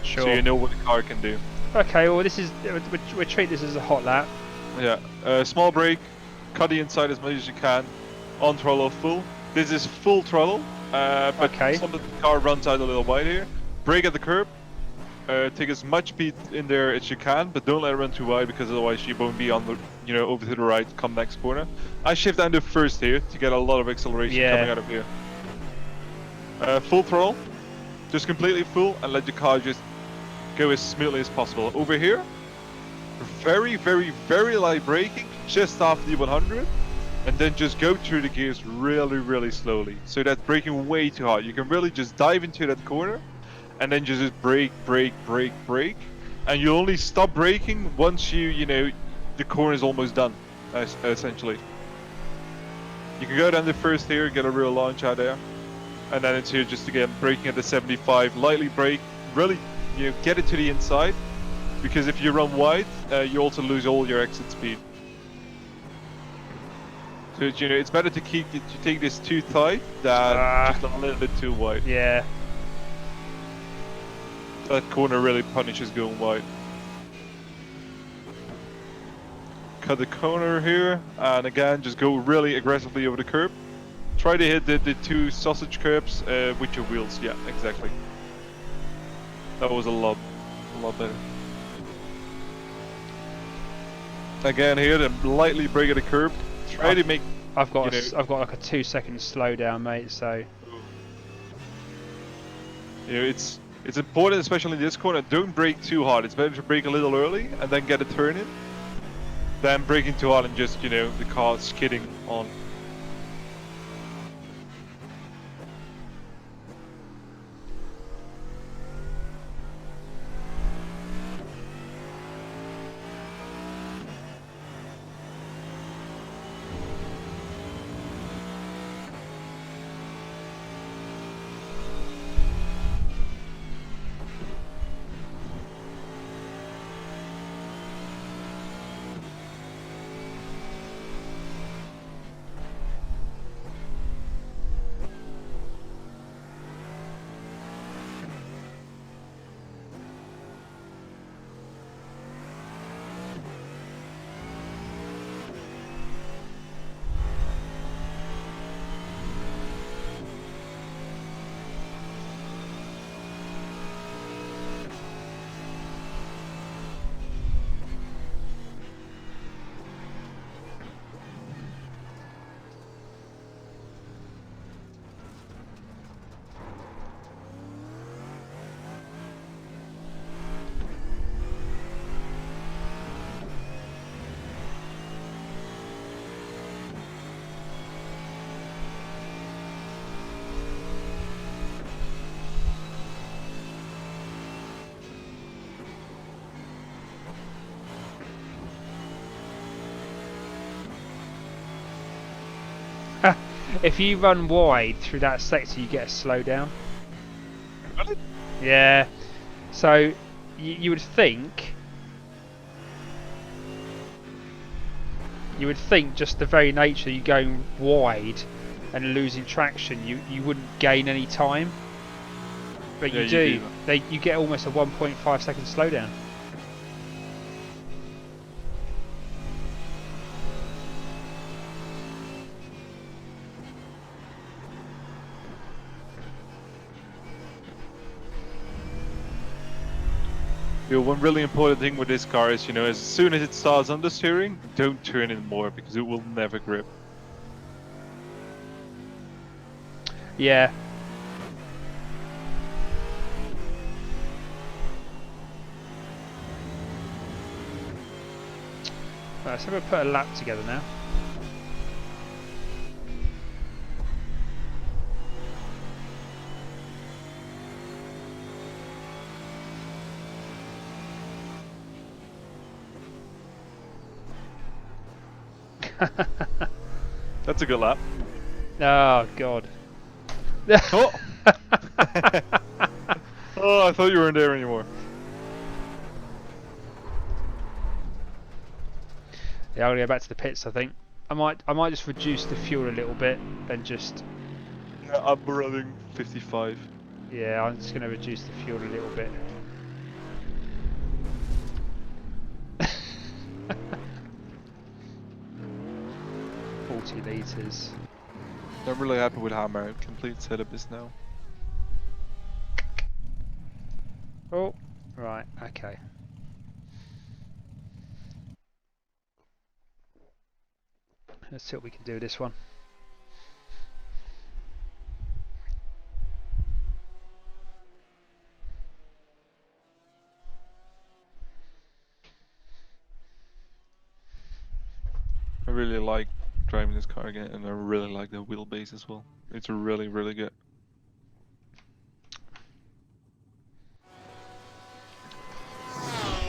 S1: Sure.
S5: So you know what the car can do.
S1: Okay, well this is we treat this as a hot lap.
S5: Yeah, small brake, cut the inside as much as you can, on throttle full. This is full throttle, but sometimes the car runs out a little wide here. Brake at the curb, take as much speed in there as you can, but don't let it run too wide because otherwise you won't be on the, over to the right, come next corner. I shift down to first here to get a lot of acceleration coming out of here. Full throttle, just completely full, and let your car just go as smoothly as possible. Over here, very, very, very light braking, just after the 100, and then just go through the gears really, really slowly. So that's braking way too hard. You can really just dive into that corner, and then just brake, brake, brake, brake, and you only stop braking once the corner is almost done, essentially. You can go down the first here, get a real launch out there, and then it's here just again braking at the 75, lightly brake, really get it to the inside, because if you run wide, you also lose all your exit speed. So it's better to take this too tight than just a little bit too wide.
S1: Yeah.
S5: That corner really punishes going wide. Cut the corner here, and again, just go really aggressively over the curb. Try to hit the two sausage curbs with your wheels. Yeah, exactly. That was a lot better. Again here, then lightly brake at the curb. Try to make.
S1: I've got like a 2-second slowdown, mate. So.
S5: It's important, especially in this corner. Don't brake too hard. It's better to brake a little early and then get a turn in, than braking too hard and just the car skidding on.
S1: If you run wide through that sector, you get a slowdown.
S5: Really?
S1: Yeah. So you would think. You would think just the very nature of you going wide and losing traction, you wouldn't gain any time. But
S5: Yeah,
S1: you do. You get almost a 1.5 second slowdown.
S5: One really important thing with this car is, as soon as it starts understeering, don't turn it more because it will never grip.
S1: Yeah. Right, so we'll put a lap together now.
S5: That's a good lap.
S1: Oh god.
S5: Oh! Oh, I thought you weren't there anymore.
S1: Yeah, I'm gonna go back to the pits. I think I might just reduce the fuel a little bit and just.
S5: I'm running 55.
S1: Yeah, I'm just gonna reduce the fuel a little bit. 40 litres.
S5: I'm really happy with how my complete setup is now.
S1: Oh, right, okay. Let's see what we can do with this one.
S5: I really like driving this car again, and I really like the wheelbase as well. It's really, really good.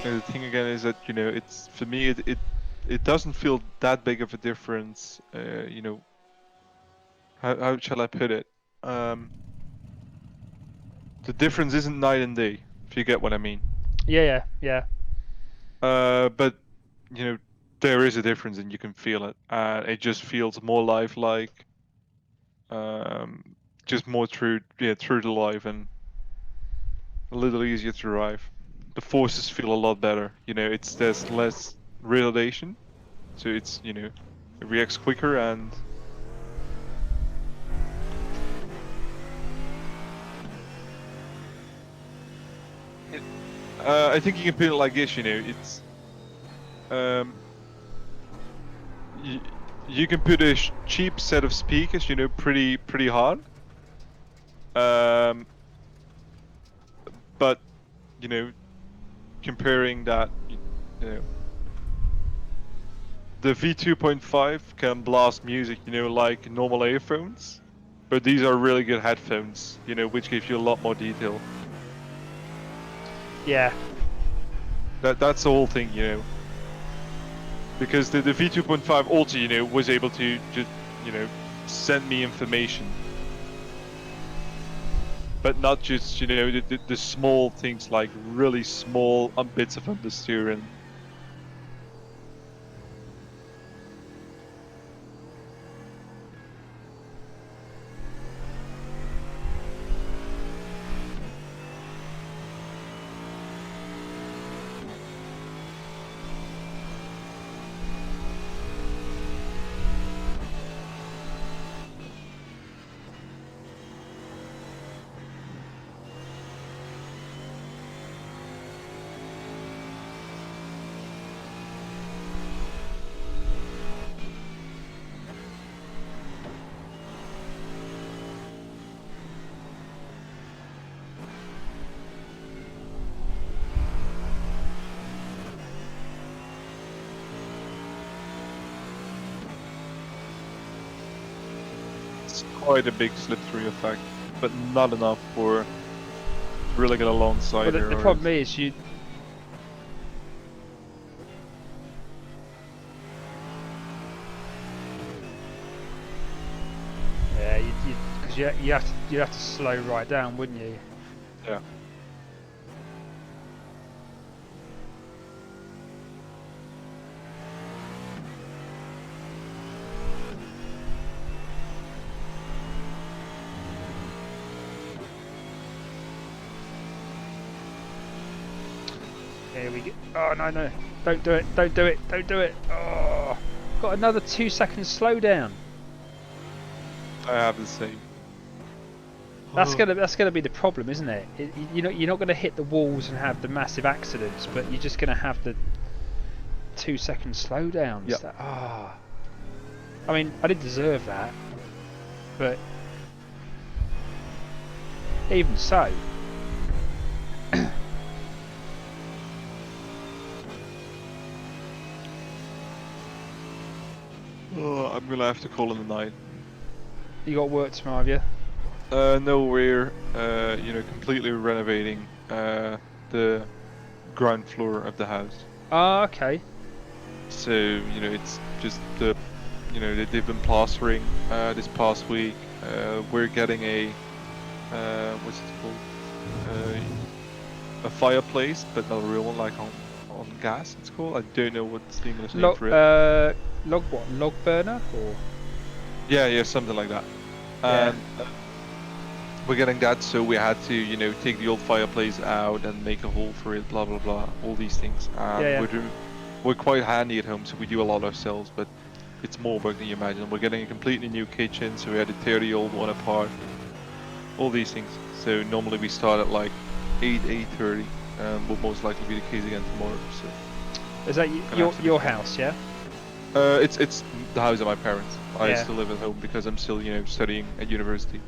S5: And the thing again is that it's for me it doesn't feel that big of a difference. How shall I put it? The difference isn't night and day, if you get what I mean.
S1: Yeah.
S5: But you know, there is a difference and you can feel it. And it just feels more lifelike. Just more true to life and a little easier to drive. The forces feel a lot better. There's less retardation, so it's it reacts quicker and I think you can put it like this. It's you can put a cheap set of speakers, pretty hard. But comparing that, the V2.5 can blast music, like normal earphones, but these are really good headphones, which gives you a lot more detail.
S1: Yeah.
S5: That's the whole thing, because the V2.5 also, was able to just, send me information. But not just, the small things like really small bits of understeering. Quite a big slip-through effect, but not enough for really get alongside.
S1: Well, the problem is you. Yeah, because you have to slow right down, wouldn't you?
S5: Yeah.
S1: Here we go. Oh no! Don't do it! Don't do it! Don't do it! Oh, got another 2 seconds slowdown.
S5: I have the same.
S1: That's gonna be the problem, isn't it? You're not gonna hit the walls and have the massive accidents, but you're just gonna have the 2 second slowdowns.
S5: Yep.
S1: I mean, I didn't deserve that, but even so.
S5: Oh, I'm gonna have to call in the night.
S1: You got work tomorrow, have you?
S5: No, we're completely renovating the ground floor of the house.
S1: Ah, okay.
S5: So it's just they've been plastering this past week. We're getting a what's it called? A fireplace, but not a real one, like on gas. It's called. I don't know what's the English name for it.
S1: Log burner or?
S5: Yeah, something like that.
S1: Yeah.
S5: And we're getting that, so we had to take the old fireplace out and make a hole for it. Blah blah blah. All these things.
S1: Yeah.
S5: We're quite handy at home, so we do a lot ourselves. But it's more work than you imagine. We're getting a completely new kitchen, so we had to tear the old one apart. All these things. So normally we start at like 8:30. Will most likely be the case again tomorrow. So.
S1: Is that your house? Yeah.
S5: It's the house of my parents. I
S1: Yeah.
S5: still live at home because I'm still studying at university.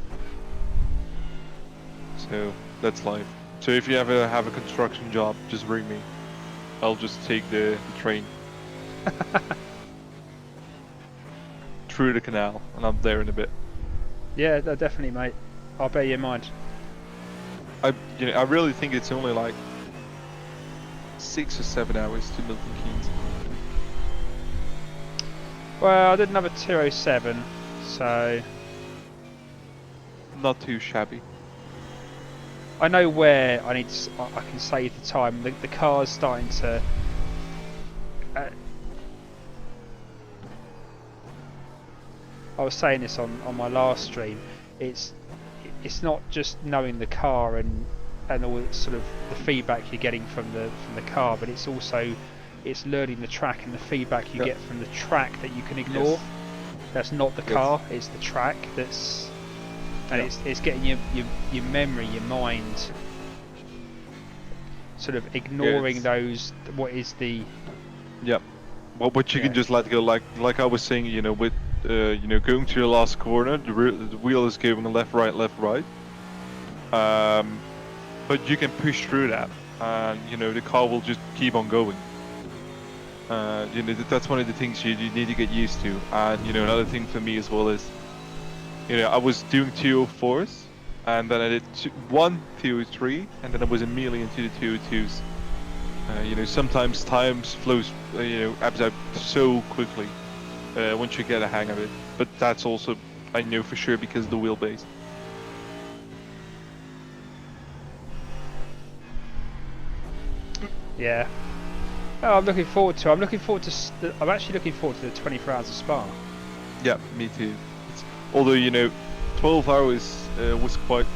S5: So that's life. So if you ever have a construction job, just ring me. I'll just take the train through the canal, and I'm there in a bit.
S1: Yeah, definitely, mate. I'll bear you in mind.
S5: I really think it's only like 6 or 7 hours to Milton Keynes.
S1: Well, I did another 207, so
S5: Not too shabby.
S1: I know where I need to. I can save the time. The car's starting to. I was saying this on my last stream. It's not just knowing the car and all sort of the feedback you're getting from the car, but it's also learning the track and the feedback you get from the track that you can ignore.
S5: Yes.
S1: That's not the car; it's the track that's, and it's getting your memory, your mind, sort of ignoring those. What is the?
S5: Yeah. Well, but you can just let go, like I was saying, you know, with you know, going to your last corner, the wheel is going left, right, but you can push through that, and you know the car will just keep on going. You know, that's one of the things you need to get used to. And you know, another thing for me as well is, you know, I was doing 204s, and then I did 203, and then I was immediately into the 202s. You know, sometimes time flows, you know, ebbs out so quickly once you get a hang of it. But that's also, I know for sure, because of the wheelbase.
S1: Yeah. Oh, I'm looking forward to. I'm actually looking forward to the 24 hours of Spa.
S5: Yeah, me too. Although, you know, 12 hours was quite,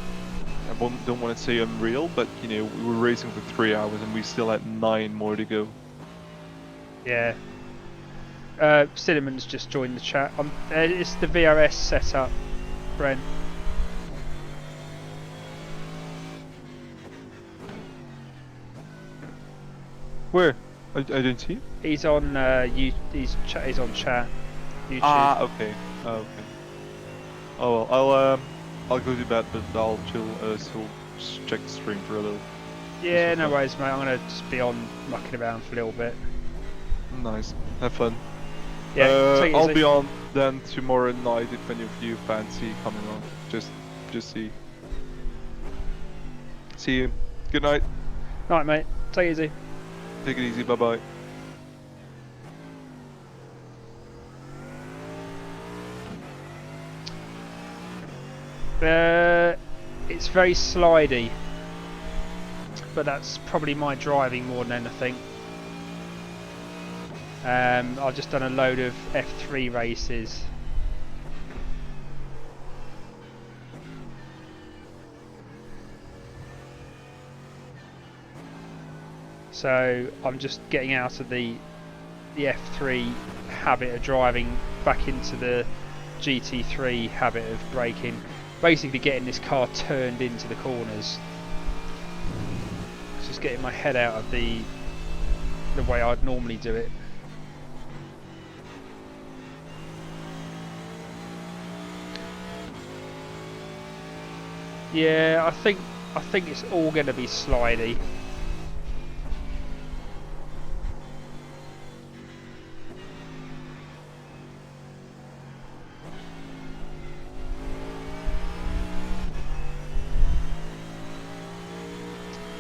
S5: don't want to say unreal, but you know, we were racing for 3 hours and we still had 9 more to go.
S1: Yeah. Cinnamon's just joined the chat. It's the VRS setup, Brent.
S5: Where? I didn't see.
S1: He's on he's on chat. YouTube.
S5: Ah, okay. Oh, okay. Oh well, I'll go to bed, but I'll still check the stream for a little.
S1: Yeah, no worries, mate. I'm gonna just be on mucking around for a little bit.
S5: Nice. Have fun.
S1: Yeah. Take it
S5: I'll
S1: easy.
S5: be on then tomorrow night if any of you fancy coming on. Just see. See you. Good night.
S1: Night, mate. Take it easy.
S5: Take it easy. Bye bye.
S1: It's very slidey, but that's probably my driving more than anything. I've just done a load of F3 races. So I'm just getting out of the F3 habit of driving back into the GT3 habit of braking. Basically getting this car turned into the corners. Just getting my head out of the way I'd normally do it. Yeah, I think it's all going to be slidey.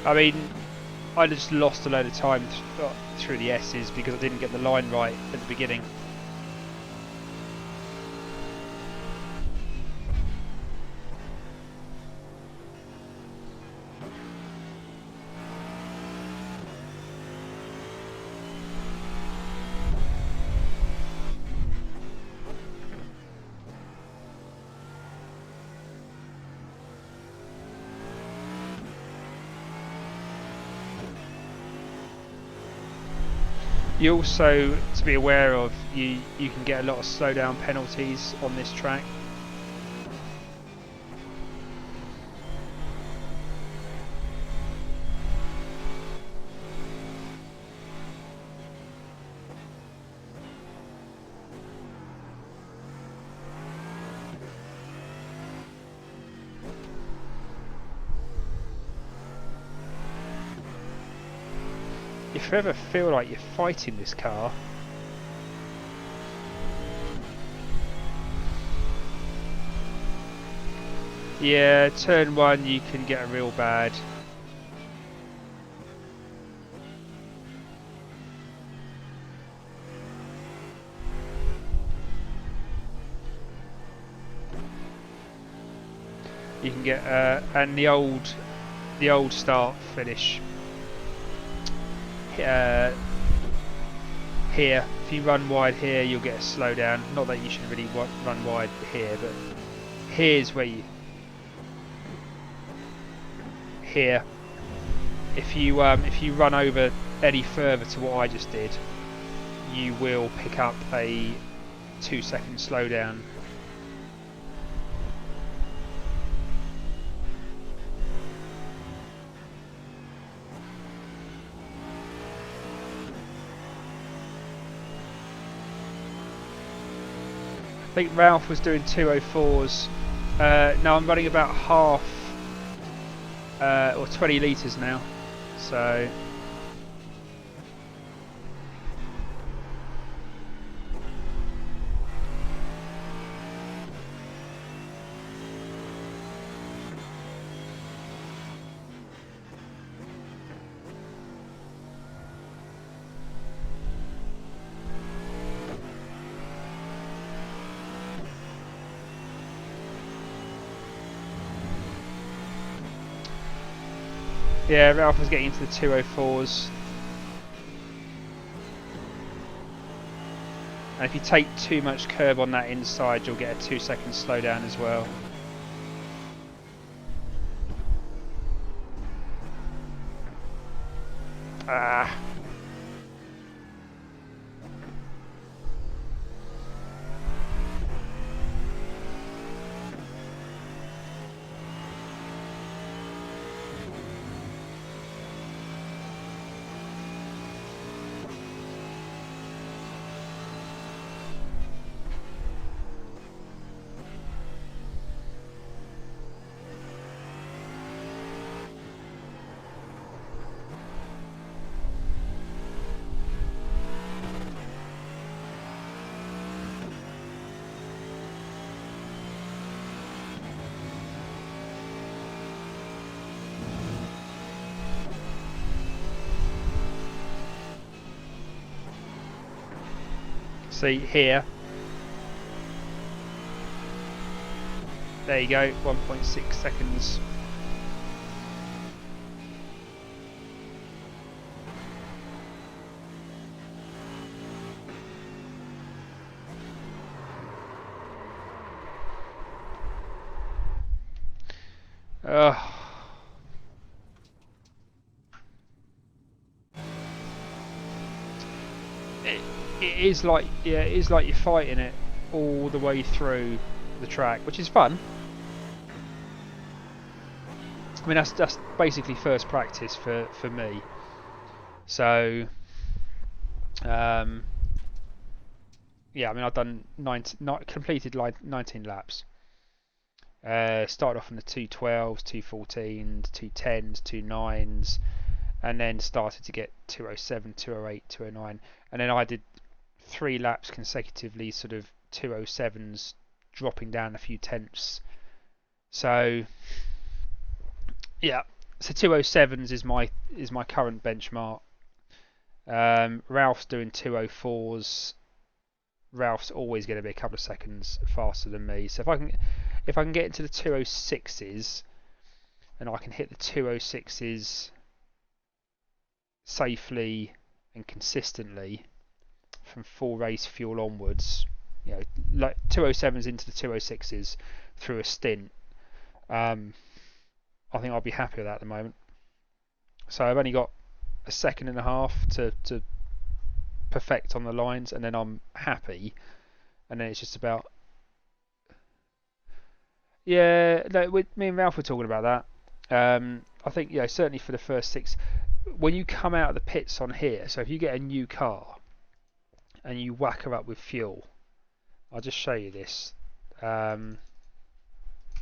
S1: I mean, I just lost a load of time through the S's because I didn't get the line right at the beginning. You also, to be aware of, you can get a lot of slowdown penalties on this track. If you ever feel like you're fighting this car, yeah, turn 1 you can get a real bad. You can get and the old start finish. here. If you run wide here, you'll get a slowdown. Not that you should really run wide here, but here's where you... Here. If you run over any further to what I just did, you will pick up a 2-second slowdown. I think Ralph was doing 204s. Now I'm running about half or 20 litres now, so yeah, Ralph was getting into the 204s. And if you take too much curb on that inside, you'll get a 2-second slowdown as well. Ah. See here. There you go, 1.6 seconds. It is like, yeah, it is like you're fighting it all the way through the track, which is fun. I mean, that's basically first practice for me. So, yeah, I mean, I've done completed like 19 laps. Started off in the 212s, 214s, 210s, 2.9s, and then started to get 207, 208, 209, and then I did 3 laps consecutively, sort of 207s, dropping down a few tenths. So yeah, so 207s is my current benchmark. Ralph's doing 204s. Ralph's always going to be a couple of seconds faster than me. So if I can get into the 206s, and I can hit the 206s safely and consistently from full race fuel onwards, you know, like 207s into the 206s through a stint, I think I'll be happy with that at the moment. So I've only got a second and a half to perfect on the lines, and then I'm happy, and then it's just about, yeah, like me and Ralph were talking about that. I think, yeah, certainly for the first 6, when you come out of the pits on here, so if you get a new car and you whack her up with fuel, I'll just show you this. Oh,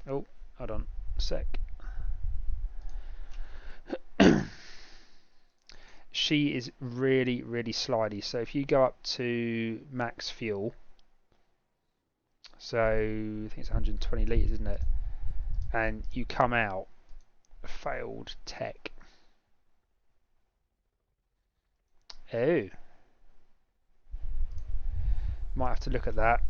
S1: hold on a sec. She is really, really slidey. So if you go up to max fuel, so I think it's 120 litres, isn't it? And you come out, failed tech. Oh. Might have to look at that.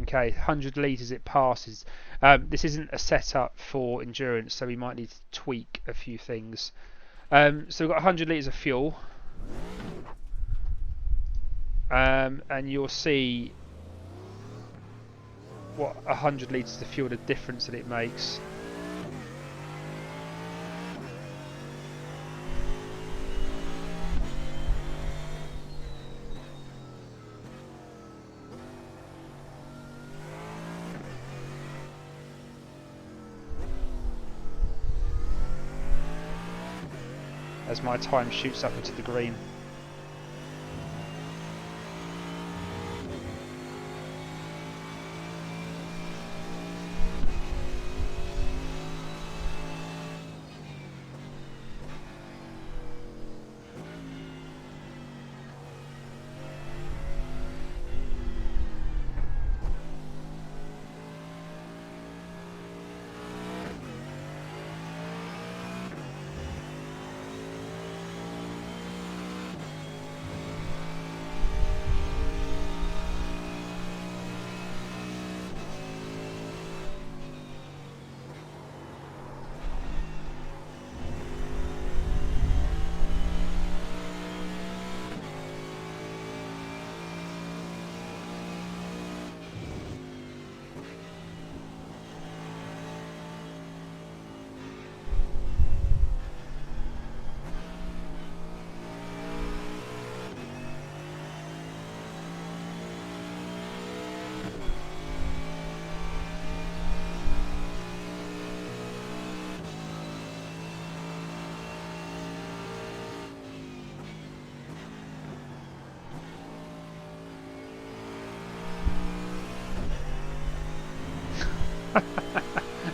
S1: Okay, 100 litres it passes. This isn't a setup for endurance, so we might need to tweak a few things. So we've got 100 litres of fuel, and you'll see what 100 litres of fuel, the difference that it makes. As my time shoots up into the green.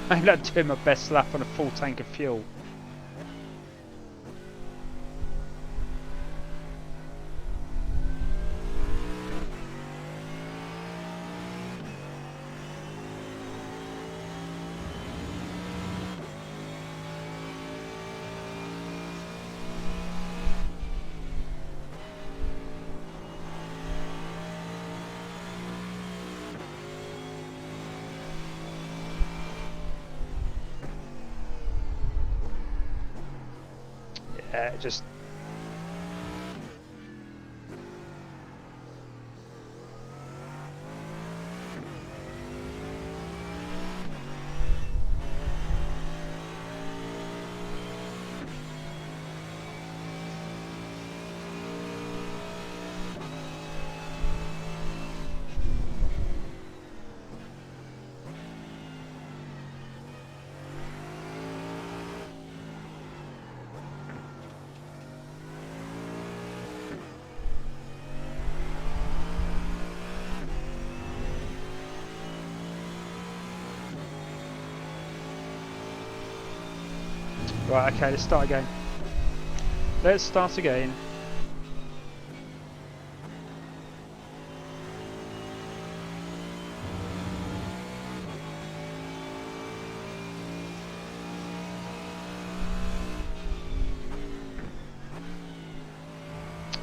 S1: I ended up doing my best lap on a full tank of fuel. Just right, okay, let's start again. Let's start again.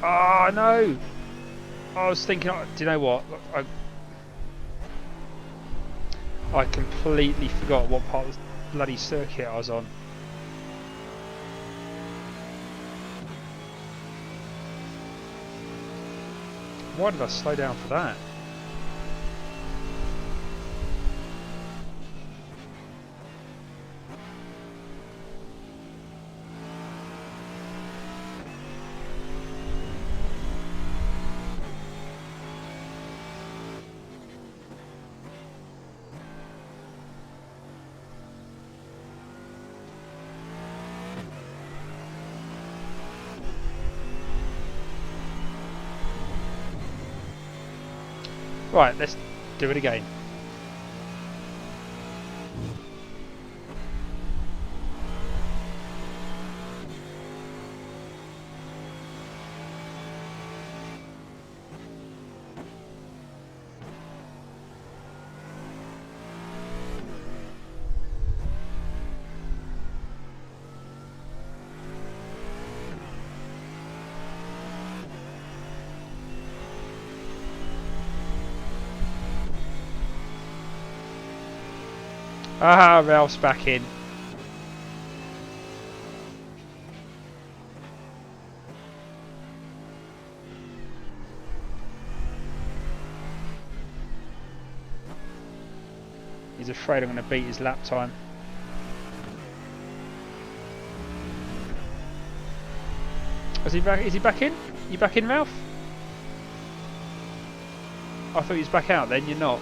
S1: Oh no! I was thinking, do you know what? I completely forgot what part of the bloody circuit I was on. Why did I slow down for that? Right, let's do it again. Ah, Ralph's back in. He's afraid I'm going to beat his lap time. Is he back? Is he back in? You back in, Ralph? I thought he was back out. Then you're not.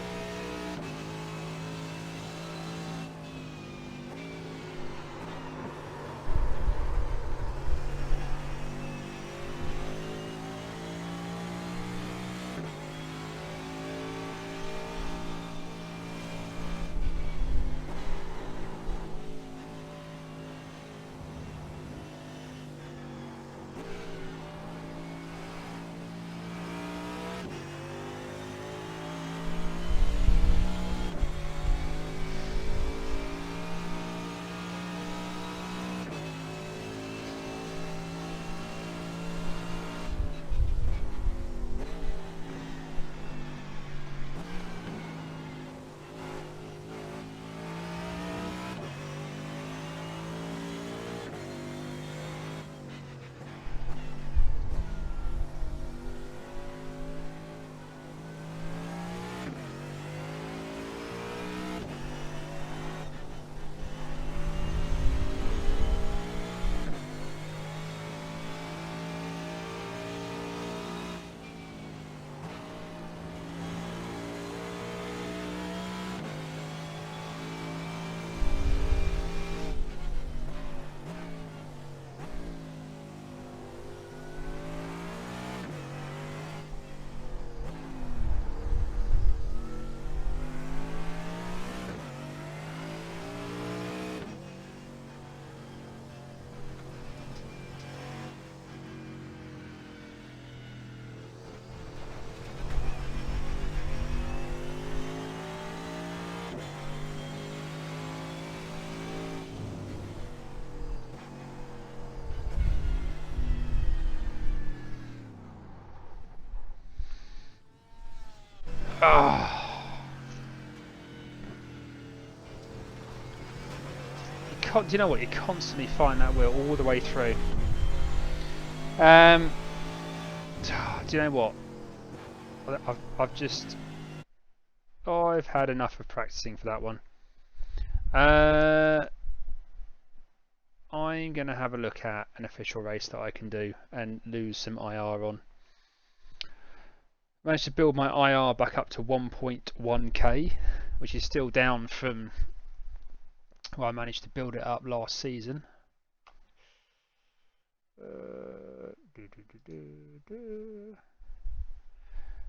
S1: Ah. Do you know what? You constantly find that wheel all the way through. Do you know what? I've just... Oh, I've had enough of practicing for that one. I'm going to have a look at an official race that I can do and lose some IR on. Managed to build my IR back up to 1.1k, which is still down from... Well, I managed to build it up last season.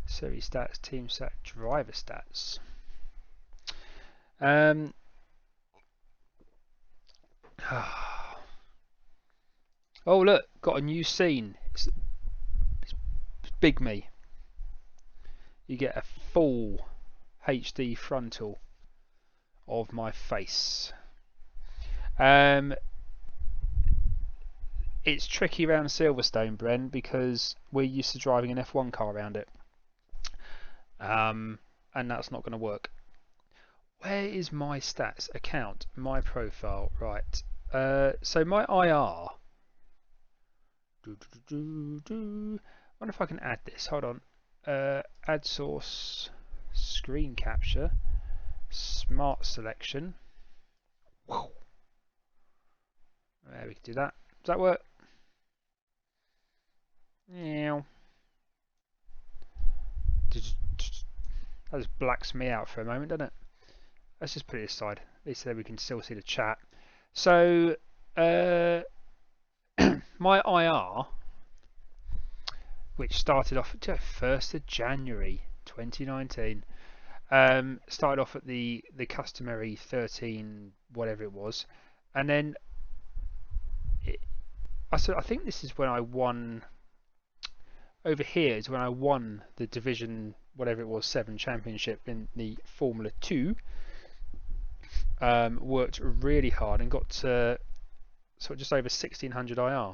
S1: Series stats, team stat, driver stats. Oh look, got a new scene. It's Big Me. You get a full HD frontal of my face. It's tricky around Silverstone, Bren, because we're used to driving an F1 car around it. And that's not going to work. Where is my stats? Account, my profile, right. So my IR. Wonder if I can add this. Hold on. Add source, screen capture, smart selection. Whoa. There, we can do that. Does that work? Yeah. That just blacks me out for a moment, doesn't it? Let's just put it aside. At least there we can still see the chat. So, my IR, which started off at 1st of January 2019, started off at the customary 13 whatever it was, and then I think this is when I won. Over here is when I won the division whatever it was 7 championship in the Formula 2. Worked really hard and got to sort of just over 1600 IR,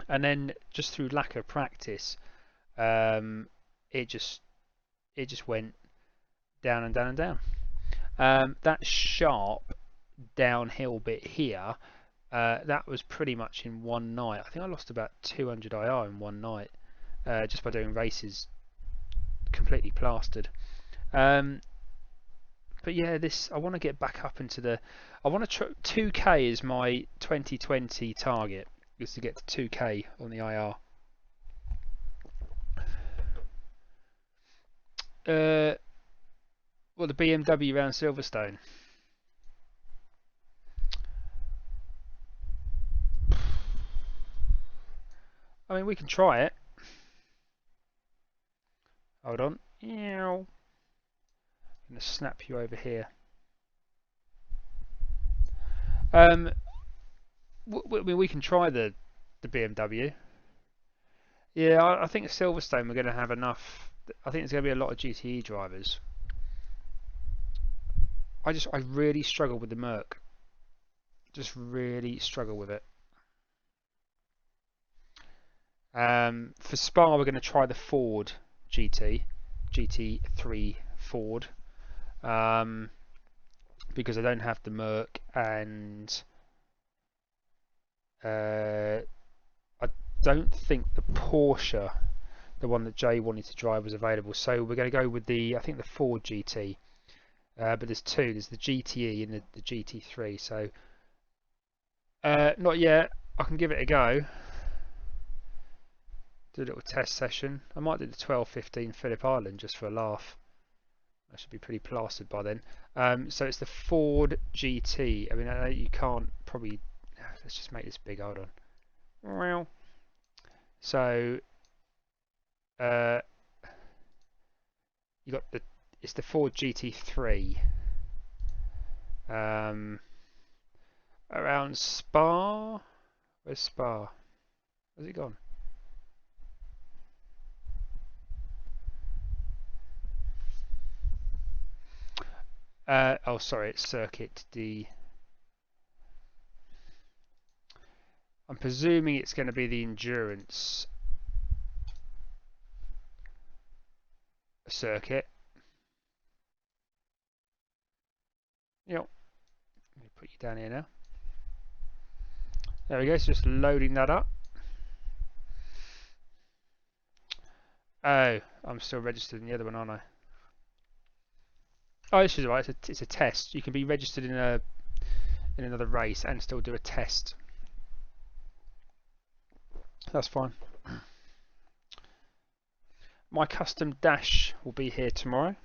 S1: and then just through lack of practice, it just went down and down and down. That sharp downhill bit here, that was pretty much in one night. I think I lost about 200 IR in one night, just by doing races completely plastered. But yeah, I want to get back up into the. I want to 2K is my 2020 target, is to get to 2K on the IR. Well, the BMW around Silverstone. I mean, we can try it. Hold on. I'm going to snap you over here. We can try the BMW. Yeah, I think Silverstone we're going to have enough. I think there's going to be a lot of GTE drivers. I really struggle with the Merc. Just really struggle with it. For Spa we're going to try the Ford GT3 Ford, because I don't have the Merc, and I don't think the Porsche, the one that Jay wanted to drive, was available. So we're going to go with I think the Ford GT. But there's two. There's the GTE and the GT3. So not yet. I can give it a go. Do a little test session. I might do the 12:15 Phillip Island just for a laugh. I should be pretty plastered by then. So it's the Ford GT. I mean, you can't probably. Let's just make this big. Hold on. Well, so you got it's the Ford GT3. Around Spa. Where's Spa? Where's it gone? Oh, sorry, it's Circuit D. I'm presuming it's going to be the endurance circuit. Yep. Let me put you down here now. There we go. It's just loading that up. Oh, I'm still registered in the other one, aren't I? Oh, this is right. It's a test. You can be registered in another race and still do a test. That's fine. My custom dash will be here tomorrow.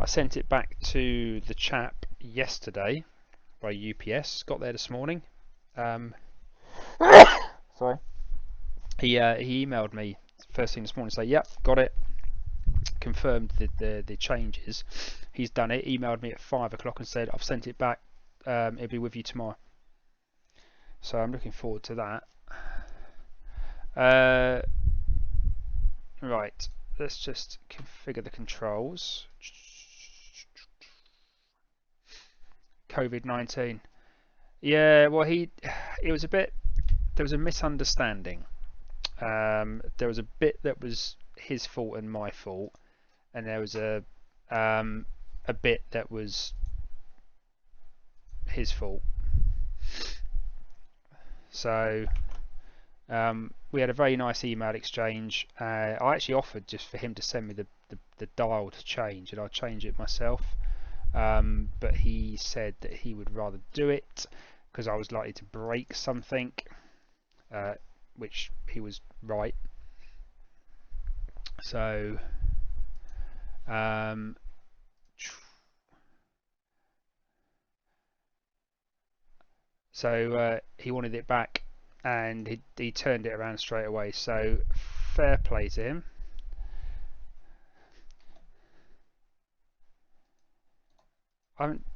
S1: I sent it back to the chap yesterday by UPS. Got there this morning. Sorry. He emailed me first thing this morning to say, yep, got it. Confirmed the changes. He's done it. Emailed me at 5 o'clock and said, I've sent it back. It'll be with you tomorrow. So I'm looking forward to that. Right, let's just configure the controls. COVID-19. Yeah, well, it was a bit. There was a misunderstanding. There was a bit that was his fault and my fault, and there was a bit that was his fault. So we had a very nice email exchange. I actually offered just for him to send me the dial to change, and I'll change it myself. But he said that he would rather do it because I was likely to break something, which he was right. So he wanted it back, and he turned it around straight away. So fair play to him.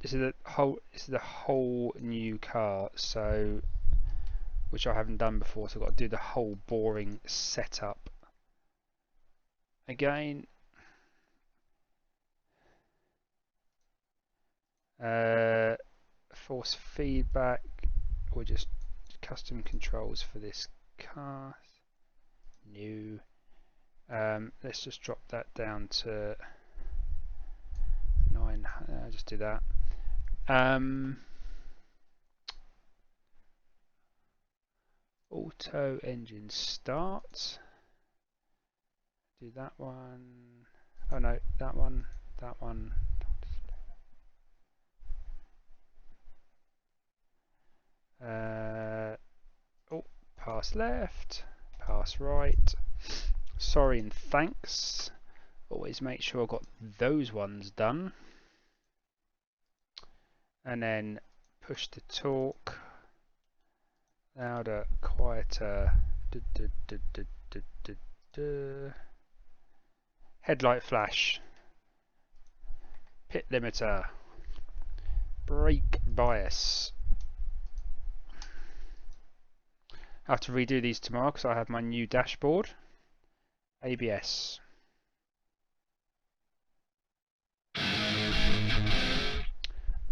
S1: This is a whole new car, so which I haven't done before. So I've got to do the whole boring setup again. Force feedback, or just custom controls for this car. New. Let's just drop that down to 9. I'll just do that. Auto engine start. Do that one. Oh no, that one. That one. Oh, pass left, pass right. Sorry and thanks. Always make sure I've got those ones done. And then push the torque. Louder, quieter. Headlight flash. Pit limiter. Brake bias. I have to redo these tomorrow because I have my new dashboard. ABS.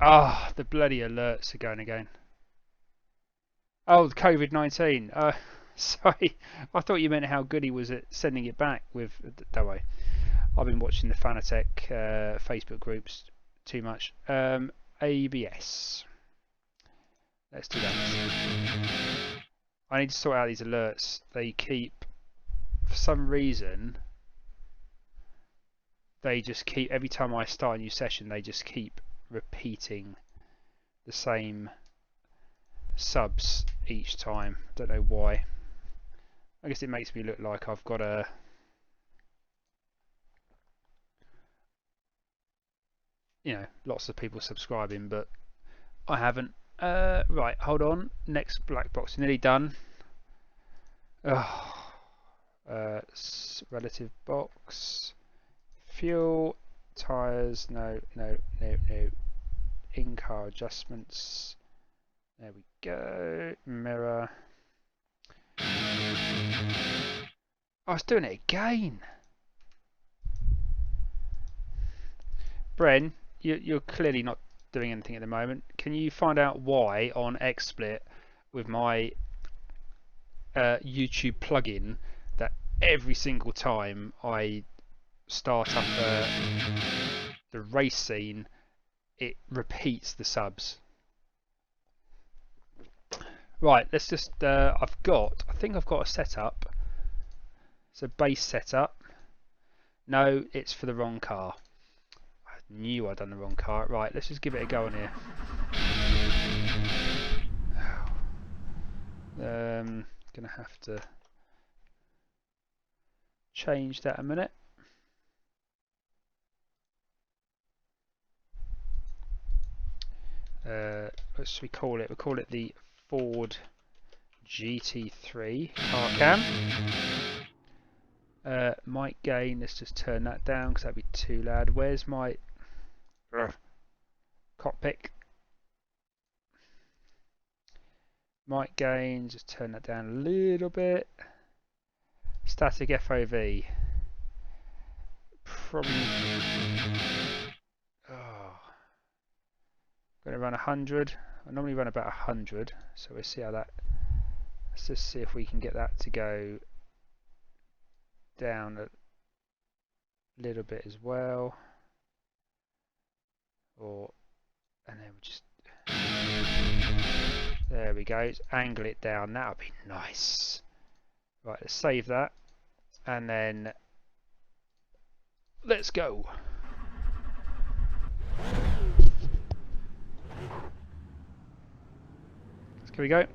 S1: Ah, the bloody alerts are going again. Oh, the COVID-19. Sorry, I thought you meant how good he was at sending it back with. Don't worry. I've been watching the Fanatec Facebook groups too much. ABS. Let's do that. I need to sort out these alerts. They keep, for some reason, they just keep, every time I start a new session, they just keep repeating the same subs each time. Don't know why. I guess it makes me look like I've got a lots of people subscribing, but I haven't. Right, hold on. Next black box, nearly done. Relative box. Fuel, tyres, no. In-car adjustments. There we go. Mirror. I was doing it again. Bren, you're clearly not doing anything at the moment. Can you find out why on XSplit with my YouTube plugin that every single time I start up the race scene, it repeats the subs? Right, let's just. I think I've got a setup. It's a base setup. No, it's for the wrong car. I knew I'd done the wrong car. Right, let's just give it a go on here. Gonna have to change that a minute. What should we call it? We'll call it the Ford GT3 car cam. Mic gain, let's just turn that down because that'd be too loud. Where's my cockpit? Mic gain, just turn that down a little bit. Static FOV. Probably. Going to run 100. I normally run about 100, so we'll see how that. Let's just see if we can get that to go down a little bit as well. And then we just. There we go. Let's angle it down. That would be nice. Right, let's save that, and then let's go. Here we go.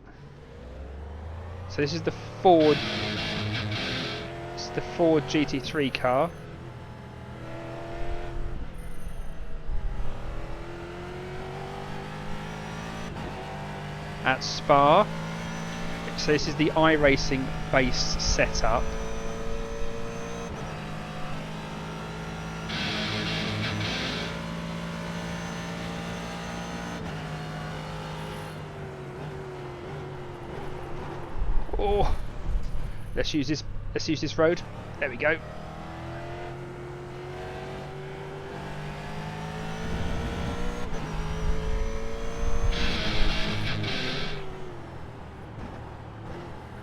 S1: So this is the Ford. It's the Ford GT3 car. At Spa. So this is the Iracing base setup. Oh, let's use this road. There we go.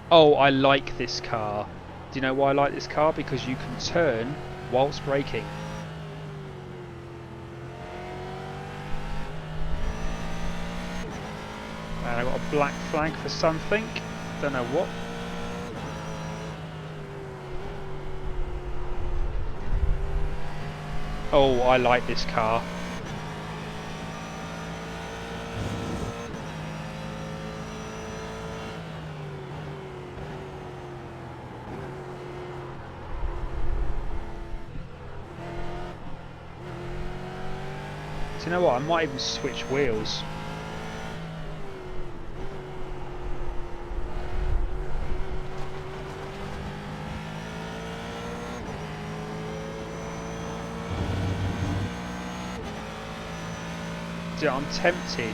S1: Oh, I like this car. Do you know why I like this car? Because you can turn whilst braking. black flag for something. Don't know what. Oh, I like this car. Do you know what? I might even switch wheels. Dude, I'm tempted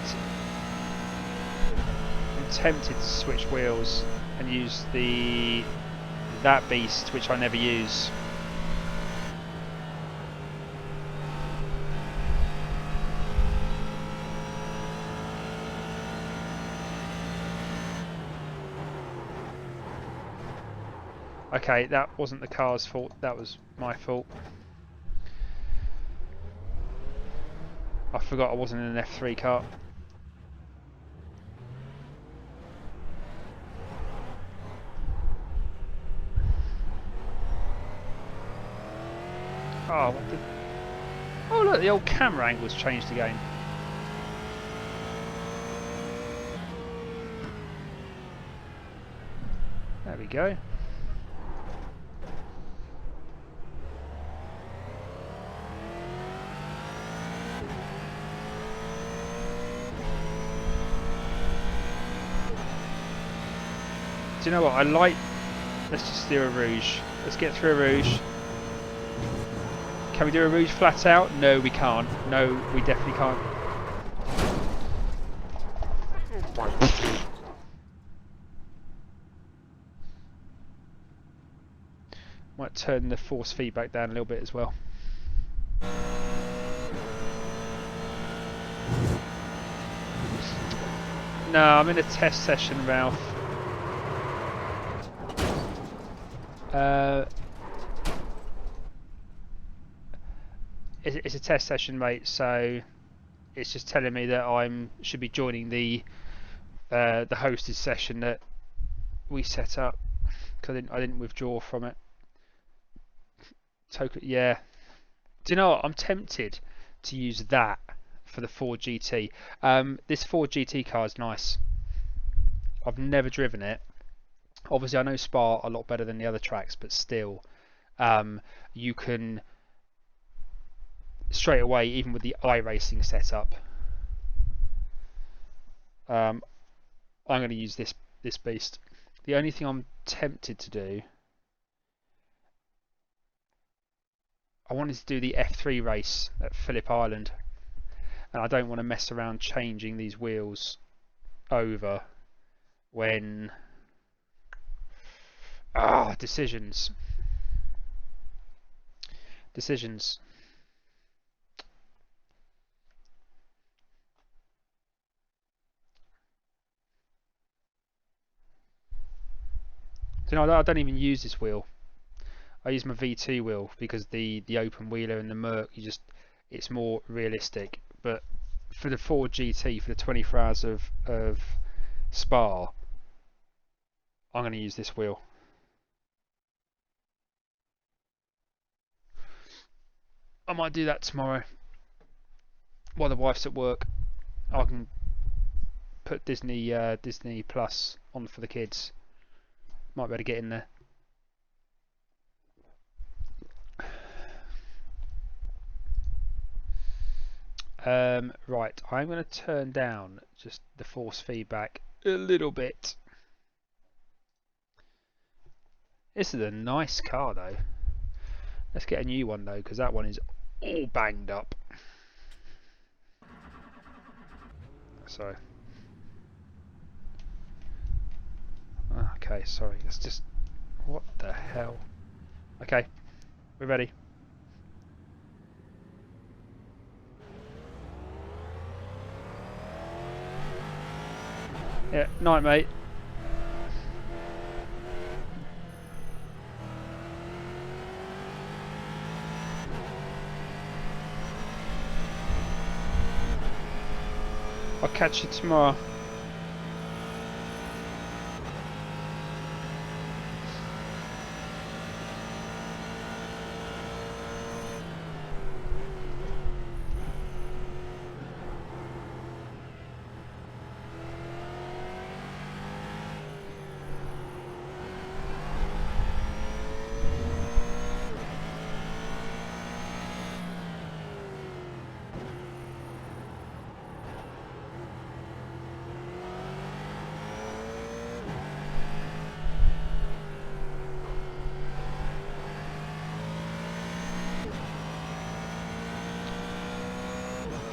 S1: to switch wheels and use that beast, which I never use. Okay, that wasn't the car's fault, that was my fault. I forgot I wasn't in an F3 car. Oh, what the... Oh look, the old camera angle's changed again. There we go. Do you know what? I like... Let's just do a Rouge. Let's get through a Rouge. Can we do a Rouge flat out? No, we can't. No, we definitely can't. Might turn the force feedback down a little bit as well. No, I'm in a test session, Ralph. It's a test session, mate. So it's just telling me that should be joining the hosted session that we set up. Cause I didn't withdraw from it. Totally, yeah. Do you know what? I'm tempted to use that for the Ford GT. This Ford GT car is nice. I've never driven it. Obviously, I know Spa a lot better than the other tracks, but still, you can straight away, even with the Iracing setup. I'm going to use this beast. The only thing I'm tempted to do, I wanted to do the F3 race at Phillip Island, and I don't want to mess around changing these wheels over when decisions. You know, I don't even use this wheel. I use my V2 wheel because the open wheeler and the Merc, it's more realistic. But for the Ford GT, for the 24 hours of Spa, I'm going to use this wheel. I might do that tomorrow while the wife's at work. I can put Disney Plus on for the kids. Might be able to get in there. Right, I'm going to turn down just the force feedback a little bit. This is a nice car though. Let's get a new one though, because that one is all banged up. So, okay, sorry. Let's just... What the hell? Okay, we're ready. Yeah, night, mate. I'll catch you tomorrow.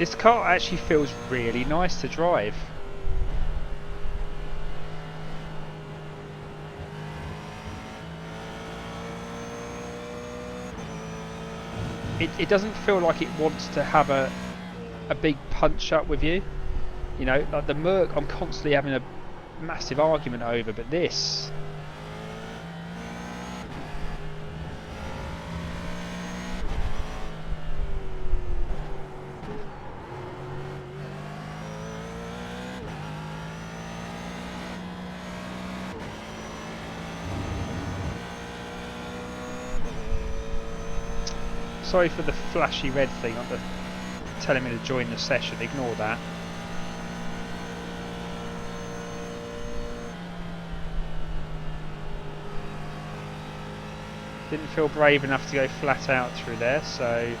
S1: This car actually feels really nice to drive. It doesn't feel like it wants to have a big punch up with you. You know, like the Merc I'm constantly having a massive argument over, but this... Sorry for the flashy red thing on the telling me to join the session, ignore that. Didn't feel brave enough to go flat out through there, so...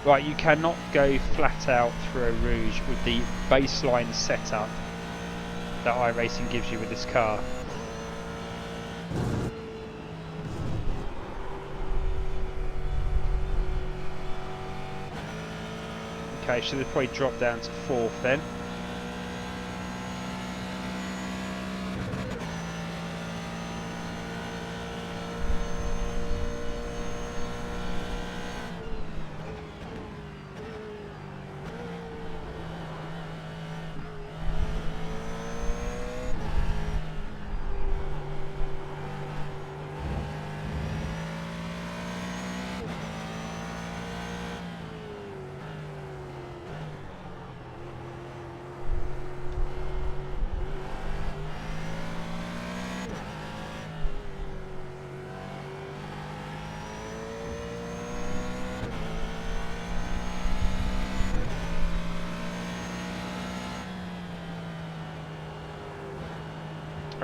S1: Right, you cannot go flat out through a Rouge with the baseline setup that iRacing gives you with this car. Okay, should have probably dropped down to 4th then.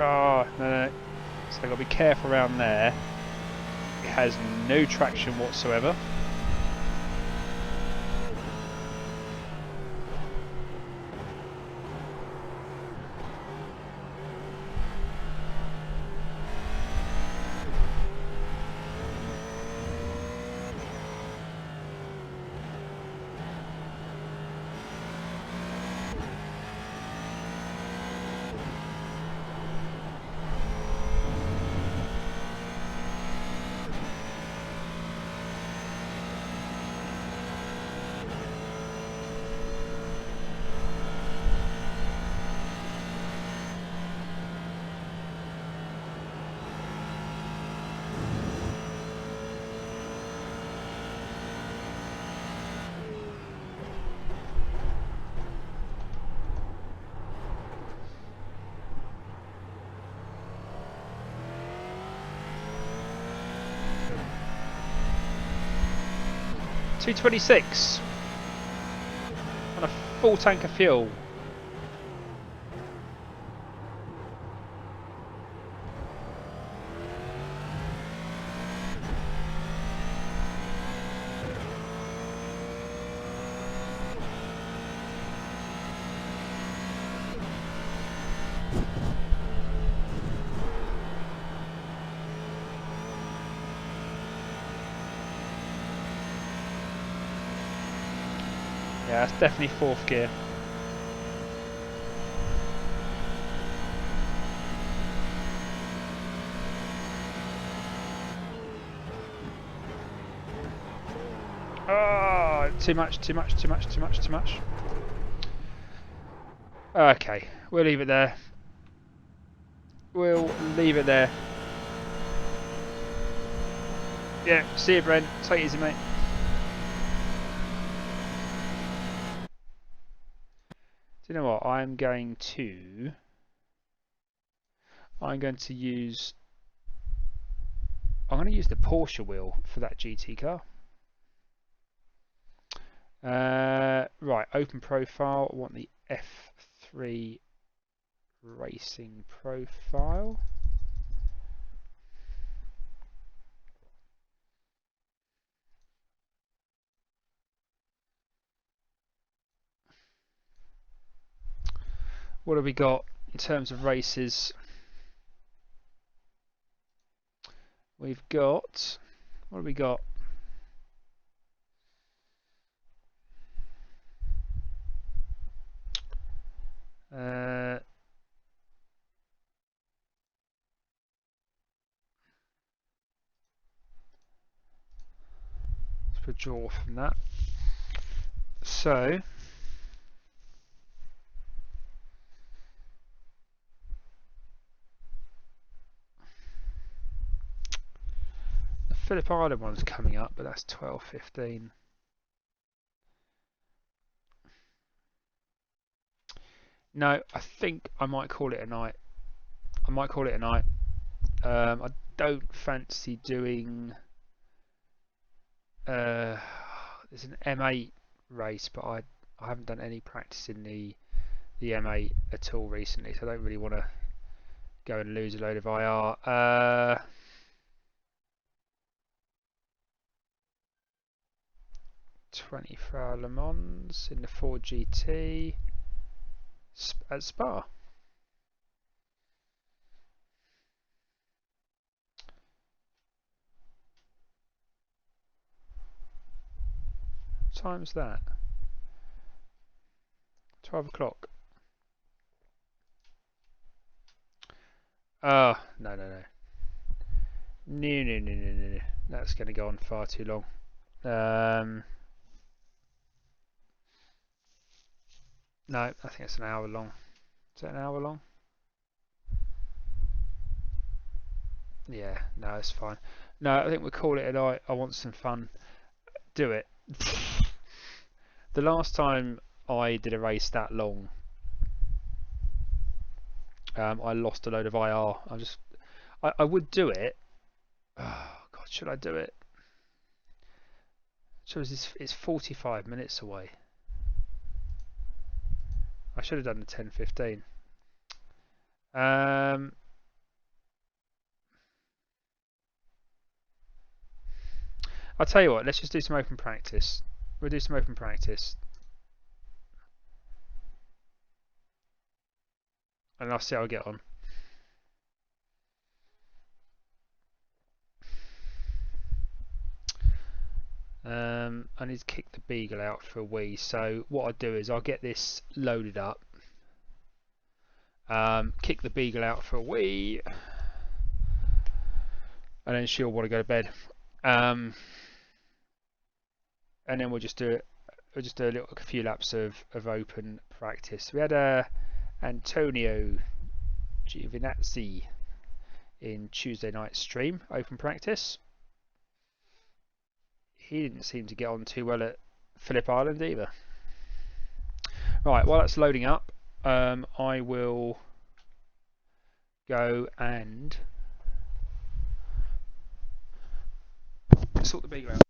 S1: Oh, no. So I've got to be careful around there. It has no traction whatsoever. $2.26 on a full tank of fuel. Yeah, that's definitely 4th gear. Oh, too much. Okay, we'll leave it there. Yeah, see you, Brent. Take it easy, mate. Do you know what? I'm going to use the Porsche wheel for that GT car. Right, open profile. I want the F3 racing profile. What have we got in terms of races? We've got, what have we got? Let's withdraw from that. So, the Phillip Island one's coming up, but that's 12:15. No, I think I might call it a night. I don't fancy doing. There's an M8 race, but I haven't done any practice in the M8 at all recently, so I don't really want to go and lose a load of IR. 24-hour Le Mans in the 4GT at Spa. What time's that? 12 o'clock. Oh, no. No. That's going to go on far too long. No, I think it's an hour long. Is that an hour long? Yeah, no, it's fine. No, I think we'll call it a night. I want some fun. Do it. The last time I did a race that long, I lost a load of IR. I would do it. Oh, God, should I do it? So it's 45 minutes away. I should have done the 10:15. I'll tell you what, let's just do some open practice. We'll do some open practice. And I'll see how I get on. I need to kick the Beagle out for a wee. So what I'll do is I'll get this loaded up. Kick the Beagle out for a wee. And then she'll want to go to bed. And then we'll just do a few laps of open practice. We had Antonio Giovinazzi in Tuesday night stream, open practice. He didn't seem to get on too well at Phillip Island either. Right, while that's loading up, I will go and sort the Beagle out.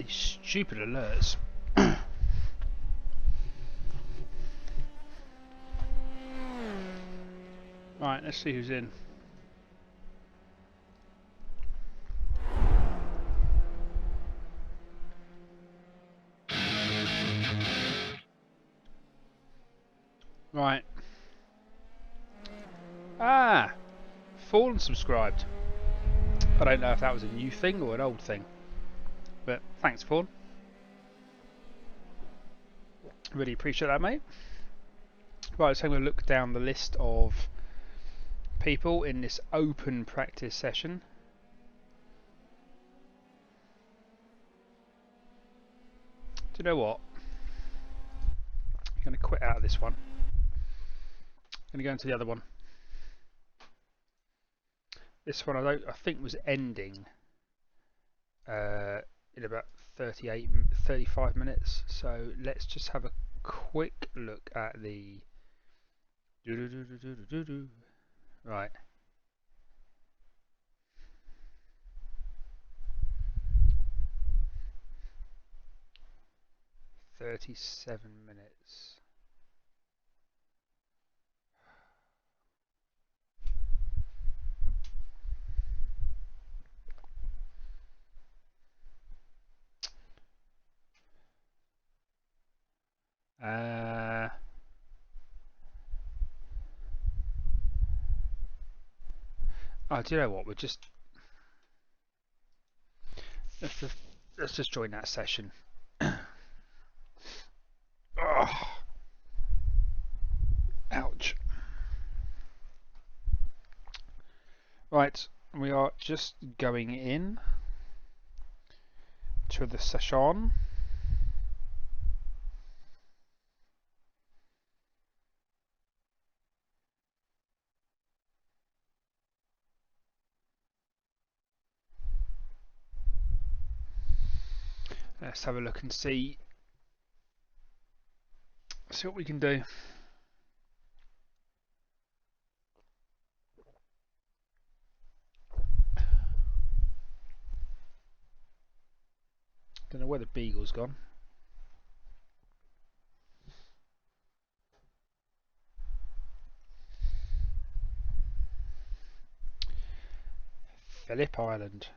S1: These stupid alerts. Right, let's see who's in. Right. Ah! Fallen subscribed. I don't know if that was a new thing or an old thing. But thanks, Fawn. Really appreciate that, mate. Right, so I'm going to look down the list of people in this open practice session. Do you know what? I'm going to quit out of this one. I'm going to go into the other one. This one I think was ending in about 35 minutes. So let's just have a quick look at the right. 37 minutes. Oh, do you know what? Let's just join that session. Oh, ouch. Right, we are just going in to the session. Let's have a look and see what we can do. Don't know where the beagle's gone. Phillip Island.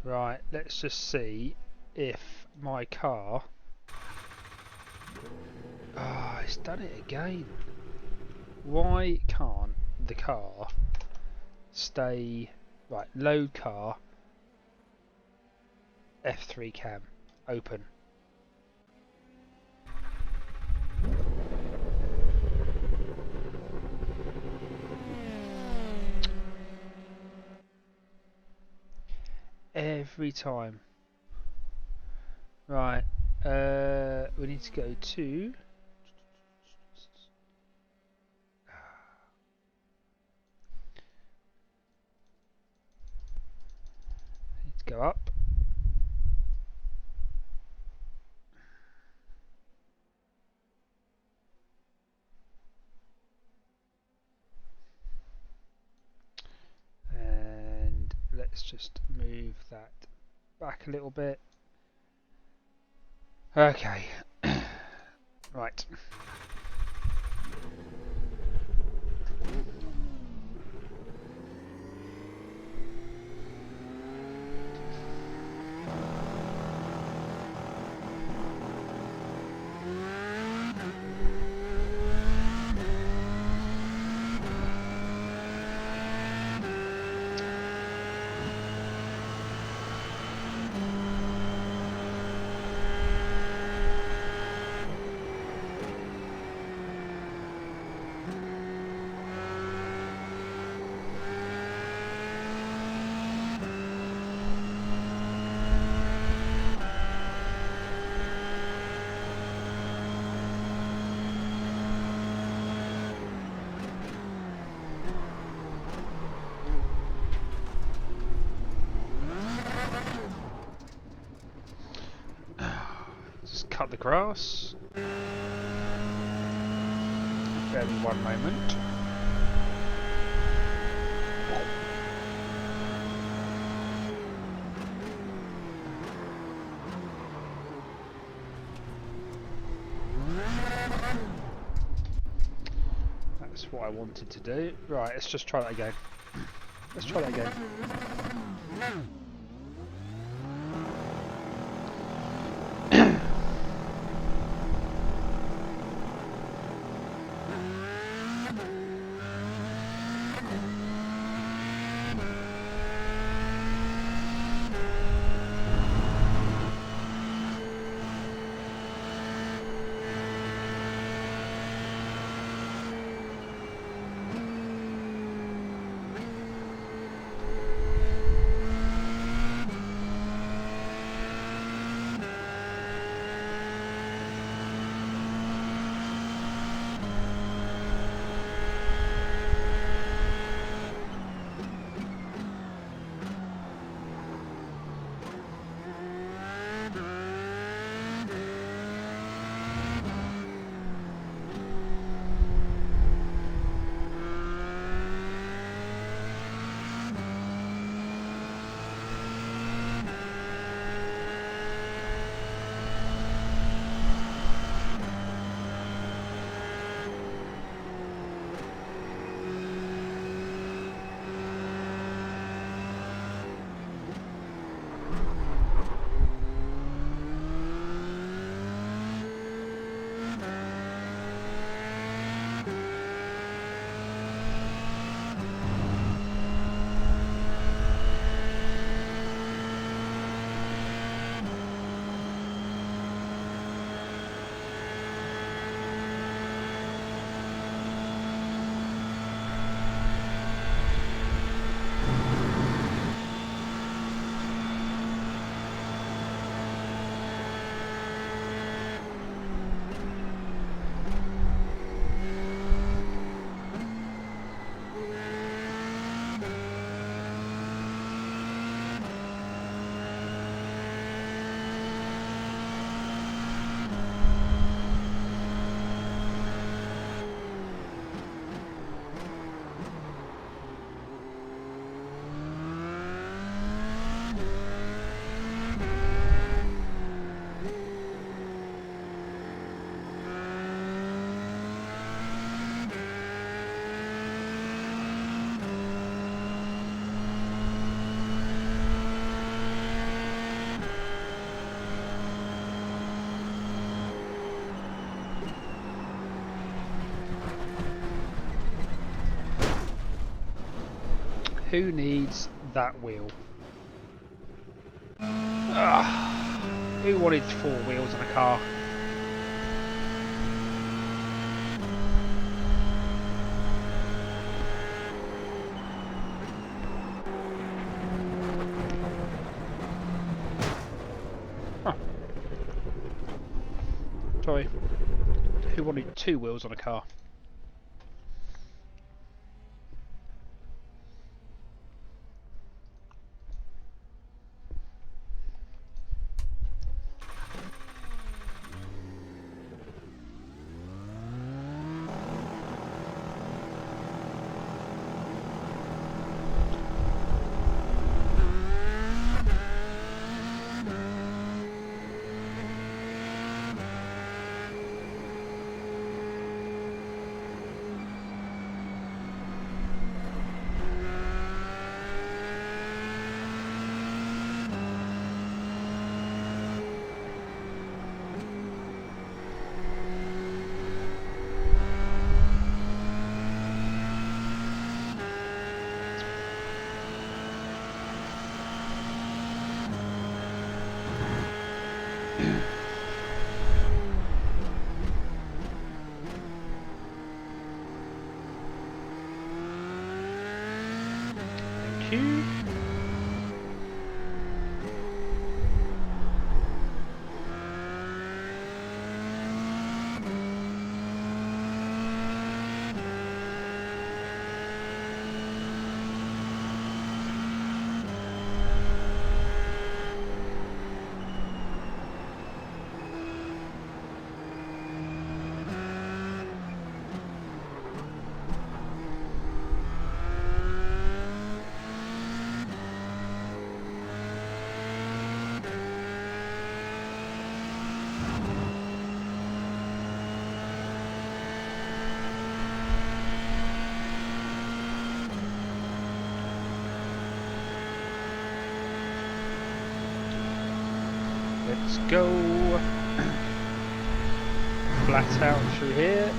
S1: Right, let's just see if my car... Ah, it's done it again. Why can't the car stay... Right, load car, F3 cam, open. Every time. Right, we need to go to... Need to go up. And let's just move that back a little bit. Okay. Right. Just cut the grass. Bear with me one moment. That's what I wanted to do. Right, let's just try that again. Let's try that again. Who needs that wheel? Who wanted 4 wheels on a car? Huh. Sorry. Who wanted 2 wheels on a car? Thank you. Let's go. Flat out through here.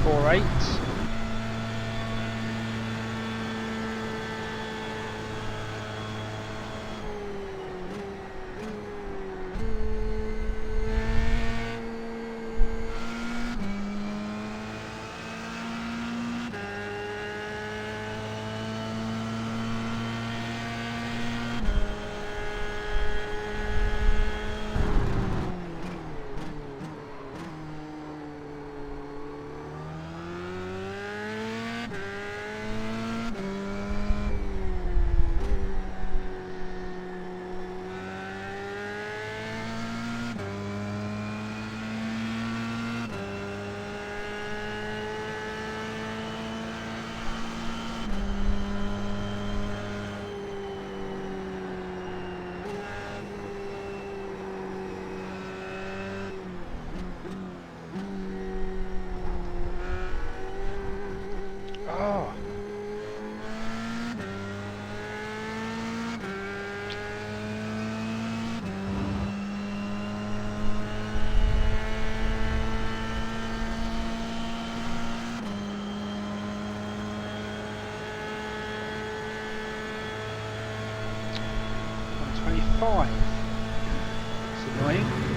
S1: Four eight. Oh. $125. It's annoying.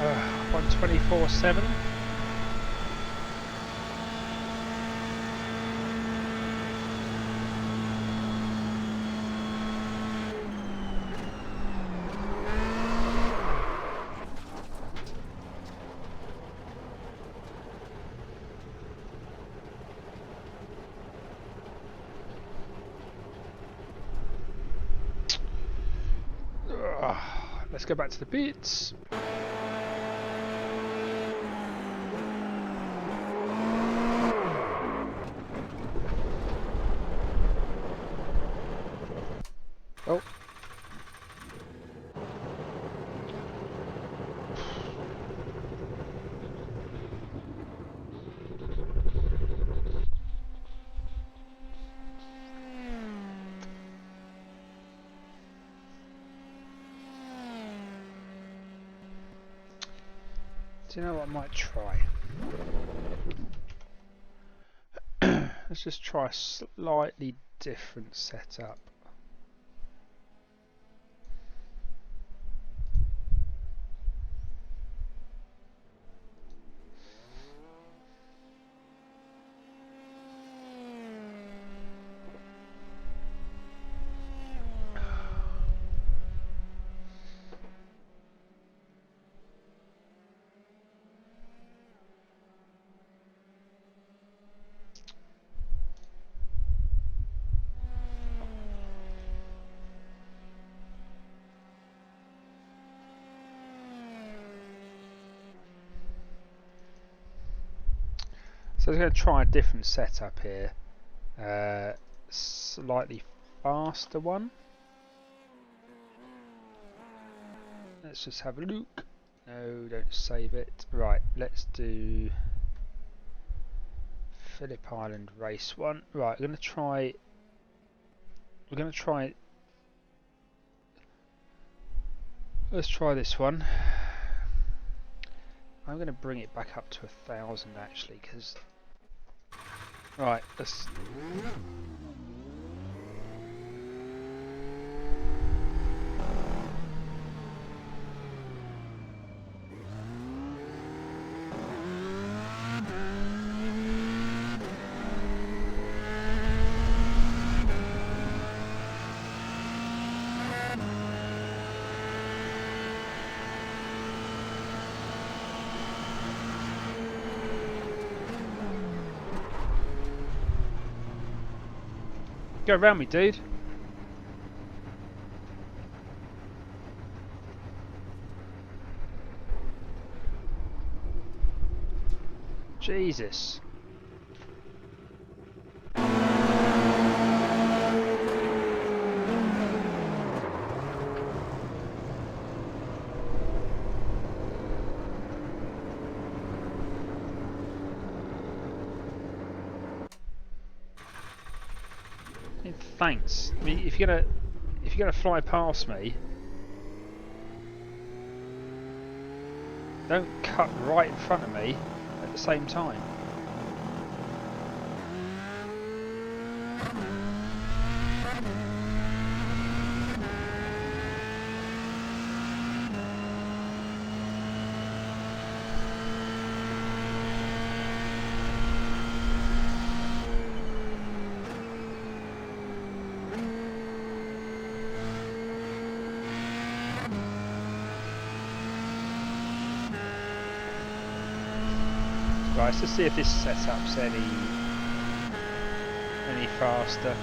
S1: Uh, 124.7. Let's go back to the pits. Oh. Do you know what I might try? Let's just try a slightly different setup. So I'm going to try a different setup here, slightly faster one. Let's just have a look. No, don't save it. Right, let's do Phillip Island race one. Right, we're going to try. Let's try this one. I'm going to bring it back up to 1,000 actually, because. Right, let's. Go around me, dude. Jesus. Thanks. I mean, if you're gonna fly past me, don't cut right in front of me at the same time. Right, let's see if this setup's any faster.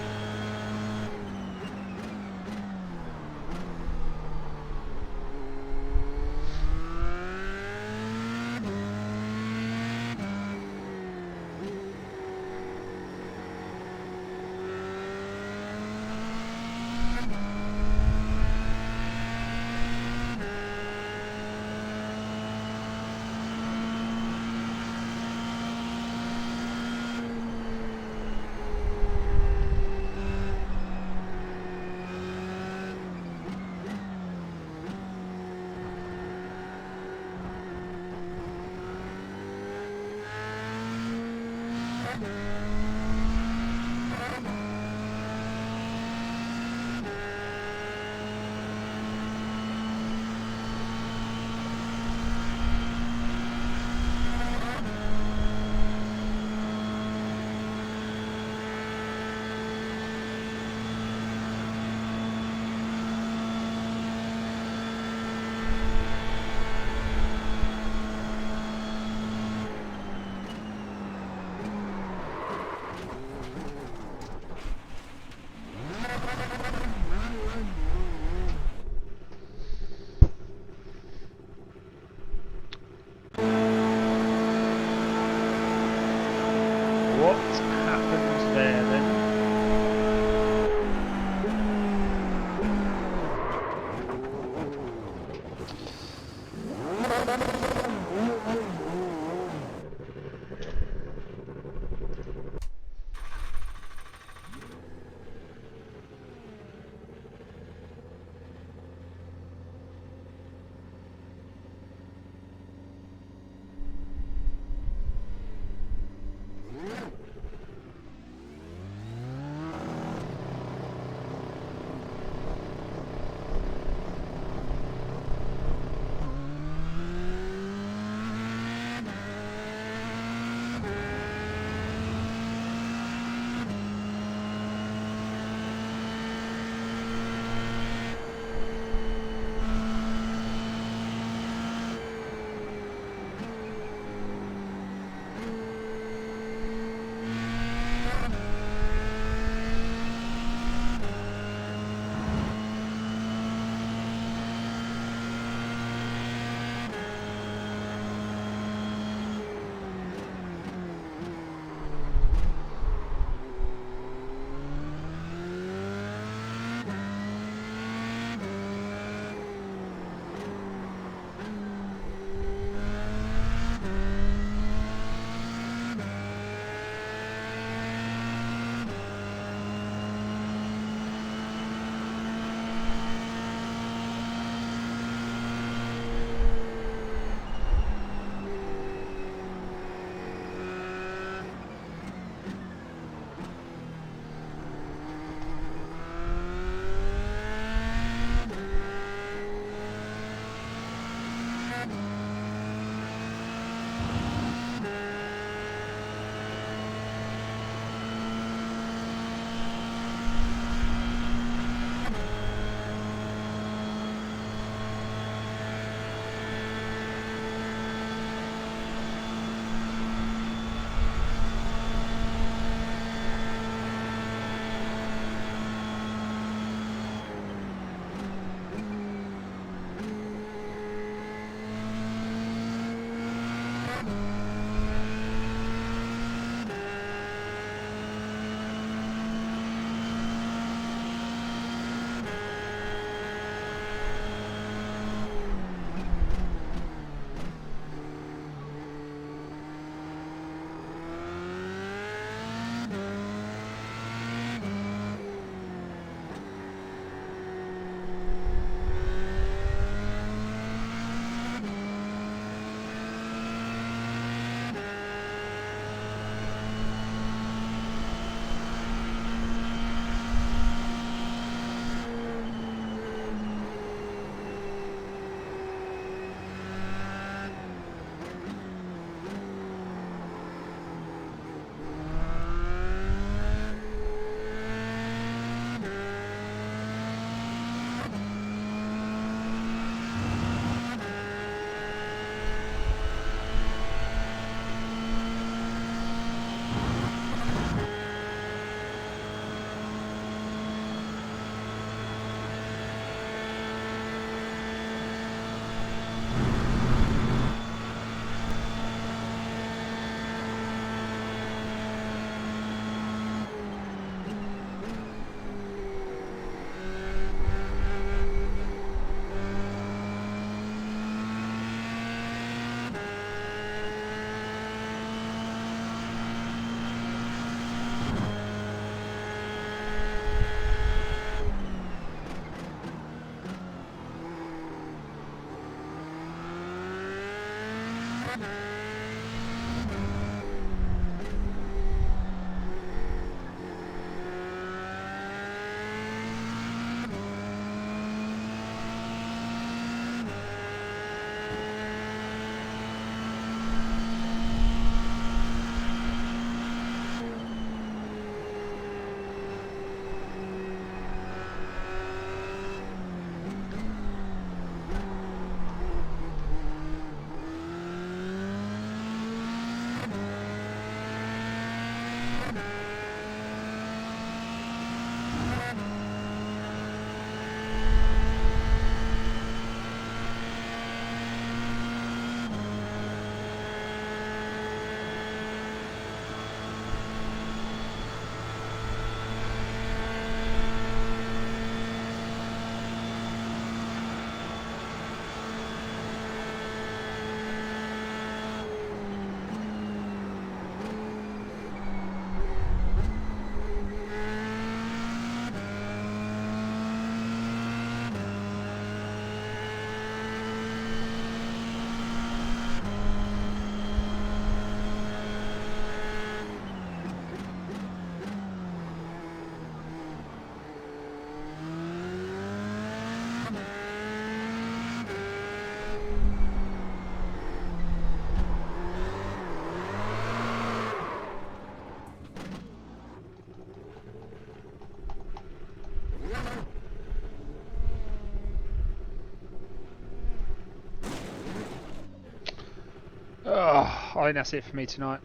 S1: Oh, I think that's it for me tonight.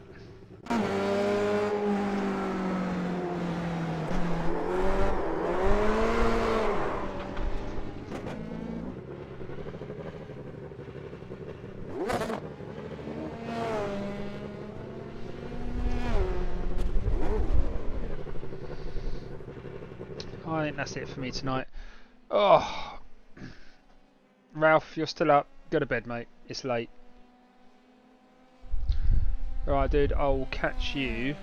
S1: I think that's it for me tonight. Oh, Ralph, you're still up. Go to bed, mate. It's late. Alright, dude, I'll catch you